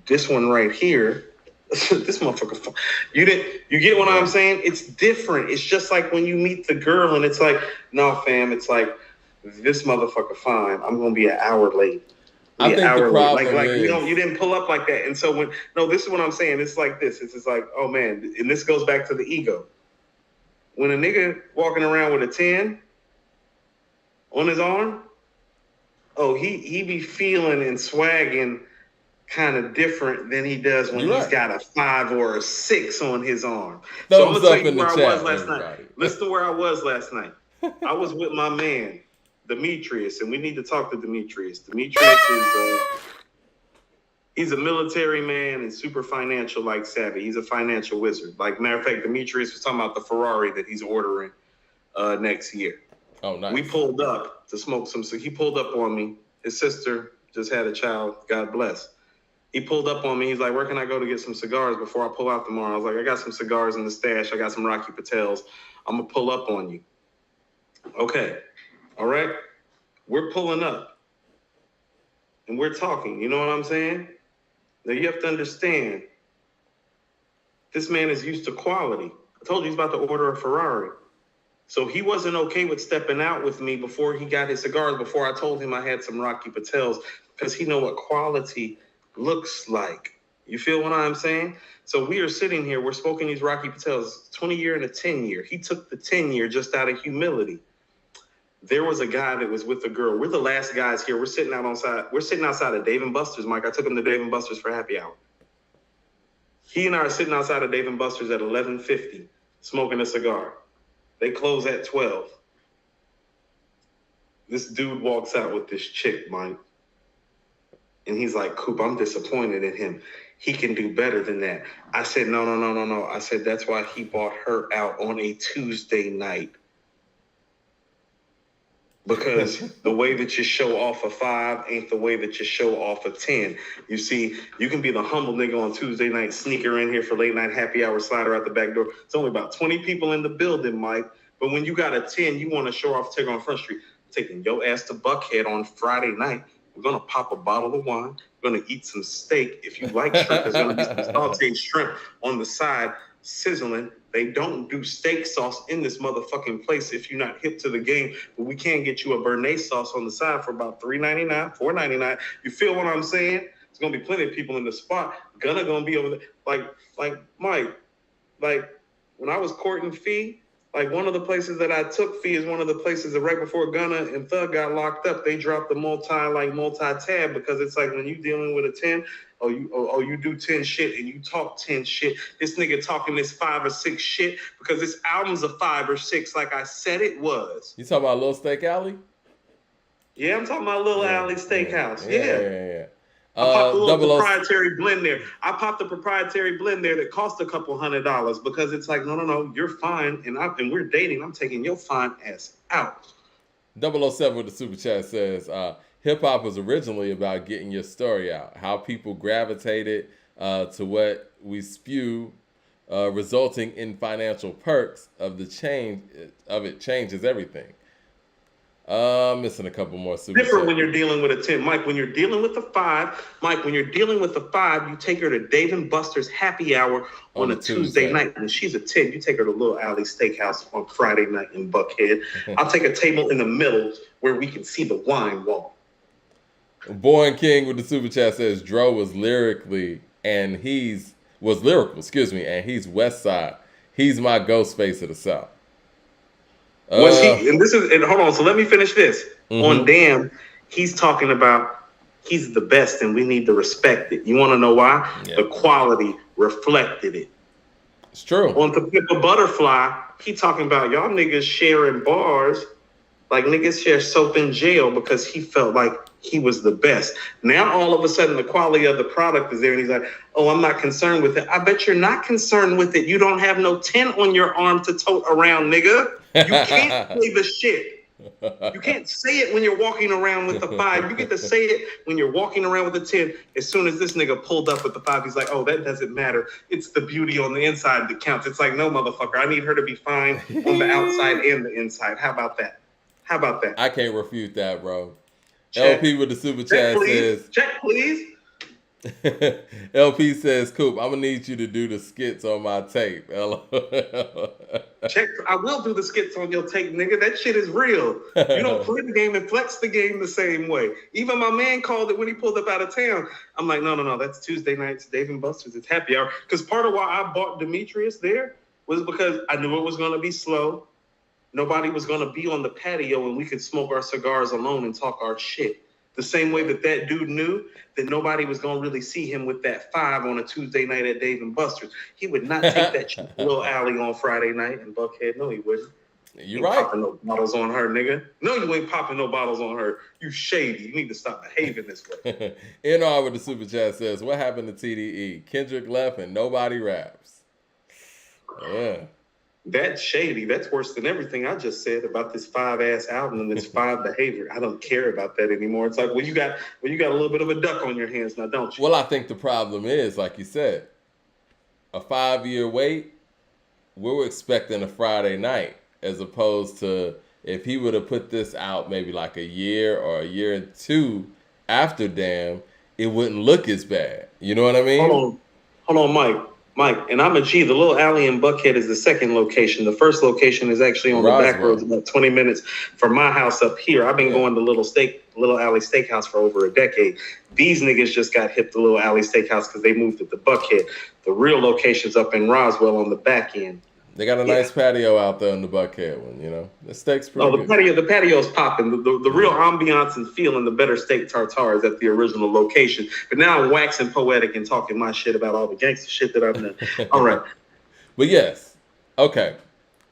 this one right here, this motherfucker. You get what I'm saying? It's different. It's just like when you meet the girl and it's like, no, fam, it's like, this motherfucker fine. I'm gonna be an hour late. I think the problem is, you didn't pull up like that. And so this is what I'm saying. It's like this. It's just like, oh man, and this goes back to the ego. When a nigga walking around with a 10 on his arm, oh, he be feeling and swagging kind of different than he does when he's got a 5 or a 6 on his arm. So I'm gonna tell you where I was last night. Listen to where I was last night. I was with my man, Demetrius, and we need to talk to Demetrius. Demetrius is he's a military man and super financial like savvy. He's a financial wizard. Like, matter of fact, Demetrius was talking about the Ferrari that he's ordering next year. Oh, nice. We pulled up to smoke some. So he pulled up on me. His sister just had a child. God bless. He pulled up on me. He's like, where can I go to get some cigars before I pull out tomorrow? I was like, I got some cigars in the stash. I got some Rocky Patels. I'm going to pull up on you. Okay. All right. We're pulling up. And we're talking. You know what I'm saying? Now, you have to understand, this man is used to quality. I told you he's about to order a Ferrari. So he wasn't okay with stepping out with me before he got his cigars, before I told him I had some Rocky Patels, because he know what quality looks like. You feel what I'm saying? So we are sitting here, we're smoking these Rocky Patels, 20-year and a 10-year. He took the 10-year just out of humility. There was a guy that was with a girl. We're the last guys here. We're sitting outside of Dave & Buster's, Mike. I took him to Dave & Buster's for happy hour. He and I are sitting outside of Dave & Buster's at 11:50, smoking a cigar. They close at 12. This dude walks out with this chick, Mike. And he's like, Coop, I'm disappointed in him. He can do better than that. I said, no. I said, that's why he bought her out on a Tuesday night. Because the way that you show off a 5 ain't the way that you show off a 10. You see, you can be the humble nigga on Tuesday night, sneaker in here for late night happy hour, slider out the back door. It's only about 20 people in the building, Mike. But when you got a 10, you want to show off, take on Front Street. Taking your ass to Buckhead on Friday night. We're going to pop a bottle of wine. We're going to eat some steak. If you like shrimp, there's going to be some sauteed shrimp on the side, sizzling. They don't do steak sauce in this motherfucking place if you're not hip to the game. But we can get you a Béarnaise sauce on the side for about $3.99, $4.99. You feel what I'm saying? There's going to be plenty of people in the spot. Gunna going to be over there. Like Mike, like when I was courting Fee, like one of the places that I took Fee is one of the places that right before Gunna and Thug got locked up, they dropped the multi-tab, because it's like when you dealing with a 10, you do 10 shit and you talk 10 shit. This nigga talking this 5 or 6 shit because this album's a 5 or 6, like I said it was. You talking about Little Steak Alley? Yeah, I'm talking about Little Alley Steakhouse. Yeah. I popped a little proprietary blend there. I popped a proprietary blend there that cost a couple $100 because it's like, no, you're fine, and we're dating. I'm taking your fine ass out. 007 with the super chat says, hip-hop was originally about getting your story out, how people gravitated to what we spew resulting in financial perks of the change of it changes everything. Missing a couple more super Different chats. when you're dealing with a 10. Mike, when you're dealing with the 5, Mike, when you're dealing with the 5, you take her to Dave and Buster's happy hour on a Tuesday night. And she's a 10. You take her to Little Alley Steakhouse on Friday night in Buckhead. I'll take a table in the middle where we can see the wine wall. Born King with the super chat says Dro was lyrical, and he's West Side. He's my ghost face of the South. Was he? And hold on. So let me finish this. On Damn, he's talking about he's the best, and we need to respect it. You want to know why? Yeah. The quality reflected it. It's true. On To Pimp a Butterfly, he talking about y'all niggas sharing bars like niggas share soap in jail because he felt like he was the best. Now all of a sudden the quality of the product is there, and he's like, "Oh, I'm not concerned with it." I bet you're not concerned with it. You don't have no 10 on your arm to tote around, nigga. You can't say the shit. You can't say it when you're walking around with the 5. You get to say it when you're walking around with the 10. As soon as this nigga pulled up with the 5, he's like, "Oh, that doesn't matter. It's the beauty on the inside that counts." It's like, no, motherfucker. I need her to be fine on the outside and the inside. How about that? How about that? I can't refute that, bro. Check. LP with the super chat says... Check, please. LP says, Coop, I'm going to need you to do the skits on my tape. Check. I will do the skits on your tape, nigga. That shit is real. You don't play the game and flex the game the same way. Even my man called it when he pulled up out of town. I'm like, no. That's Tuesday nights, Dave and Buster's. It's happy hour. Because part of why I bought Demetrius there was because I knew it was going to be slow. Nobody was going to be on the patio and we could smoke our cigars alone and talk our shit. The same way that dude knew that nobody was going to really see him with that 5 on a Tuesday night at Dave and Buster's. He would not take that shit to Little Alley on Friday night in Buckhead. No, he wouldn't. You're right. Popping no bottles on her, nigga. No, you ain't popping no bottles on her. You shady. You need to stop behaving this way. NR with the super chat says, what happened to TDE? Kendrick left and nobody raps. Yeah. That's shady. That's worse than everything I just said about this 5-ass album and this 5 behavior. I don't care about that anymore. It's like, well, you got a little bit of a duck on your hands now, don't you? Well, I think the problem is, like you said, a 5-year wait, we were expecting a Friday night, as opposed to if he would have put this out maybe like a year or a year and 2 after Damn, it wouldn't look as bad. You know what I mean? Hold on, Mike, and I'm a G. The Little Alley in Buckhead is the second location. The first location is actually on the back roads, about 20 minutes from my house up here. I've been going to Little Alley Steakhouse for over a decade. These niggas just got hip to Little Alley Steakhouse because they moved it to Buckhead. The real location's up in Roswell on the back end. They got a nice patio out there in the Buckhead one, you know. The steak's pretty good. The patio's popping. The real ambiance and feeling, the better steak tartare is at the original location. But now I'm waxing poetic and talking my shit about all the gangster shit that I've done. All right. But yes, okay.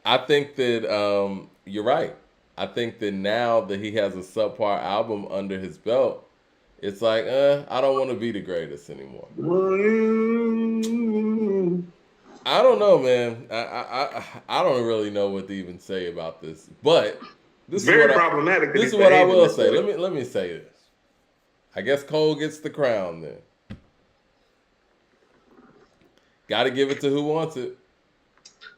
I think that you're right. I think that now that he has a subpar album under his belt, it's like, I don't want to be the greatest anymore. I don't know, man. I don't really know what to even say about this, but this is very problematic. This is what I will say. Let me say this. I guess Cole gets the crown then. Got to give it to who wants it.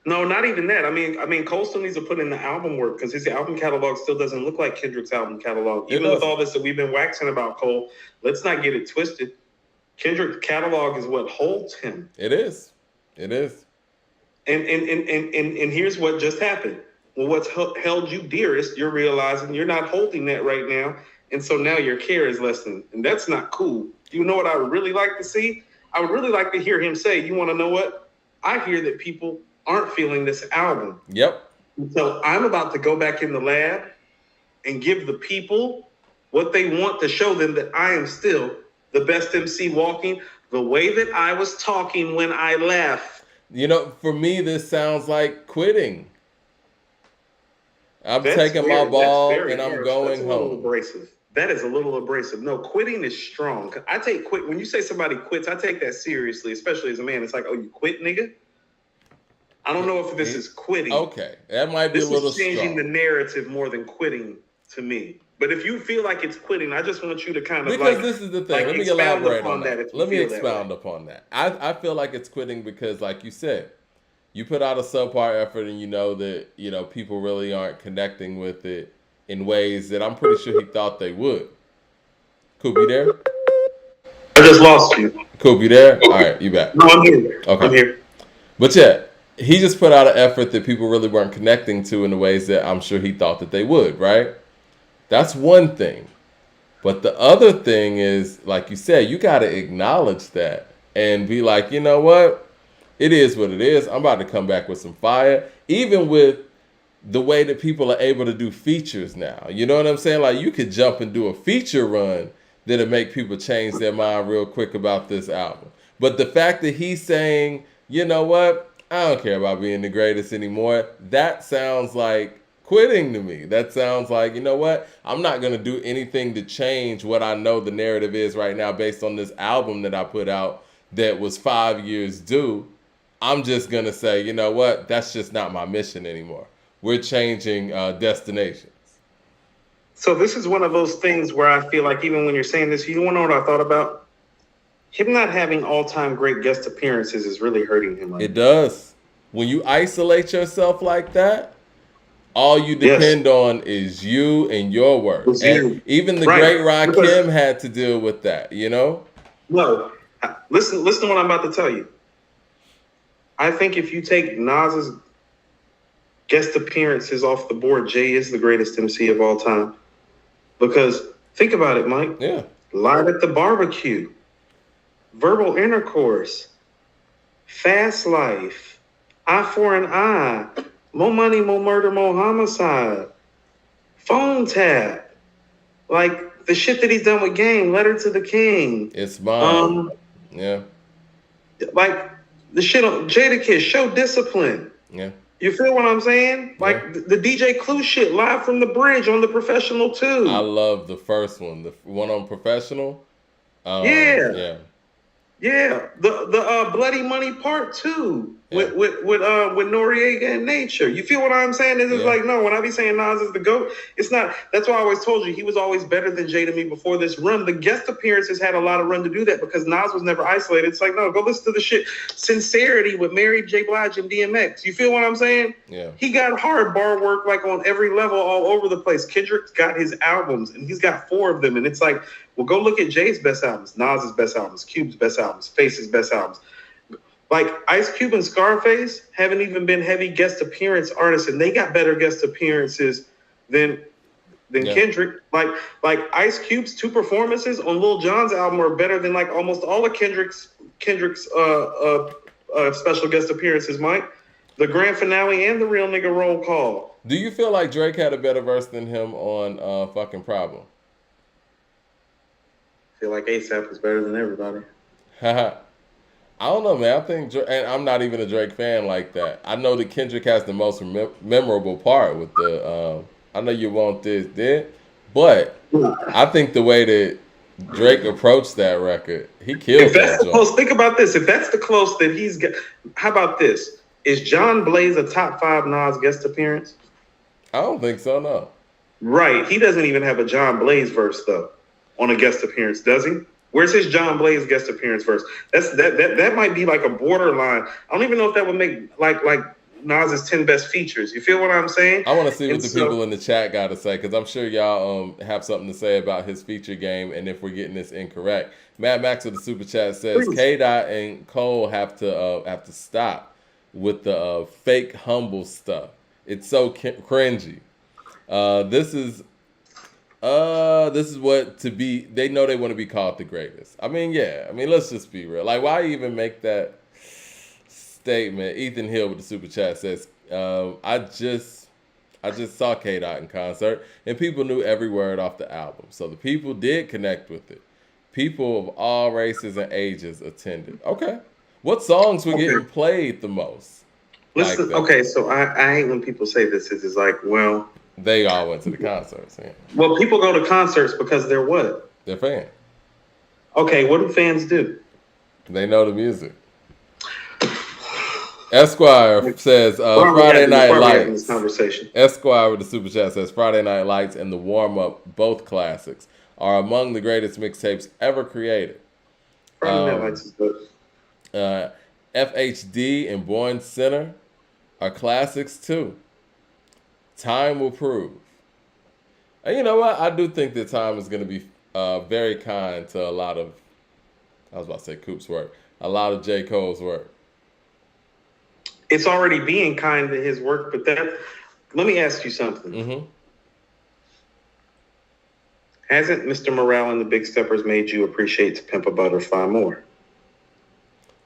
No, not even that. I mean, Cole still needs to put in the album work because his album catalog still doesn't look like Kendrick's album catalog. Even with all this that we've been waxing about Cole, let's not get it twisted. Kendrick's catalog is what holds him. It is. It is. And here's what just happened. Well, what's held you dearest, you're realizing you're not holding that right now. And so now your care is lessened. And that's not cool. You know what I would really like to see? I would really like to hear him say, you want to know what? I hear that people aren't feeling this album. Yep. So I'm about to go back in the lab and give the people what they want to show them that I am still the best MC walking the way that I was talking when I left. You know, for me, this sounds like quitting. I'm taking my ball and I'm going home. A little abrasive. That is a little abrasive. No, quitting is strong. I take quit. When you say somebody quits, I take that seriously, especially as a man. It's like, oh, you quit, nigga? I don't know if this is quitting. Okay, that might be a little strong. This is changing the narrative more than quitting to me. But if you feel like it's quitting, I just want you to kind of because this is the thing. Let me elaborate on that. Let me expound upon that. I feel like it's quitting because, like you said, you put out a subpar effort and you know that, people really aren't connecting with it in ways that I'm pretty sure he thought they would. Coop, you there? I just lost you. Coop, you there? All right, you back. No, I'm here. Okay. I'm here. But yeah, he just put out an effort that people really weren't connecting to in the ways that I'm sure he thought that they would, right? That's one thing. But the other thing is, like you said, you got to acknowledge that and be like, you know what? It is what it is. I'm about to come back with some fire. Even with the way that people are able to do features now. You know what I'm saying? Like, you could jump and do a feature run that'll make people change their mind real quick about this album. But the fact that he's saying, you know what? I don't care about being the greatest anymore. That sounds like quitting to me. That sounds like, you know what? I'm not going to do anything to change what I know the narrative is right now based on this album that I put out that was 5 years due. I'm just going to say, you know what? That's just not my mission anymore. We're changing destinations. So this is one of those things where I feel like even when you're saying this, you want to know what I thought about? Him not having all-time great guest appearances is really hurting him. It does. When you isolate yourself like that, all you depend on is you and your work. And even the great Rakim had to deal with that, you know? No. Listen to what I'm about to tell you. I think if you take Nas's guest appearances off the board, Jay is the greatest MC of all time. Because think about it, Mike. Yeah. Live at the Barbecue, Verbal Intercourse, Fast Life, Eye for an Eye, More Money, More Murder, More Homicide, Phone Tap, like the shit that he's done with Game, Letter to the King. It's mine. Yeah. Like the shit on Jadakiss, Show Discipline. Yeah. You feel what I'm saying? Like the DJ Clue shit, Live from the Bridge on The Professional too. I love the first one, the one on Professional. Yeah. The Bloody Money Part 2 with Noriega and Nature. You feel what I'm saying? It's like, no, when I be saying Nas is the GOAT, it's not. That's why I always told you he was always better than Jay to me before this run. The guest appearances had a lot of run to do that because Nas was never isolated. It's like, no, go listen to the shit. Sincerity with Mary J. Blige and DMX. You feel what I'm saying? Yeah. He got hard bar work like on every level all over the place. Kendrick's got his albums and he's got 4 of them. And it's like, well, go look at Jay's best albums, Nas's best albums, Cube's best albums, Face's best albums. Like Ice Cube and Scarface haven't even been heavy guest appearance artists, and they got better guest appearances than Kendrick. Like Ice Cube's 2 performances on Lil Jon's album are better than like almost all of Kendrick's special guest appearances, Mike. The grand finale and the Real Nigga Roll Call. Do you feel like Drake had a better verse than him on fucking Problem? I feel like ASAP was better than everybody. I don't know, man. I think, and I'm not even a Drake fan like that. I know that Kendrick has the most memorable part with the, I know you want this, but I think the way that Drake approached that record, he killed that joint. Think about this. If that's the close that he's got, how about this? Is John Blaze a top 5 Nas guest appearance? I don't think so, no. Right. He doesn't even have a John Blaze verse, though, on a guest appearance, does he? Where's his John Blaze guest appearance verse? That might be like a borderline. I don't even know if that would make like Nas's 10 best features. You feel what I'm saying? I want to see what the people in the chat got to say, because I'm sure y'all have something to say about his feature game and if we're getting this incorrect. Mad Max with the super chat says K-Dot and Cole have to stop with the fake humble stuff. It's so cringy. This is what to be. They know they want to be called the greatest. I mean, yeah. I mean, let's just be real. Like, why even make that statement? Ethan Hill with the super chat says, I just saw K-Dot in concert, and people knew every word off the album. So the people did connect with it. People of all races and ages attended. Okay. What songs were getting played the most? Listen, okay, so I hate when people say this. It's like, well, they all went to the concerts. Yeah. Well, people go to concerts because they're what? They're fans. Okay, what do fans do? They know the music. Esquire says Friday Night Lights. Conversation. Esquire with the super chat says Friday Night Lights and the Warm Up, both classics, are among the greatest mixtapes ever created. Friday Night Lights is good. FHD and Born Center are classics too. Time will prove. And you know what? I do think that time is going to be very kind to a lot of, I was about to say Coop's work, a lot of J. Cole's work. It's already being kind to his work, but let me ask you something. Mm-hmm. Hasn't Mr. Morale and the Big Steppers made you appreciate To Pimp a Butterfly more?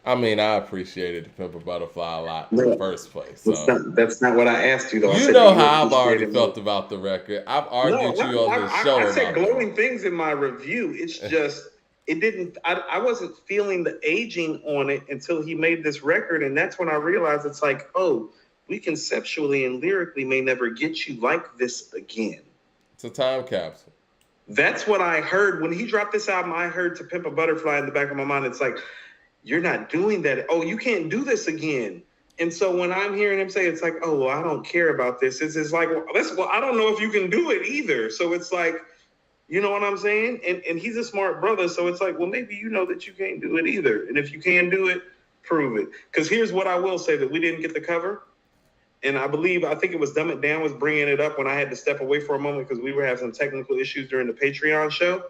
I mean, I appreciated To Pimp a Butterfly a lot in the first place. So. That's not what I asked you, though. You know how I've already felt about the record. I've argued you on this show. I said glowing things in my review. It's just, it didn't, I wasn't feeling the aging on it until he made this record. And that's when I realized it's like, oh, we conceptually and lyrically may never get you like this again. It's a time capsule. That's what I heard. When he dropped this album, I heard To Pimp a Butterfly in the back of my mind. It's like, you're not doing that. Oh, you can't do this again. And so when I'm hearing him say, it's like, oh, well, I don't care about this. It's like, well, I don't know if you can do it either. So it's like, you know what I'm saying? And he's a smart brother. So it's like, well, maybe you know that you can't do it either. And if you can do it, prove it. Because here's what I will say that we didn't get the cover. And I think it was Dumb It Down was bringing it up when I had to step away for a moment because we were having some technical issues during the Patreon show.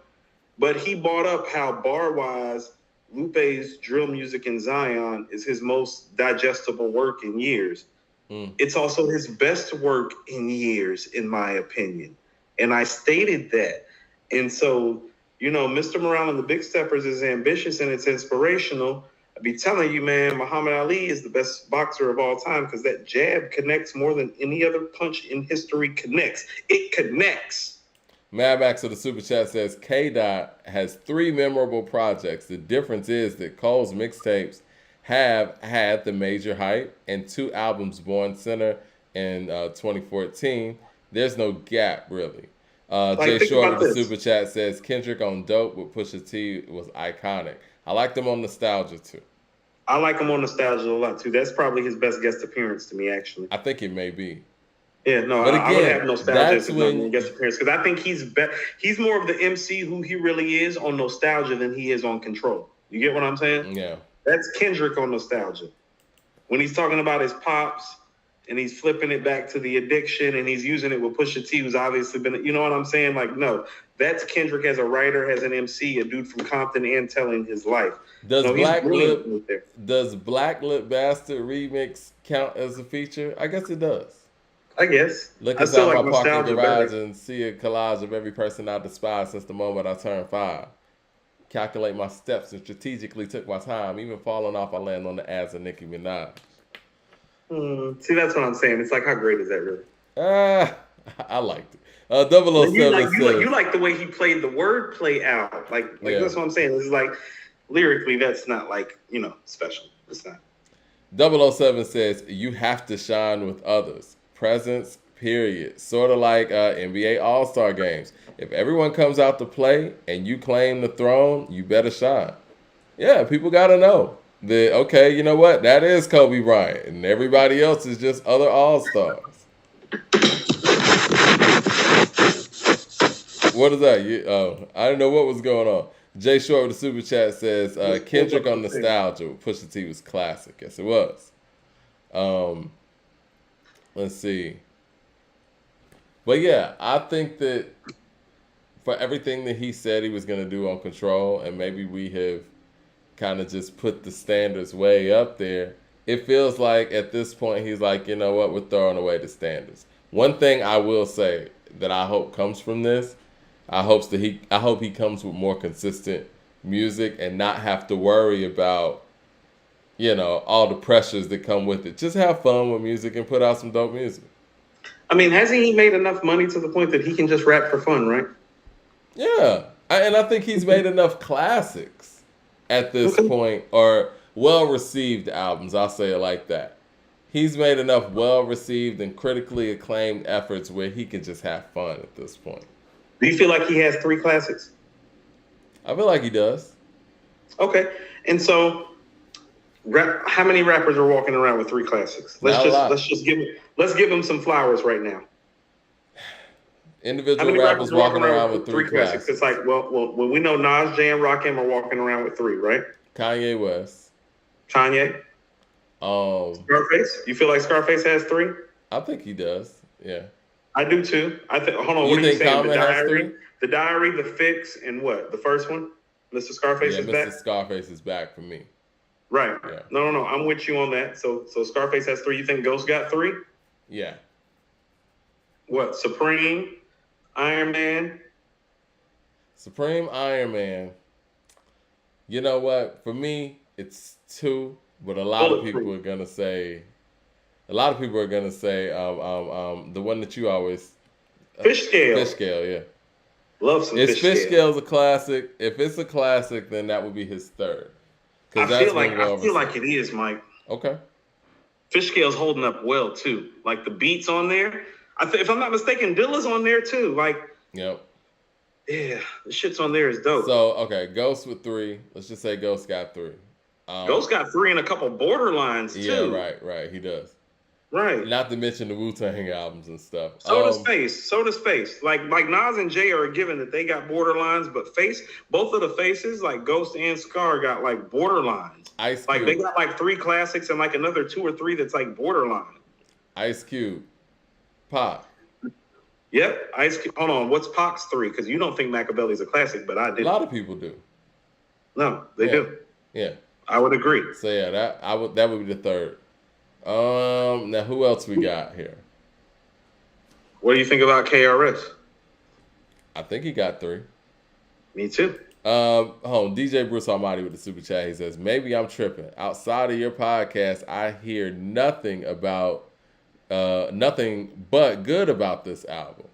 But he brought up how bar-wise, Lupe's Drill Music in Zion is his most digestible work in years. It's also his best work in years, in my opinion. And I stated that. And so, you know, Mr. Morale and the Big Steppers is ambitious and it's inspirational. I be telling you, man, Muhammad Ali is the best boxer of all time because that jab connects more than any other punch in history connects. It connects. Mad Max of the Super Chat says, K-Dot has 3 memorable projects. The difference is that Cole's mixtapes have had the major hype and 2 albums, Born Center in 2014. There's no gap, really. Jay Short of the Super Chat says, Kendrick on Dope with Pusha T was iconic. I like them on Nostalgia, too. I like him on Nostalgia a lot, too. That's probably his best guest appearance to me, actually. I think it may be. Yeah, no, but again, I would have Nostalgia as a guest appearance because I think he's more of the MC who he really is on Nostalgia than he is on Control. You get what I'm saying? Yeah. That's Kendrick on Nostalgia. When he's talking about his pops and he's flipping it back to the addiction and he's using it with Pusha T, who's obviously been, you know what I'm saying? Like, no, that's Kendrick as a writer, as an MC, a dude from Compton and telling his life. Does Black Lip Bastard remix count as a feature? I guess it does. I guess. Look inside my parking garage and see a collage of every person I despise since the moment I turned 5. Calculate my steps and strategically took my time. Even falling off, I land on the ass of Nicki Minaj. See, that's what I'm saying. It's like, how great is that really? I liked it. 007 you like the way he played the wordplay out. Like yeah. That's what I'm saying. It's like, lyrically, that's not like, special. It's not. 007 says, you have to shine with others. Presence, period. Sort of like NBA All-Star games. If everyone comes out to play and you claim the throne, you better shine. Yeah, people got to know that, okay, you know what? That is Kobe Bryant. And everybody else is just other All-Stars. What is that? I didn't know what was going on. Jay Short with the Super Chat says, Kendrick on Nostalgia with Pusha T was classic. Yes, it was. Let's see. But yeah, I think that for everything that he said he was going to do on Control, and maybe we have kind of just put the standards way up there, it feels like at this point he's like, you know what, we're throwing away the standards. One thing I will say that I hope comes from this, I hope he comes with more consistent music and not have to worry about, all the pressures that come with it. Just have fun with music and put out some dope music. I mean, hasn't he made enough money to the point that he can just rap for fun, right? Yeah. And I think he's made enough classics at this point, or well-received albums, I'll say it like that. He's made enough well-received and critically acclaimed efforts where he can just have fun at this point. Do you feel like he has 3 classics? I feel like he does. Okay. And so how many rappers are walking around with 3 classics? Let's give him some flowers right now. Individual rappers walking around with 3 classics. It's like, well, when we know Nas, Jay, and Rakim are walking around with 3, right? Kanye West. Kanye. Scarface? You feel like Scarface has 3? I think he does. Yeah. I do too. I think. Hold on. You What are you think saying? Common has 3? The Diary, The Fix, and what? The first one? Mr. Scarface Yeah, is Mr. back. Scarface is back for me. Right. Yeah. No. I'm with you on that. So Scarface has 3. You think Ghost got 3? Yeah. What? Supreme, Iron Man. Supreme, Iron Man. You know what? For me, it's 2, but a lot of people are gonna say. A lot of people are gonna say the one that you always. Fish Scale. Fish Scale, yeah. Love some Is Fish Fish Scale's a classic? If it's a classic, then that would be his 3rd. I feel like it is, Mike. Okay. Fish Scale's holding up well too. Like the beats on there. If I'm not mistaken, Dilla's on there too. Like. Yep. Yeah, the shit's on there is dope. So okay, Ghost with 3. Let's just say Ghost got 3. Ghost got 3 and a couple borderlines too. Yeah, right. He does. Right. Not to mention the Wu-Tang albums and stuff. So does Face. Like Nas and Jay are given that they got borderlines, but both of the Faces, like Ghost and Scar, got like borderlines. Ice Cube. Like they got like 3 classics and like another 2 or 3 that's like borderline. Ice Cube. Pac. Yep. Ice Cube. Hold on. What's Pac's 3? Because you don't think Machiavelli's a classic, but I did. A lot of people do. No, they do. Yeah. I would agree. So yeah, that would be the 3rd. Now who else we got here? What do you think about KRS? I think he got 3. Me too. DJ Bruce Almighty with the super chat. He says, maybe I'm tripping. Outside of your podcast, I hear nothing but good about this album.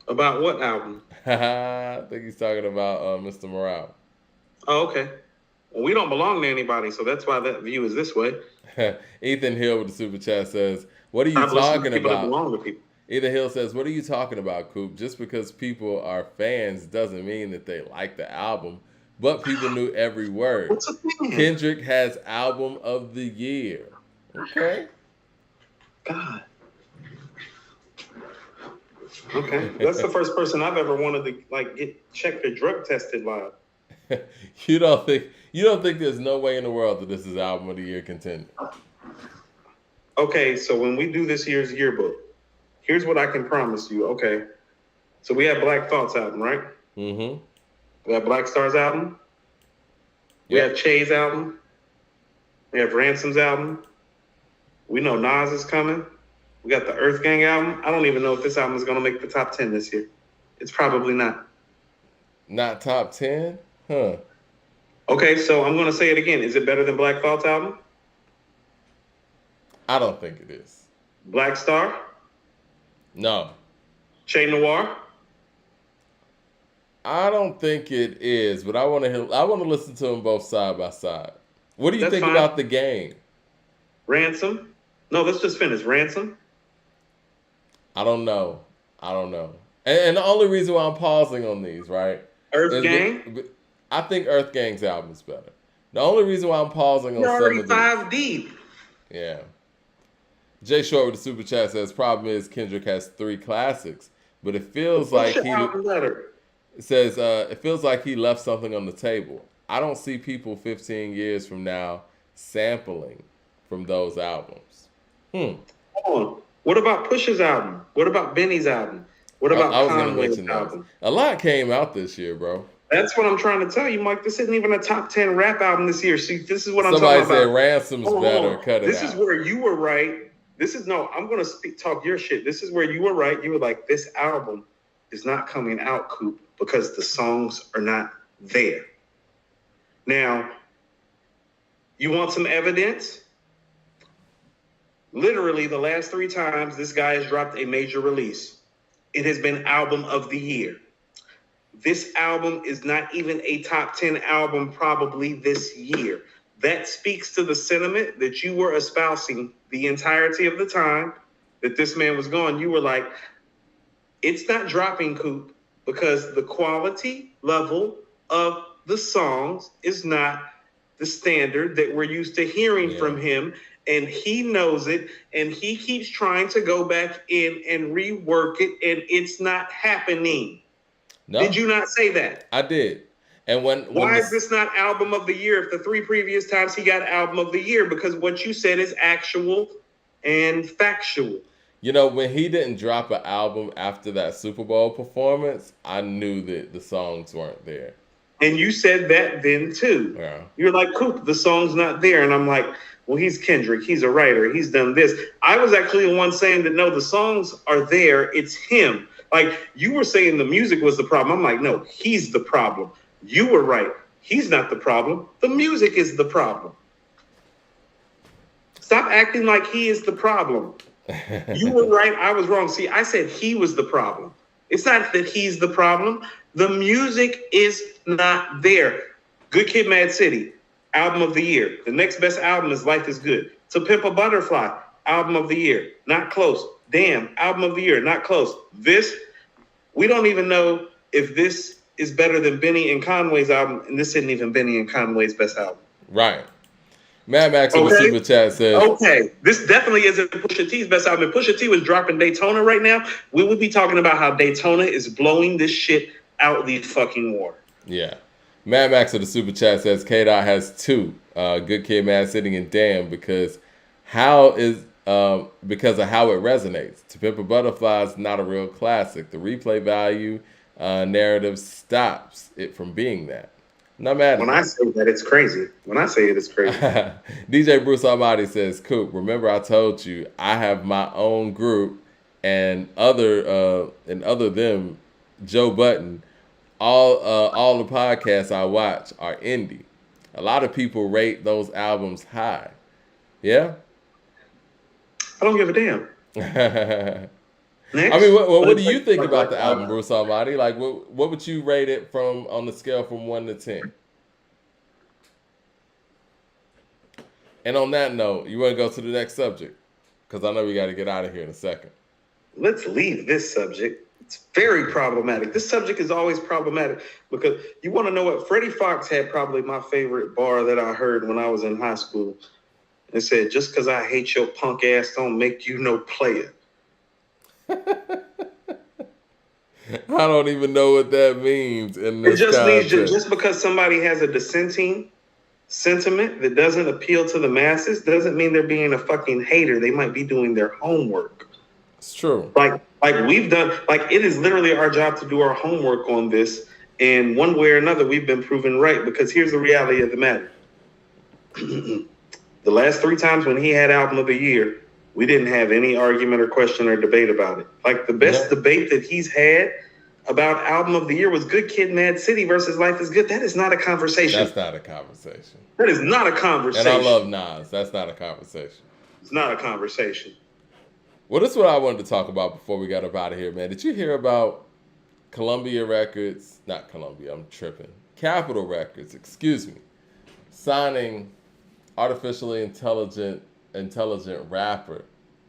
About what album? I think he's talking about Mr. Morale. Oh, okay. Well, we don't belong to anybody, so that's why that view is this way. Ethan Hill with the super chat says, what are you talking about? Ethan Hill says, what are you talking about, Coop? Just because people are fans doesn't mean that they like the album, but people knew every word. What's a fan? Kendrick has album of the year. Okay. God. Okay. That's the first person I've ever wanted to get checked or drug tested live. You don't think there's no way in the world that this is album of the year contender? Okay, so when we do this year's yearbook, here's what I can promise you. Okay, so we have Black Thought's album, right? Mm-hmm. We have Black Star's album. We have Che's album. We have Ransom's album. We know Nas is coming. We got the Earth Gang album. I don't even know if this album is going to make the top 10 this year. It's probably not. Not top 10? Huh. Okay, so I'm going to say it again. Is it better than Black Thought's album? I don't think it is. Black Star? No. Che Noir? I don't think it is, but I want to listen to them both side by side. What do you think about The Game? Ransom? No, let's just finish. Ransom? I don't know. And the only reason why I'm pausing on these, right? Earth Gang? I think Earth Gang's album is better. The only reason why I'm pausing on some of these. 5 deep. Yeah. Jay Short with the super chat says, problem is Kendrick has 3 classics, but it feels like it feels like he left something on the table. I don't see people 15 years from now sampling from those albums. Hold on. What about Push's album? What about Benny's album? What about Conway's album? A lot came out this year, bro. That's what I'm trying to tell you, Mike. This isn't even a top 10 rap album this year. See, this is what I'm talking about. Somebody said Ransom's better. Cut it out. This is where you were right. I'm going to talk your shit. This is where you were right. You were like, this album is not coming out, Coop, because the songs are not there. Now, you want some evidence? Literally, the last 3 times this guy has dropped a major release, it has been album of the year. This album is not even a top 10 album probably this year. That speaks to the sentiment that you were espousing the entirety of the time that this man was gone. You were like, it's not dropping, Coop, because the quality level of the songs is not the standard that we're used to hearing from him. And he knows it, and he keeps trying to go back in and rework it, and it's not happening. No. Did you not say that? I did. And when Why is this not album of the year if the 3 previous times he got album of the year? Because what you said is actual and factual. You know, when he didn't drop an album after that Super Bowl performance, I knew that the songs weren't there. And you said that then too. Yeah. You're like, Coop, the song's not there. And I'm like, well, he's Kendrick. He's a writer. He's done this. I was actually the one saying that, no, the songs are there. It's him. Like, you were saying the music was the problem. I'm like, no, he's the problem. You were right. He's not the problem. The music is the problem. Stop acting like he is the problem. You were right. I was wrong. See, I said he was the problem. It's not that he's the problem. The music is not there. Good Kid, Mad City, album of the year. The next best album is Life is Good. To Pimp a Butterfly, album of the year. Not close. Damn, album of the year. Not close. This, we don't even know if this is better than Benny and Conway's album, and this isn't even Benny and Conway's best album. Right. Mad Max in the super chat says, okay, this definitely isn't Pusha T's best album. If Pusha T was dropping Daytona right now, we would be talking about how Daytona is blowing this shit out the fucking water. Yeah. Mad Max in the super chat says, K-Dot has 2, Good Kid, Mad City, and Damn, because of how it resonates. To Pimp a Butterfly is not a real classic. The replay value narrative stops it from being that. Not mad. When I say that, it's crazy. When I say it, it's crazy. DJ Bruce Almighty says, Coop, remember I told you I have my own group and other them, Joe Button, all the podcasts I watch are indie. A lot of people rate those albums high. Yeah? I don't give a damn. Next. I mean, what do you think about the album, Bruce Almighty? Like, what would you rate it from on the scale from 1 to 10? And on that note, you want to go to the next subject? Because I know we got to get out of here in a second. Let's leave this subject. It's very problematic. This subject is always problematic because you want to know what? Freddie Fox had probably my favorite bar that I heard when I was in high school. It said, just because I hate your punk ass don't make you no player. I don't even know what that means in this context. Just because somebody has a dissenting sentiment that doesn't appeal to the masses doesn't mean they're being a fucking hater. They might be doing their homework. It's true. Like we've done, like it is literally our job to do our homework on this. And one way or another, we've been proven right because here's the reality of the matter. The last 3 times when he had album of the year, we didn't have any argument or question or debate about it. Like the best debate that he's had about album of the year was Good Kid, Mad City versus Life is Good. That is not a conversation. That's not a conversation. That is not a conversation. And I love Nas. That's not a conversation. It's not a conversation. Well, this is what I wanted to talk about before we got up out of here, man. Did you hear about Columbia Records? Not Columbia, I'm tripping. Capitol Records, excuse me. Signing artificially intelligent rapper,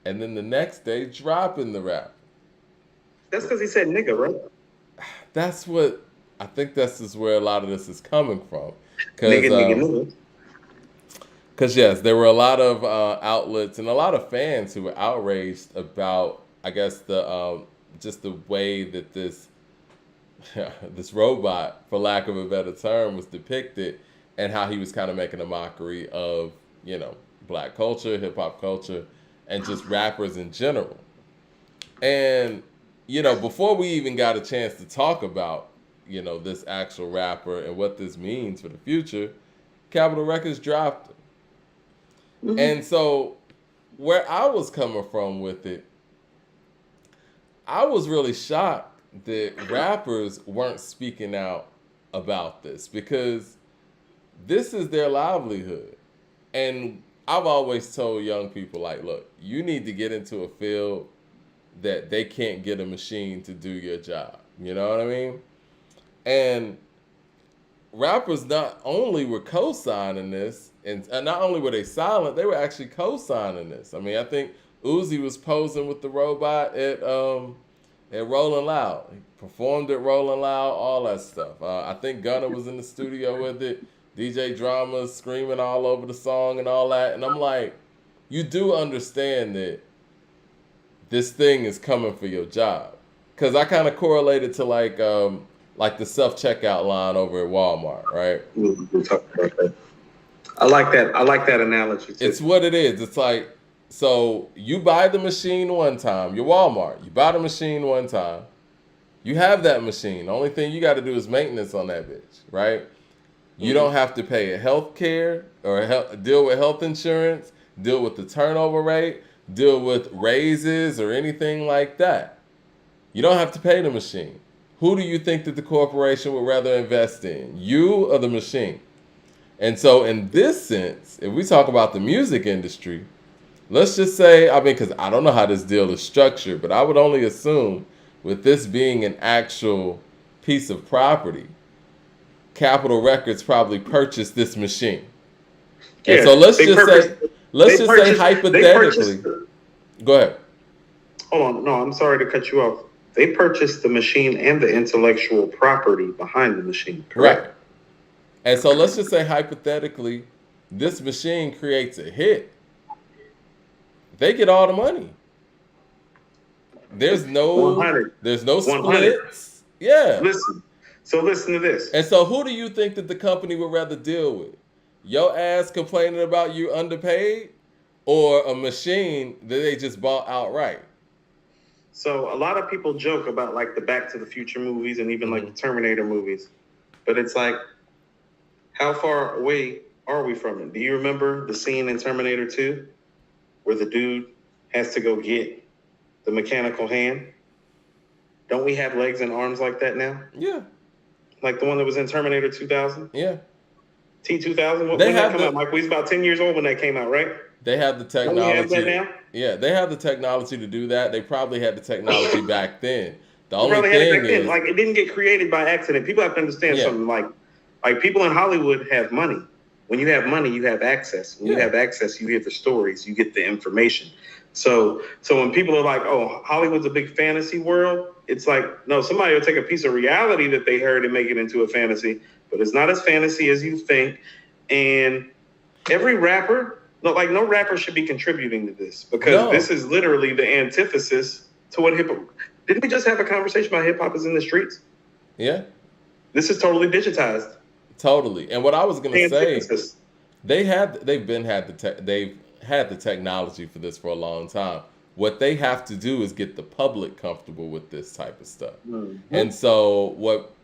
and then the next day dropping the rap. That's because he said nigga, right? That's what I think. This is where a lot of this is coming from. Nigga. Because yes, there were a lot of outlets and a lot of fans who were outraged about, I guess, the just the way that this robot, for lack of a better term, was depicted, and how he was kind of making a mockery of, Black culture, hip hop culture, and just rappers in general. And, before we even got a chance to talk about, this actual rapper and what this means for the future, Capitol Records dropped it. Mm-hmm. And so where I was coming from with it, I was really shocked that rappers weren't speaking out about this, because this is their livelihood. And I've always told young people, like, look, you need to get into a field that they can't get a machine to do your job. You know what I mean? And rappers not only were co-signing this, and not only were they silent, they were actually co-signing this. I mean, I think Uzi was posing with the robot at Rolling Loud. He performed at Rolling Loud, all that stuff. I think Gunna was in the studio with it. DJ Drama screaming all over the song and all that. And I'm like, you do understand that this thing is coming for your job. Because I kind of correlated to, like, like the self-checkout line over at Walmart, right? We'll talk about that. I like that. I like that analogy too. It's what it is. It's like, so you buy the machine one time, you're Walmart, you buy the machine one time, you have that machine. The only thing you got to do is maintenance on that bitch, right? You don't have to pay a health care or deal with health insurance, deal with the turnover rate, deal with raises or anything like that. You don't have to pay the machine. Who do you think that the corporation would rather invest in, you or the machine? And so in this sense, if we talk about the music industry, let's just say, I mean, because I don't know how this deal is structured, but I would only assume with this being an actual piece of property, Capitol Records probably purchased this machine. Yeah, and so let's just say hypothetically. Go ahead. Hold on. No, I'm sorry to cut you off. They purchased the machine and the intellectual property behind the machine, correct? Right. And so let's just say hypothetically, this machine creates a hit. They get all the money. There's no 100. There's no 100. splits. Yeah. Listen to this. And so who do you think that the company would rather deal with? Your ass complaining about you underpaid, or a machine that they just bought outright? So a lot of people joke about like the Back to the Future movies and even like the Terminator movies. But it's like, how far away are we from it? Do you remember the scene in Terminator 2 where the dude has to go get the mechanical hand? Don't we have legs and arms like that now? Yeah. Like the one that was in Terminator 2000? Yeah. T-2000? When that came out? Mike, we was about 10 years old when that came out, right? They have the technology. Don't we have that now? Yeah, they have the technology to do that. They probably had the technology back then. The only thing is, like, it didn't get created by accident. People have to understand something. Like people in Hollywood have money. When you have money, you have access. When you have access, you get the stories, you get the information. So when people are like, "Oh, Hollywood's a big fantasy world," it's like, no, somebody will take a piece of reality that they heard and make it into a fantasy, but it's not as fantasy as you think. And every rapper, no rapper should be contributing to this, because this is literally the antithesis to what hip hop. Didn't we just have a conversation about hip hop is in the streets? Yeah. This is totally digitized. Totally. And what I was gonna say, they've had the technology for this for a long time. What they have to do is get the public comfortable with this type of stuff. Mm-hmm. And so what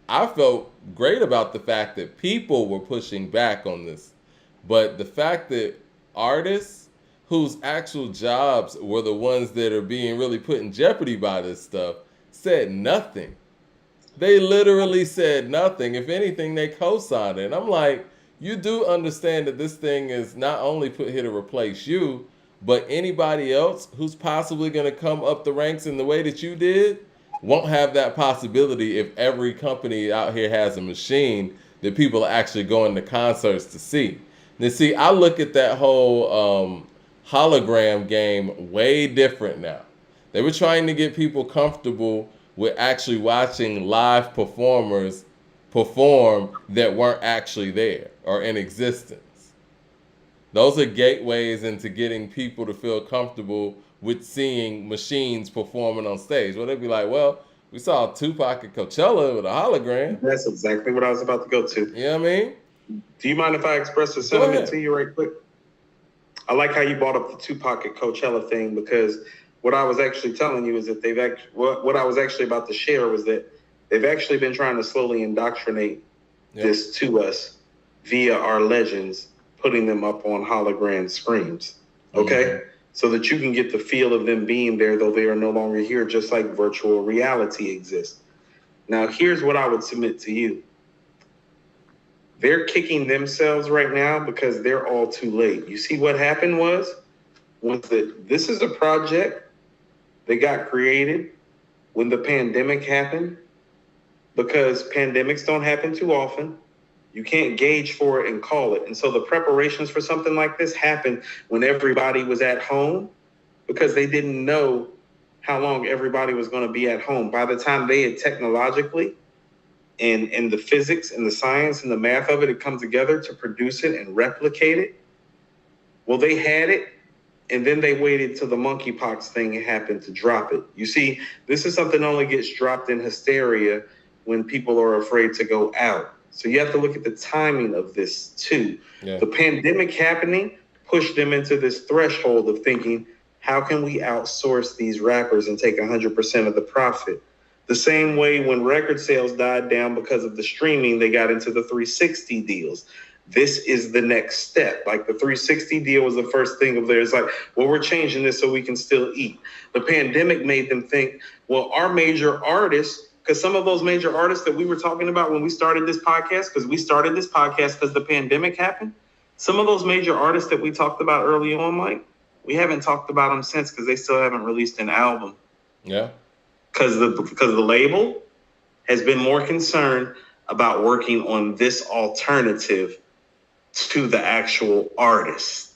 I felt great about the fact that people were pushing back on this, but the fact that artists whose actual jobs were the ones that are being really put in jeopardy by this stuff said nothing. They literally said nothing. If anything, they co-signed it. And I'm like, you do understand that this thing is not only put here to replace you, but anybody else who's possibly going to come up the ranks in the way that you did won't have that possibility if every company out here has a machine that people are actually going to concerts to see. Now, see, I look at that whole hologram game way different now. They were trying to get people comfortable with actually watching live performers perform that weren't actually there or in existence. Those are gateways into getting people to feel comfortable with seeing machines performing on stage. Well, they'd be like, well, we saw Tupac at Coachella with a hologram. That's exactly what I was about to go to. You know what I mean? Do you mind if I express a sentiment to you right quick? I like how you brought up the Tupac at Coachella thing, because what I was actually telling you is that what I was actually about to share was that they've actually been trying to slowly indoctrinate this to us via our legends, putting them up on hologram screens, okay? Mm-hmm. So that you can get the feel of them being there, though they are no longer here, just like virtual reality exists. Now, here's what I would submit to you. They're kicking themselves right now because they're all too late. You see, what happened was that this is a project that got created when the pandemic happened, because pandemics don't happen too often. You can't gauge for it and call it. And so the preparations for something like this happened when everybody was at home, because they didn't know how long everybody was going to be at home. By the time they had technologically and the physics and the science and the math of it had come together to produce it and replicate it, well, they had it. And then they waited till the monkeypox thing happened to drop it. You see, this is something that only gets dropped in hysteria when people are afraid to go out. So you have to look at the timing of this too. Yeah. The pandemic happening pushed them into this threshold of thinking, how can we outsource these rappers and take 100% of the profit? The same way when record sales died down because of the streaming, they got into the 360 deals. This is the next step. Like the 360 deal was the first thing of theirs. Like, well, we're changing this so we can still eat. The pandemic made them think, well, our major artists, because some of those major artists that we were talking about when we started this podcast, because the pandemic happened. Some of those major artists that we talked about early on, Mike, we haven't talked about them since because they still haven't released an album. Yeah. Because the label has been more concerned about working on this alternative to the actual artist.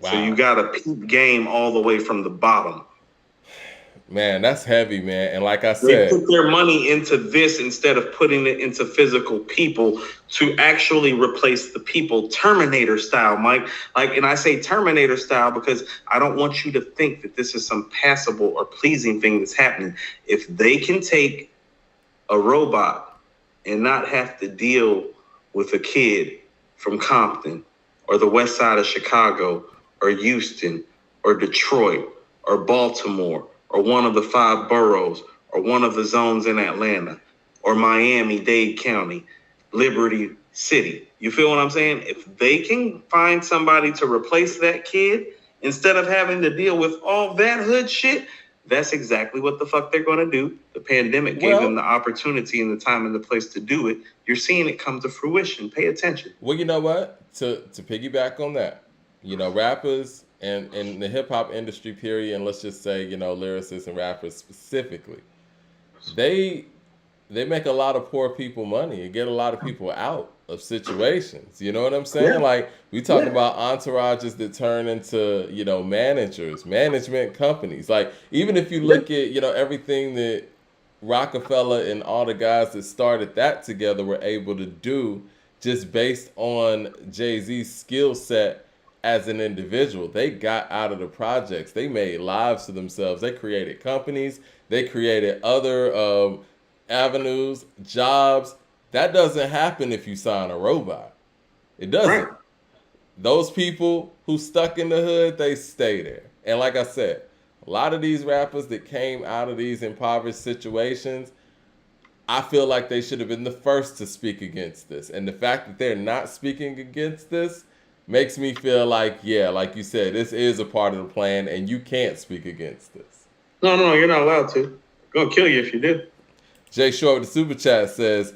Wow. So you got to peep game all the way from the bottom. Man, that's heavy, man. And like I They said, put their money into this instead of putting it into physical people to actually replace the people, Terminator style, Mike. Like, and I say Terminator style because I don't want you to think that this is some passable or pleasing thing that's happening. If they can take a robot and not have to deal with a kid from Compton or the west side of Chicago or Houston or Detroit or Baltimore or one of the 5 boroughs or one of the zones in Atlanta or Miami-Dade County, Liberty City. You feel what I'm saying? If they can find somebody to replace that kid instead of having to deal with all that hood shit, that's exactly what the fuck they're going to do. The pandemic gave them the opportunity and the time and the place to do it. You're seeing it come to fruition. Pay attention. Well, you know what? To piggyback on that, you know, rappers and in the hip hop industry period, and let's just say, you know, lyricists and rappers specifically, they make a lot of poor people money and get a lot of people out of situations. You know what I'm saying? Yeah. Like, we talk about entourages that turn into, you know, managers, management companies. Like, even if you look at, you know, everything that Rockefeller and all the guys that started that together were able to do just based on Jay-Z's skill set as an individual. They got out of the projects. They made lives for themselves. They created companies. They created other avenues, jobs. That doesn't happen if you sign a robot. It doesn't. Right. Those people who stuck in the hood, they stay there. And like I said, a lot of these rappers that came out of these impoverished situations, I feel like they should have been the first to speak against this. And the fact that they're not speaking against this makes me feel like, yeah, like you said, this is a part of the plan and you can't speak against this. No, you're not allowed to. Gonna kill you if you do. Jay Short with the super chat says,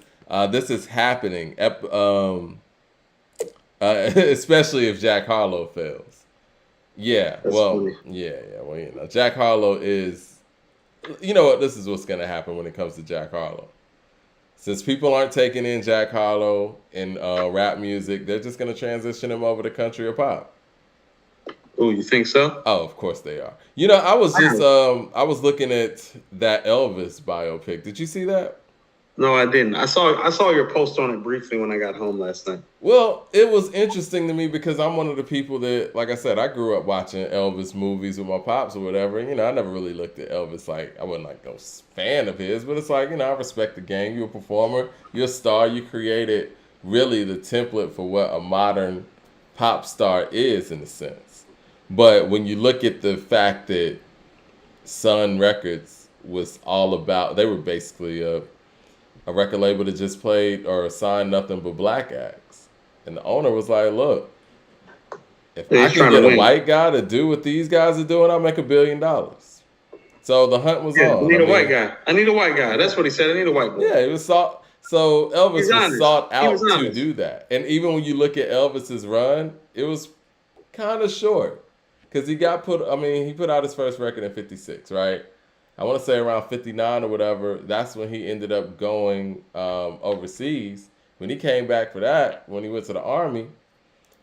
this is happening, especially if Jack Harlow fails. Yeah, That's well, funny. yeah, well, you know, Jack Harlow is, you know what, this is what's going to happen when it comes to Jack Harlow. Since people aren't taking in Jack Harlow in rap music, they're just going to transition him over to country or pop. Oh, you think so? Oh, of course they are. You know, I was just, I was looking at that Elvis biopic. Did you see that? No, I didn't. I saw your post on it briefly when I got home last night. Well, it was interesting to me because I'm one of the people that, like I said, I grew up watching Elvis movies with my pops or whatever. And, you know, I never really looked at Elvis like, I wasn't like a fan of his, but it's like, you know, I respect the game. You're a performer, you're a star. You created really the template for what a modern pop star is in a sense. But when you look at the fact that Sun Records was all about, they were basically a record label that just played or signed nothing but black acts. And the owner was like, look, if I can get a white guy to do what these guys are doing, I'll make $1 billion. So the hunt was on. I need a white guy. I need a white guy. That's what he said. I need a white boy. Yeah, it was sought. So Elvis was sought out to do that. And even when you look at Elvis's run, it was kind of short. Because he put out his first record in 56, right? I want to say around 59 or whatever, that's when he ended up going overseas. When he came back for that, when he went to the Army,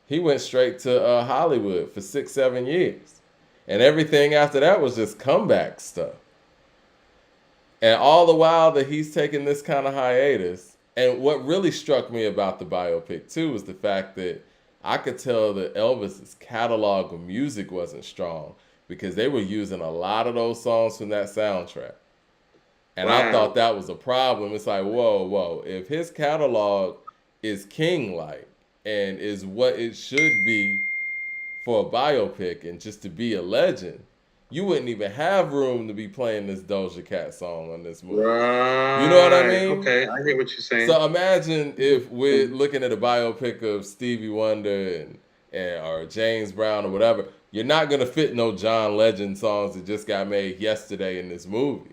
he went straight to Hollywood for 6-7 years. And everything after that was just comeback stuff. And all the while that he's taking this kind of hiatus, and what really struck me about the biopic too was the fact that I could tell that Elvis's catalog of music wasn't strong because they were using a lot of those songs from that soundtrack. And I thought Wow. that was a problem. It's like, whoa, whoa. If his catalog is king-like and is what it should be for a biopic and just to be a legend, you wouldn't even have room to be playing this Doja Cat song on this movie. You know what I Right. mean? Okay, I hear what you're saying. So imagine if we're looking at a biopic of Stevie Wonder and or James Brown or whatever. You're not gonna fit no John Legend songs that just got made yesterday in this movie.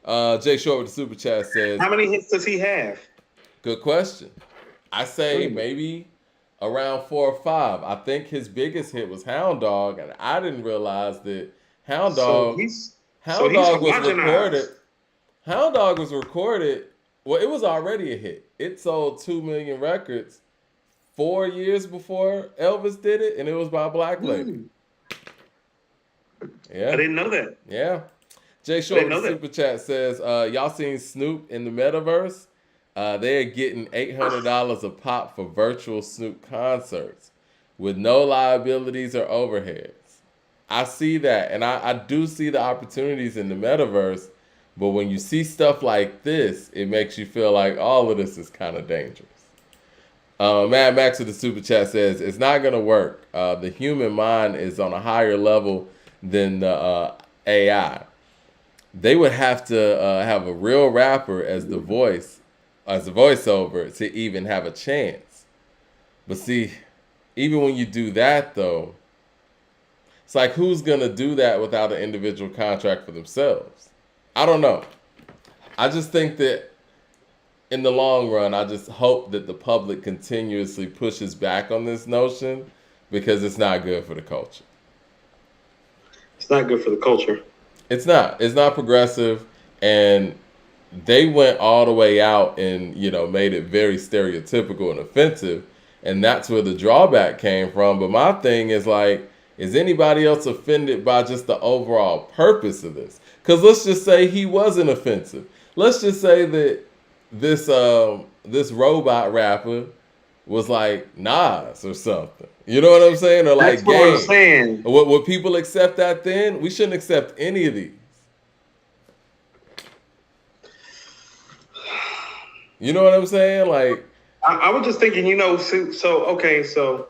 Jay Short with the super chat says, How many hits does he have? good question. I say maybe around 4 or 5. I think his biggest hit was Hound Dog, and I didn't realize that Hound So Dog he's Hound Dog was homogenized. recorded. Hound Dog was recorded. Well, it was already a hit. It sold 2 million records 4 years before Elvis did it, and it was by a black lady. Yeah, I didn't know that. yeah. Jay Short with the super chat says, y'all seen Snoop in the metaverse? They're getting $800 a pop for virtual Snoop concerts with no liabilities or overheads. I see that, and I do see the opportunities in the metaverse, but when you see stuff like this, it makes you feel like all of this is kind of dangerous. Mad Max with the super chat says, it's not going to work. The human mind is on a higher level than the AI. They would have to have a real rapper as the voiceover to even have a chance. But see, even when you do that though, it's like, who's gonna do that without an individual contract for themselves? I don't know. I just think that in the long run, I just hope that the public continuously pushes back on this notion because it's not good for the culture. It's not good for the culture. It's not. It's not progressive, and they went all the way out and made it very stereotypical and offensive, and that's where the drawback came from. But my thing is like, is anybody else offended by just the overall purpose of this? Because let's just say he wasn't offensive. Let's just say that this robot rapper was like Nas or something. You know what I'm saying? Or like That's what I'm saying. Would people accept that then? We shouldn't accept any of these. You know what I'm saying? Like, I was just thinking, so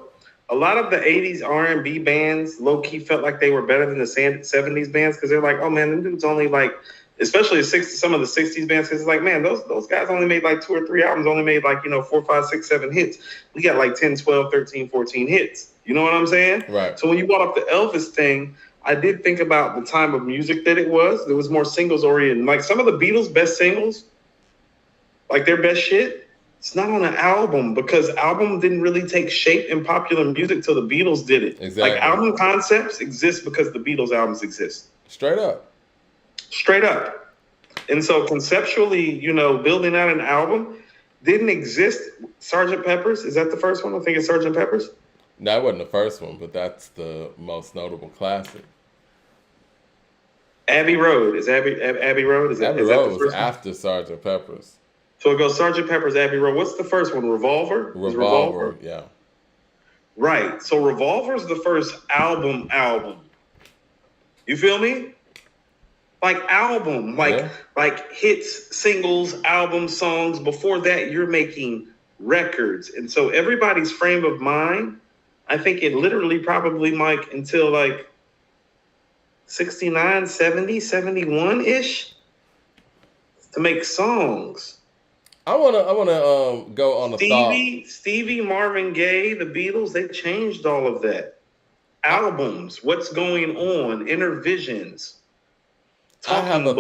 a lot of the 80s R&B bands low-key felt like they were better than the 70s bands because they're like, oh man, them dudes only like, especially some of the 60s bands, because it's like, man, those guys only made like 2 or 3 albums, only made like, 4, 5, 6, 7 hits. We got like 10, 12, 13, 14 hits. You know what I'm saying? Right. So when you brought up the Elvis thing, I did think about the time of music that it was. There was more singles oriented. Like some of the Beatles' best singles, like their best shit, it's not on an album because album didn't really take shape in popular music till the Beatles did it. Exactly. Like album concepts exist because the Beatles albums exist. Straight up. And so conceptually, building out an album didn't exist. Sgt. Pepper's, is that the first one? I think it's Sgt. Pepper's. No, that wasn't the first one, but that's the most notable classic. Abbey Road. Is Abbey Road? Abbey Road was after Sgt. Pepper's. So it goes Sgt. Pepper's, Abbey Road. What's the first one? Revolver? Revolver, yeah. Right. So Revolver's the first album. You feel me? Like album, like hits, singles, albums, songs. Before that, you're making records. And so everybody's frame of mind, I think it literally probably like until like 69, 70, 71-ish to make songs. I wanna go on a thought. Stevie, Marvin Gaye, the Beatles, they changed all of that. Albums, what's going on, Intervisions. I have a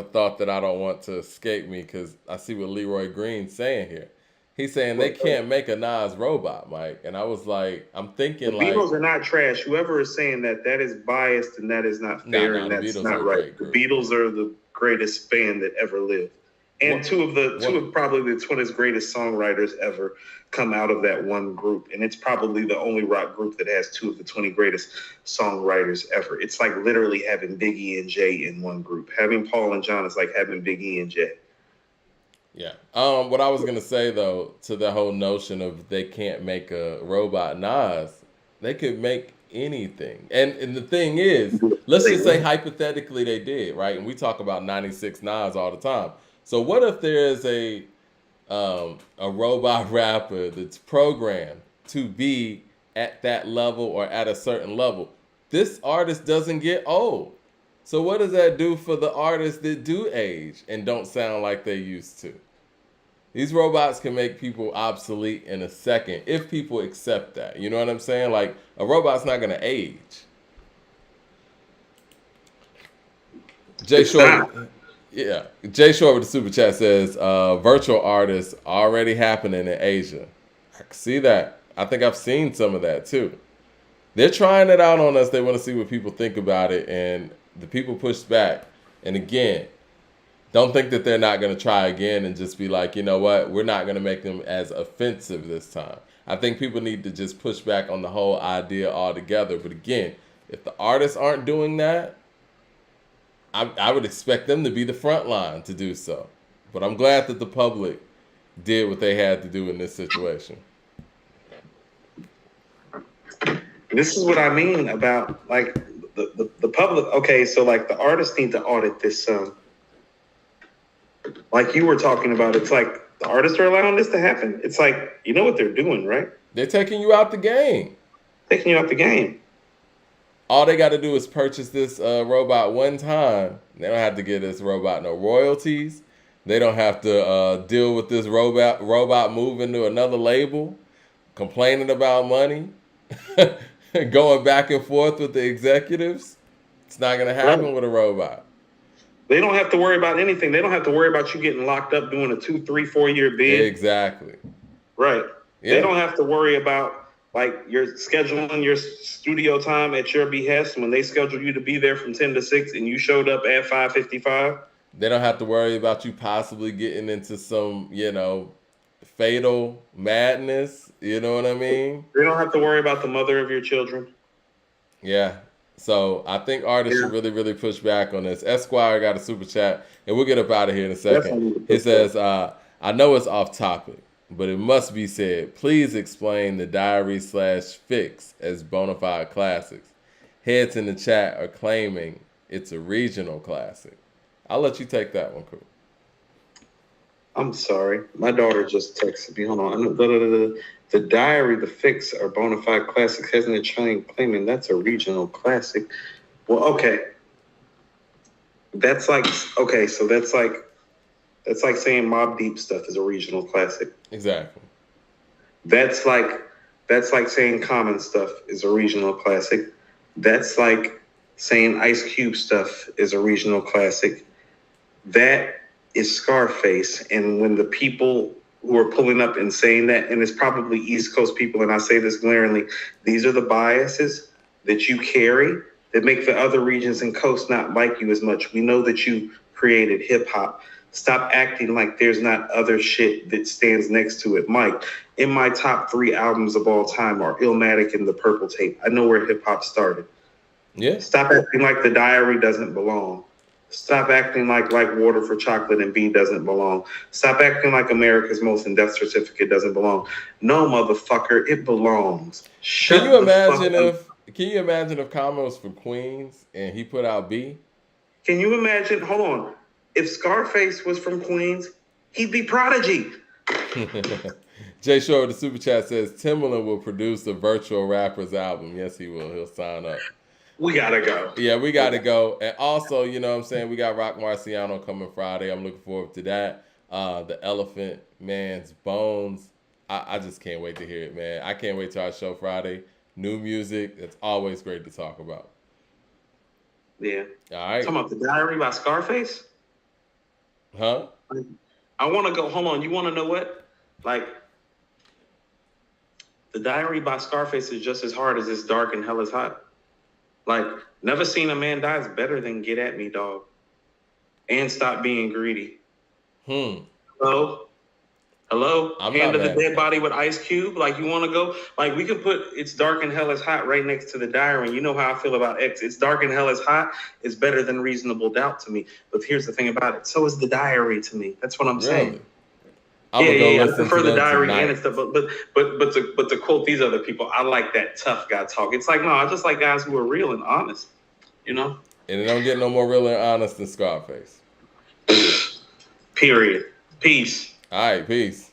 thought that I don't want to escape me because I see what Leroy Green's saying here. He's saying they can't make a Nas robot, Mike. And I was like, I'm thinking the Beatles are not trash. Whoever is saying that is biased and that is not fair and that's not right. The Beatles are the greatest band that ever lived. And two of probably the 20th greatest songwriters ever come out of that one group. And it's probably the only rock group that has 2 of the 20 greatest songwriters ever. It's like literally having Big E and Jay in one group. Having Paul and John is like having Big E and Jay. Yeah. What I was going to say, though, to the whole notion of they can't make a robot Nas, they could make anything. And the thing is, let's just say hypothetically they did, right? And we talk about 96 Nas all the time. So what if there is a robot rapper that's programmed to be at that level or at a certain level? This artist doesn't get old. So what does that do for the artists that do age and don't sound like they used to? These robots can make people obsolete in a second if people accept that. You know what I'm saying? Like, a robot's not going to age. Jay Short, yeah. Jay Short with the super chat says, virtual artists already happening in Asia. I can see that. I think I've seen some of that too. They're trying it out on us. They want to see what people think about it, and the people pushed back. And again, don't think that they're not going to try again and just be like, you know what, we're not going to make them as offensive this time. I think people need to just push back on the whole idea altogether. But again, if the artists aren't doing that, I would expect them to be the front line to do so. But I'm glad that the public did what they had to do in this situation. This is what I mean about, like, the public. Okay, so, like, the artists need to audit this. Like you were talking about, it's like the artists are allowing this to happen. It's like, you know what they're doing, right? They're taking you out the game. Taking you out the game. All they got to do is purchase this robot one time. They don't have to give this robot no royalties. They don't have to deal with this robot moving to another label, complaining about money, going back and forth with the executives. It's not going to happen with a robot. They don't have to worry about anything. They don't have to worry about you getting locked up doing a 2, 3, 4 year bid. Exactly. Right. Yeah. They don't have to worry about, like, you're scheduling your studio time at your behest when they schedule you to be there from 10 to 6 and you showed up at 5:55. They don't have to worry about you possibly getting into some, fatal madness. You know what I mean? They don't have to worry about the mother of your children. Yeah. So I think artists should really, really push back on this. Esquire got a super chat, and we'll get up out of here in a second. He says, I know it's off topic, but it must be said. Please explain the diary/fix as bona fide classics. Heads in the chat are claiming it's a regional classic. I'll let you take that one, Cool. I'm sorry. My daughter just texted me. Hold on. The diary, the fix are bona fide classics. Hasn't it claiming that's a regional classic? Well, okay. That's like saying Mobb Deep stuff is a regional classic. Exactly. That's like saying Common stuff is a regional classic. That's like saying Ice Cube stuff is a regional classic. That is Scarface. And when the people who are pulling up and saying that, and it's probably East Coast people, and I say this glaringly, these are the biases that you carry that make the other regions and coasts not like you as much. We know that you created hip hop. Stop acting like there's not other shit that stands next to it. Mike, in my top 3 albums of all time are Illmatic and The Purple Tape. I know where hip hop started. Yeah. Stop acting like The Diary doesn't belong. Stop acting like Water for Chocolate and B doesn't belong. Stop acting like America's Most and Death Certificate doesn't belong. No, motherfucker, it belongs. Can you imagine if Common was from Queens and he put out B? Can you imagine? Hold on. If Scarface was from Queens, he'd be Prodigy. Jay Shore with the super chat says Timbaland will produce the Virtual Rappers album. Yes, he will. He'll sign up. We gotta go. Yeah, we gotta go. And also, you know what I'm saying, we got Rock Marciano coming Friday. I'm looking forward to that. The Elephant Man's Bones. I just can't wait to hear it, man. I can't wait till our show Friday. New music. It's always great to talk about. Yeah. All right. Talking about The Diary by Scarface? Huh? I want to go. Hold on. You want to know what? Like, The Diary by Scarface is just as hard as It's Dark and Hell is Hot. Like, Never Seen a Man Die is better than Get At Me, dog. And Stop Being Greedy. Hello? Hand of the Dead Body with Ice Cube. Like, you want to go? Like, we can put It's Dark and Hell is Hot right next to The Diary. And you know how I feel about X. It's Dark and Hell is Hot is better than Reasonable Doubt to me. But here's the thing about it. So is The Diary to me. That's what I'm saying. I'm gonna go I listen prefer to the them diary tonight. and stuff, but to quote these other people, I like that tough guy talk. It's like, no, I just like guys who are real and honest, you know. And it don't get no more real and honest than Scarface. Period. Peace. All right, peace.